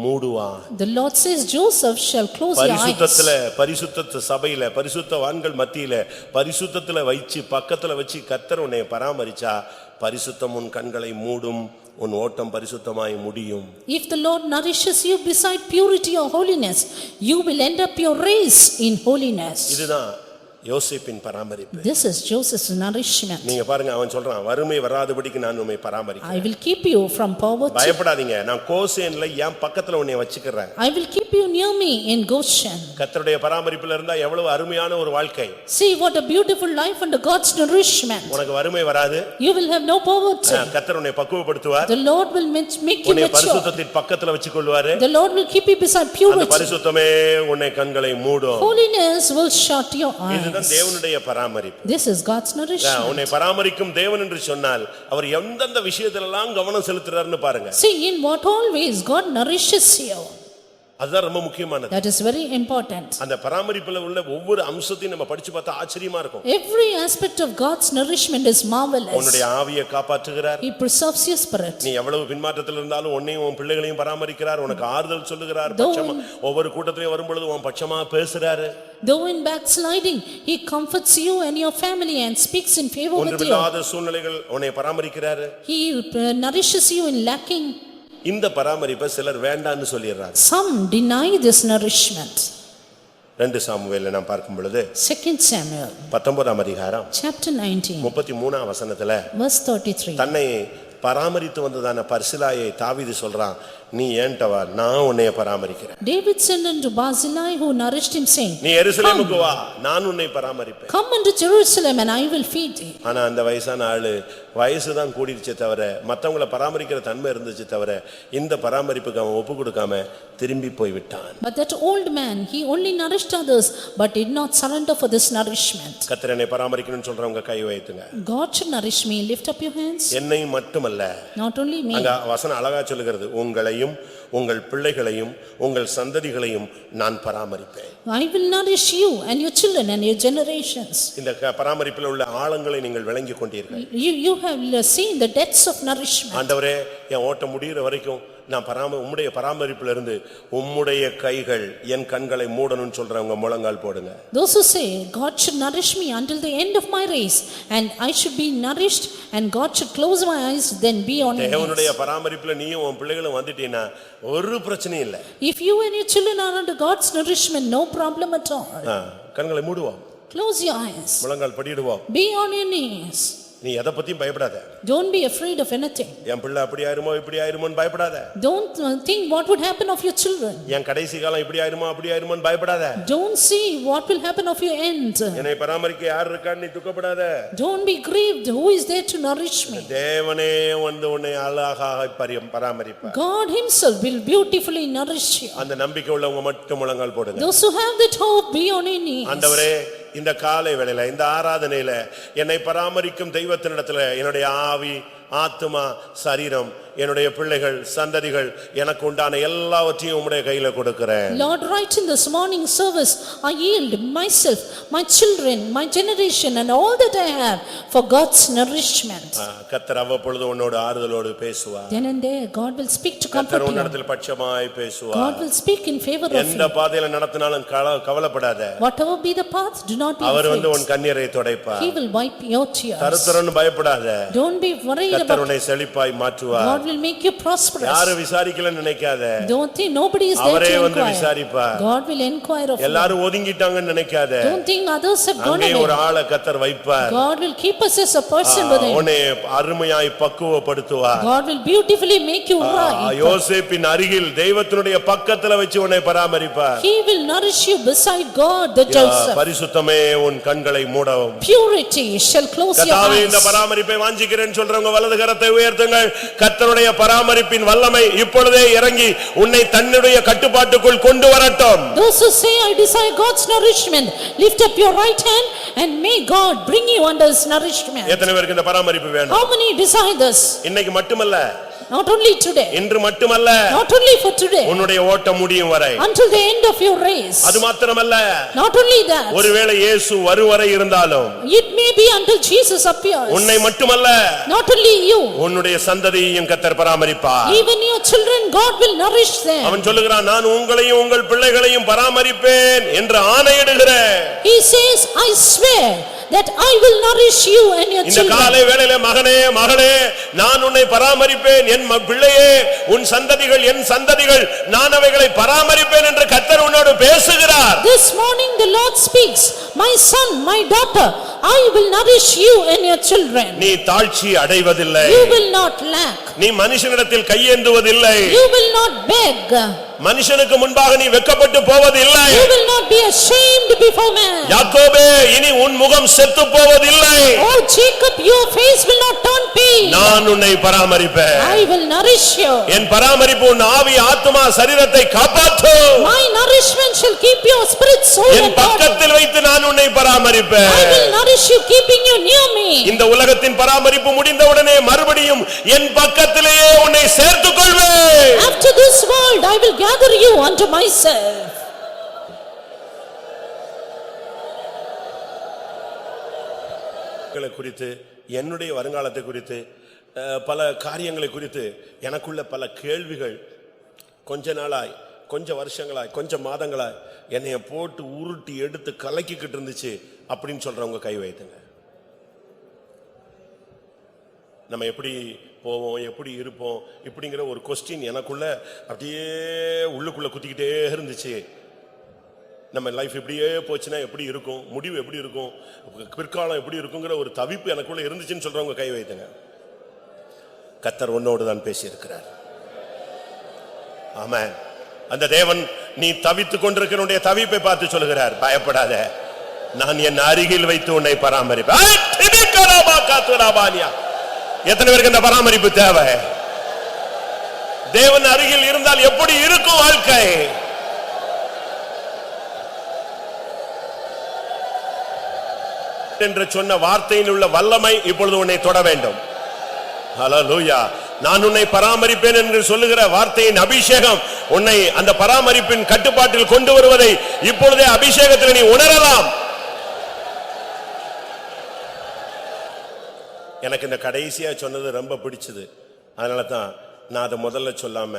மூடுவான். The Lord says Joseph shall close your eyes. பரிசுத்த சபையில பரிசுத்தவான்கள் மத்தியில பரிசுத்தத்துல வச்சு பக்கத்துல வச்சு கர்த்தர் உன்னை பராமரிச்சா பரிசுத்தம் உன் கண்களை மூடும், உன் ஓட்டம் பரிசுத்தமாய் முடியும். If the Lord nourishes you beside purity or holiness, you will end up your race in holiness. இதுதான் யோசேப்பின் பராமரிப்பு. This is Joseph's nourishment. நீங்க பாருங்க, அவன் சொல்றான் வறுமை வராதபடிக்கு நான் உம்மை பராமரிக்கிறேன். I will keep you from poverty. பயப்படாதீங்க, நான் கோசேன்ல என் பக்கத்துல உன்னை வச்சுக்கிறேன். I will keep you near me in Goshen. கர்த்தருடைய பராமரிப்புல இருந்தா எவ்வளவு அருமையான ஒரு வாழ்க்கை. See what a beautiful life under God's nourishment. உனக்கு வறுமை வராது. You will have no poverty. கர்த்தர் உன்னை பக்குவப்படுத்துவார். The Lord will make you உன்னை mature. பரிசுத்தத்தின் பக்கத்துல வச்சுக்கொள்வாரு. The Lord will keep you beside purity. அந்த பரிசுத்தமே உன்னை கண்களை மூடும். Holiness will shut your eyes. இதுதான் தேவனுடைய பராமரிப்பு. This is God's nourishment. உன்னை பராமரிக்கும் தேவன் என்று சொன்னால் அவர் எந்தெந்த விஷயத்திலெல்லாம் கவனம் செலுத்துறாருன்னு பாருங்க. See in what all ways God nourishes you. அதுதான் ரொம்ப முக்கியமானது. That is very important. அந்த பராமரிப்புல உள்ள ஒவ்வொரு அம்சத்தையும் நம்ம படிச்சு பார்த்தா ஆச்சரியமா இருக்கும். Every aspect of God's nourishment is marvelous. உன்னுடைய ஆவியை காப்பாற்றுகிறார். He preserves your spirit. நீ எவ்வளவு பின்மாற்றத்தில் இருந்தாலும் உன்னையும் உன் பிள்ளைகளையும் பராமரிக்கிறார். உனக்கு ஆறுதல் சொல்லுகிறார். பட்சமா ஒவ்வொரு கூட்டத்திலையும் வரும்பொழுது உன் பட்சமா பேசுறாரு. Though in backsliding, He comforts you and your family and speaks in favor with you. ஒன்றுமில்லாத சூழ்நிலைகள் உன்னை பராமரிக்கிறாரு. He nourishes you in lacking. இந்த பராமரிப்பை சிலர் வேண்டான்னு சொல்லிடுறாங்க. Some deny this nourishment. 2 சாமுவேல்ல நாம் பார்க்கும் பொழுது 2 Samuel 19ஆம் அதிகாரம் chapter 19 33ஆம் வசனத்துல verse 33. தன்னை பராமரித்து வந்ததான பர்சிலாயை தாவீது சொல்றான், நீ ஏன்ட்ட வா, நான் உன்னை பராமரிக்கிறேன். David sent unto Barzillai who nourished him saying, நீ எருசலேமுக்கு வா, நான் உன்னை பராமரிப்பேன். Come unto Jerusalem and I will feed thee. ஆனா அந்த வயசான ஆளு வயசுதான் கூடிருச்சே தவிர மத்தவங்கள பராமரிக்கிற தன்மை இருந்துச்சு தவிர இந்த பராமரிப்புக்கு அவன் ஒப்பு கொடுக்காம திரும்பி போய் விட்டான். But that old man, he only nourished others but did not surrender for this nourishment. கர்த்தர் என்னை பராமரிக்கணும்னு சொல்றவங்க கை வைத்துங்க. God should nourish me. Lift up your hands. என்னை மட்டுமல்ல, Not only me. அங்க வசனம் அழகா சொல்லுகிறது, உங்களையும் உங்கள் பிள்ளைகளையும் உங்கள் சந்ததிகளையும் நான் பராமரிப்பேன். I will nourish you and your children and your generations. இந்த பராமரிப்பில் உள்ள ஆழங்களை நீங்கள் விளங்கிக் கொண்டீர்கள். You have seen the depths of nourishment. ஆண்டவரே, என் ஓட்டம் முடிகிற வரைக்கும் நான் உம்முடைய பராமரிப்புல இருந்து உம்முடைய கைகள் என் கண்களை மூடணும்னு சொல்றவங்க முழங்கால் போடுங்க. Those who say God should nourish me until the end of my race and I should be nourished and God should close my eyes, then be on your தேவனுடைய knees. பராமரிப்புல நீயும் உன் பிள்ளைகளும் வந்துட்டீனா ஒரு பிரச்சனையும் இல்ல. If you and your children are under God's nourishment, no problem at all. கண்களை மூடுவோம், Close your eyes. முழங்கால் படிடுவோம். Be on your knees. நீ எதை பத்தியும் பயப்படாத. Don't be afraid of anything. என் பிள்ளை அப்படி ஆயிருமோ இப்படி ஆயிருமோன்னு பயப்படாத. Don't think what would happen of your children. என் கடைசி காலம் இப்படி ஆயிருமோ அப்படி ஆயிருமோன்னு பயப்படாத. Don't see what will happen of your end. என்னை பராமரிக்க யார் இருக்கான்னு நீ துக்கப்படாத. Don't be grieved. Who is there to nourish me? தேவனே வந்து உன்னை அழகாக பராமரிப்பார். God himself will beautifully nourish you. அந்த நம்பிக்கை உள்ளவங்க மட்டும் முழங்கால் போடுங்க. Those who have that hope, be on your knees. ஆண்டவரே, இந்த காலை வேளையில இந்த ஆராதனையில என்னை பராமரிக்கும் தெய்வத்தினிடத்துல என்னுடைய ஆவி, ஆத்துமா, சரீரம், என்னுடைய பிள்ளைகள், சந்ததிகள், எனக்கு உண்டான எல்லாவற்றையும் உம்முடைய கையில கொடுக்கிறேன். Lord, right in this morning service, I yield myself, my children, my generation and all that I have for God's nourishment. கர்த்தர் அவ்வப்பொழுது உன்னோடு ஆறுதலோடு பேசுவார். Then and there, God will speak to comfort கர்த்தர் you. உன்னிடத்தில் பட்சமாய் பேசுவார். God will speak in favor of எந்த you. பாதையில நடத்தினாலும் கவலைப்படாத. Whatever be the path, do not be அவர் வந்து afraid. உன் கண்ணீரை துடைப்பார். He will wipe your tears. தருத்தரன்னு பயப்படாத. Don't be worried கர்த்தர் about உன்னை செழிப்பாய் மாற்றுவார். God will make you prosperous. யாரும் விசாரிக்கலன்னு நினைக்காத. Don't think nobody is there அவரே to வந்து inquire. விசாரிப்பார். God will inquire of you. எல்லாரும் ஒதுங்கிட்டாங்கன்னு நினைக்காத. Don't think others have gone அங்கே ஒரு away. ஆளை கர்த்தர் வைப்பார். God will keep us as a person with him. உன்னை அருமையாய் பக்குவப்படுத்துவார். God will beautifully make you right. யோசேப்பின் அருகில் தெய்வத்தினுடைய பக்கத்துல வச்சு உன்னை பராமரிப்பார். He will nourish you beside God, the Joseph. பரிசுத்தமே உன் கண்களை மூடவும். Purity shall close your கர்த்தாவே, இந்த eyes. பராமரிப்பை வாஞ்சிக்கிறேன்னு சொல்றவங்க வலது கரத்தை உயர்த்துங்கள். கர்த்தருடைய பராமரிப்பின் வல்லமை இப்பொழுதே இறங்கி உன்னை தன்னுடைய கட்டுப்பாட்டுக்குள் கொண்டு வரட்டும். Those who say, I desire God's nourishment, lift up your right hand and may God bring you under his nourishment. எத்தனை பேருக்கு இந்த பராமரிப்பு வேணும்? How many desire this? இன்னைக்கு மட்டுமல்ல, Not only today, இன்று மட்டுமல்ல, not only for today, உன்னுடைய ஓட்டம் முடியும் வரை. until the end of your race. அது மாத்திரமல்ல, Not only that, ஒருவேளை இயேசு வருவரை இருந்தாலும் it may be until Jesus appears. உன்னை மட்டுமல்ல, Not only you, உன்னுடைய சந்ததியையும் கர்த்தர் பராமரிப்பார். even your children, God will nourish them. அவன் சொல்லுகிறான், நான் உங்களையும் உங்கள் பிள்ளைகளையும் பராமரிப்பேன் என்று ஆணையிடுகிறேன். He says, I swear that I will nourish you and your இந்த children. காலை வேளையிலே மகனே, மகளே, நான் உன்னை பராமரிப்பேன், என் பிள்ளையே, உன் சந்ததிகள், என் சந்ததிகள், நான் அவைகளை பராமரிப்பேன் என்று கர்த்தர் உன்னோடு பேசுகிறார். This morning the Lord speaks, my son, my daughter, I will nourish you and your children. நீ தாழ்ச்சி அடைவதில்லை. You will not lack. நீ மனுஷனிடத்தில் கையேந்துவதில்லை. You will not beg. மனுஷனுக்கு முன்பாக நீ வெட்கப்பட்டு போவதில்லை. You will not be ashamed before man. யாக்கோபே, இனி உன் முகம் செத்து போவதில்லை. Oh Jacob, your face will not turn pale. நான் உன்னை பராமரிப்பேன். I will nourish you. என் பராமரிப்பு உன் ஆவி, ஆத்துமா, சரீரத்தை காப்பாற்றும். My nourishment shall keep your spirit, soul N and body. பக்கத்தில் வைத்து நான் உன்னை பராமரிப்பேன். I will nourish you, keeping you near me. இந்த உலகத்தின் பராமரிப்பு முடிந்தவுடனே மறுபடியும் என் பக்கத்திலேயே உன்னை சேர்த்துக் கொள்வேன். After this world I will gather you unto myself. குறித்து, என்னுடைய வருங்காலத்தை குறித்து, பல காரியங்களை குறித்து எனக்குள்ள பல கேள்விகள் கொஞ்ச நாளாய், கொஞ்ச வருஷங்களாய், கொஞ்ச மாதங்களாய் என்னைய போட்டு உருட்டி எடுத்து கலக்கிக்கிட்டு இருந்துச்சு அப்படின்னு சொல்றவங்க கை வைத்துங்க. நம்ம எப்படி போவோம், எப்படி இருப்போம் இப்படிங்கிற ஒரு கொஸ்டின் எனக்குள்ள அப்படியே உள்ளுக்குள்ள குத்திக்கிட்டே இருந்துச்சு. நம்ம லைஃப் இப்படியே போச்சுன்னா எப்படி இருக்கும், முடிவு எப்படி இருக்கும், பிற்காலம் எப்படி இருக்குங்கிற ஒரு தவிப்பு எனக்குள்ள இருந்துச்சுன்னு சொல்றவங்க கை வைத்துங்க. கர்த்தர் உன்னோடு தான் பேசி இருக்கிறார். ஆமென். அந்த தேவன் நீ தவித்துக் கொண்டிருக்கிற தவிப்பை பார்த்து சொல்லுகிறார், பயப்படாத, நான் என் அருகில் வைத்து உன்னை பராமரிப்பேன். எத்தனை பேருக்கு இந்த பராமரிப்பு தேவை? தேவன் அருகில் இருந்தால் எப்படி இருக்கும் வாழ்க்கை? என்று சொன்ன வார்த்தையில் உள்ள வல்லமை இப்பொழுது உன்னை தொட வேண்டும். ஹல்லேலூயா. நான் உன்னை பராமரிப்பேன் என்று சொல்லுகிற வார்த்தையின் அபிஷேகம் உன்னை அந்த பராமரிப்பின் கட்டுப்பாட்டில் கொண்டு வருவதை இப்பொழுதே அபிஷேகத்தில் நீ உணரலாம். எனக்கு இந்த கடைசியா சொன்னது ரொம்ப பிடிச்சது. அதனால தான் நான் அதை முதல்ல சொல்லாம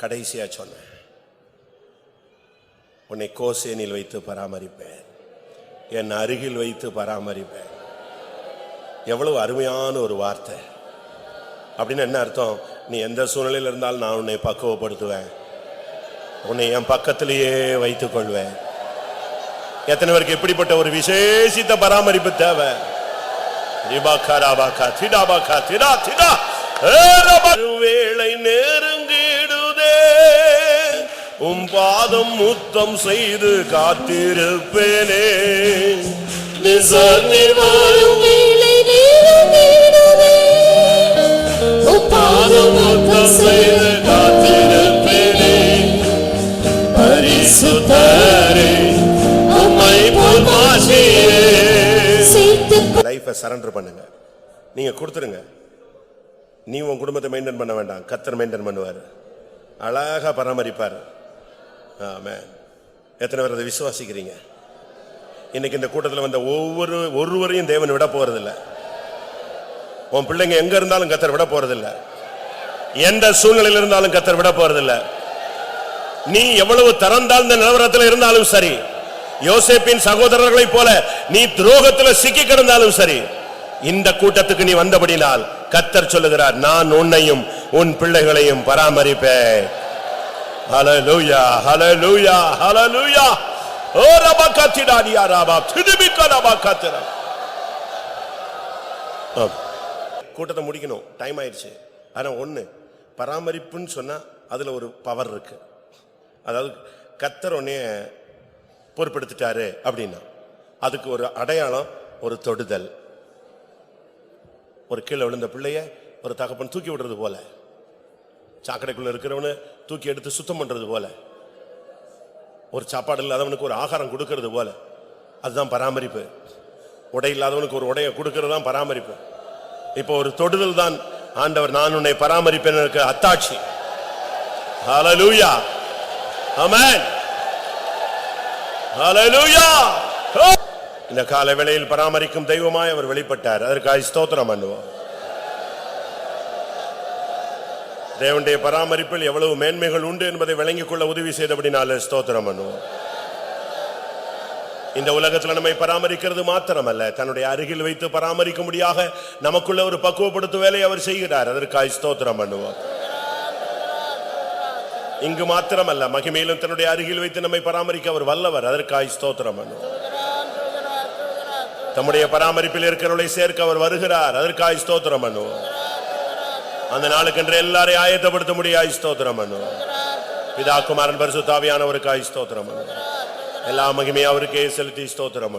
கடைசியா சொன்னேன். உன்னை கோசேனில் வைத்து பராமரிப்பேன், என் அருகில் வைத்து பராமரிப்பேன். எவ்வளவு அருமையான ஒரு வார்த்தை. அப்படின்னு என்ன அர்த்தம்? நீ எந்த சூழ்நிலையில் இருந்தாலும் நான் உன்னை பக்குவப்படுத்துவேன், உன்னை என் பக்கத்திலேயே வைத்துக் கொள்வேன். எத்தனை பேருக்கு இப்படிப்பட்ட ஒரு விசேஷித்த பராமரிப்பு தேவை? வேளை நெருங்கிடுதே, உம் பாதம் முத்தம் செய்து காத்திருப்பேனே. வரும் வேளை நெருங்கிடுதே, உம் பாதம் முத்தம் செய்து காத்திருப்பேனே. பரிசுத்தரே, உம்மை போல் மாசியே. லைஃபை சரண்டர் பண்ணுங்க, நீங்க கொடுத்துருங்க. நீ உன் குடும்பத்தை மெயின்டைன் பண்ண வேண்டாம், கர்த்தர் மெயின்டைன் பண்ணுவார், அழகா பராமரிப்பார். ஆமென். எத்தனை பேர் அதை விசுவாசிக்கிறீங்க? இன்னைக்கு இந்த கூட்டத்தில் வந்த ஒருவரையும் தேவன் விட போறதில்லை. உன் பிள்ளைங்க எங்க இருந்தாலும் கர்த்தர் விட போறதில்லை. எந்த சூழ்நிலையில் இருந்தாலும் கர்த்தர் விட போறதில்லை. நீ எவ்வளவு தரந்தாழ்ந்த நிலவரத்தில் இருந்தாலும் சரி, யோசேப்பின் சகோதரர்களை போல நீ துரோகத்தில் சிக்கி கிடந்தாலும் சரி, இந்த கூட்டத்துக்கு நீ வந்தபடினால் கர்த்தர் சொல்லுகிறார், நான் உன்னையும் உன் பிள்ளைகளையும் பராமரிப்பேன். ஹல்லேலூயா, ஹல்லேலூயா, ஹல்லேலூயா. ஓ ரபகத்திடானியா ரபா திதிபிகலபகத்திரா. கூட்டத்தை முடிக்கணும், டைம் ஆயிடுச்சு. ஆனா ஒண்ணு, பராமரிப்புன்னு சொன்னா அதுல ஒரு பவர் இருக்கு. அதாவது கர்த்தர் உன்னை பொறுப்பெடுத்துட்டாரு அப்படின்னா அதுக்கு ஒரு அடையாளம், ஒரு தொடுதல். ஒரு கீழே விழுந்த பிள்ளைய ஒரு தகப்பன் தூக்கி விடுறது போல, சாக்கடைக்குள்ள இருக்கிறவனு தூக்கி எடுத்து சுத்தம் பண்றது போல, ஒரு சாப்பாடு இல்லாதவனுக்கு ஒரு ஆகாரம் கொடுக்கறது போல, அதுதான் பராமரிப்பு. உடை இல்லாதவனுக்கு ஒரு உடையை கொடுக்கறது தான் பராமரிப்பு. இப்போ ஒரு தொடுதல் தான் ஆண்டவர் நான் உன்னை பராமரிப்பேன் அத்தாட்சி. ஹல்லேலூயா, ஆமென், ஹல்லேலூயா. இந்த கால வேளையில் பராமரிக்கும் தெய்வமாய் அவர் வெளிப்பட்டார். அதற்காக ஸ்தோத்திரம் பண்ணுவோம். தேவனுடைய பராமரிப்பில் எவ்வளவு மேன்மைகள் உண்டு என்பதை விளங்கிக் கொள்ள உதவி செய்தபடினால ஸ்தோத்திரம் பண்ணுவோம். இந்த உலகத்தில் நம்மை பராமரிக்கிறது மாத்திரமல்ல, தன்னுடைய அருகில் வைத்து பராமரிக்கும்படியாக நமக்குள்ள ஒரு பக்குவப்படுத்தும் வேலை அவர் செய்கிறார். அதற்காக ஸ்தோத்திரம் பண்ணுவோம். இங்கு மாத்திரமல்ல, மகிமையிலும் தன்னுடைய அருகில் வைத்து நம்மை பராமரிக்க அவர் வல்லவர். அதற்காக ஸ்தோத்திரம் பண்ணுவோம். தம்முடைய பராமரிப்பில் இருக்கிறவர்களை சேர்க்க அவர் வருகிறார். அதற்காக ஸ்தோத்திரம் பண்ணுவோம். அந்த நாளுக்கென்று எல்லாரையும் ஆயத்தப்படுத்த முடியாது. ஸ்தோத்திரம் பண்ணுவோம். பிதா குமாரன் பரிசுத்த ஆவியானவருக்காய் ஸ்தோத்திரம். எல்லா மகிமையும் அவருக்கே செலுத்தி ஸ்தோத்திரம்.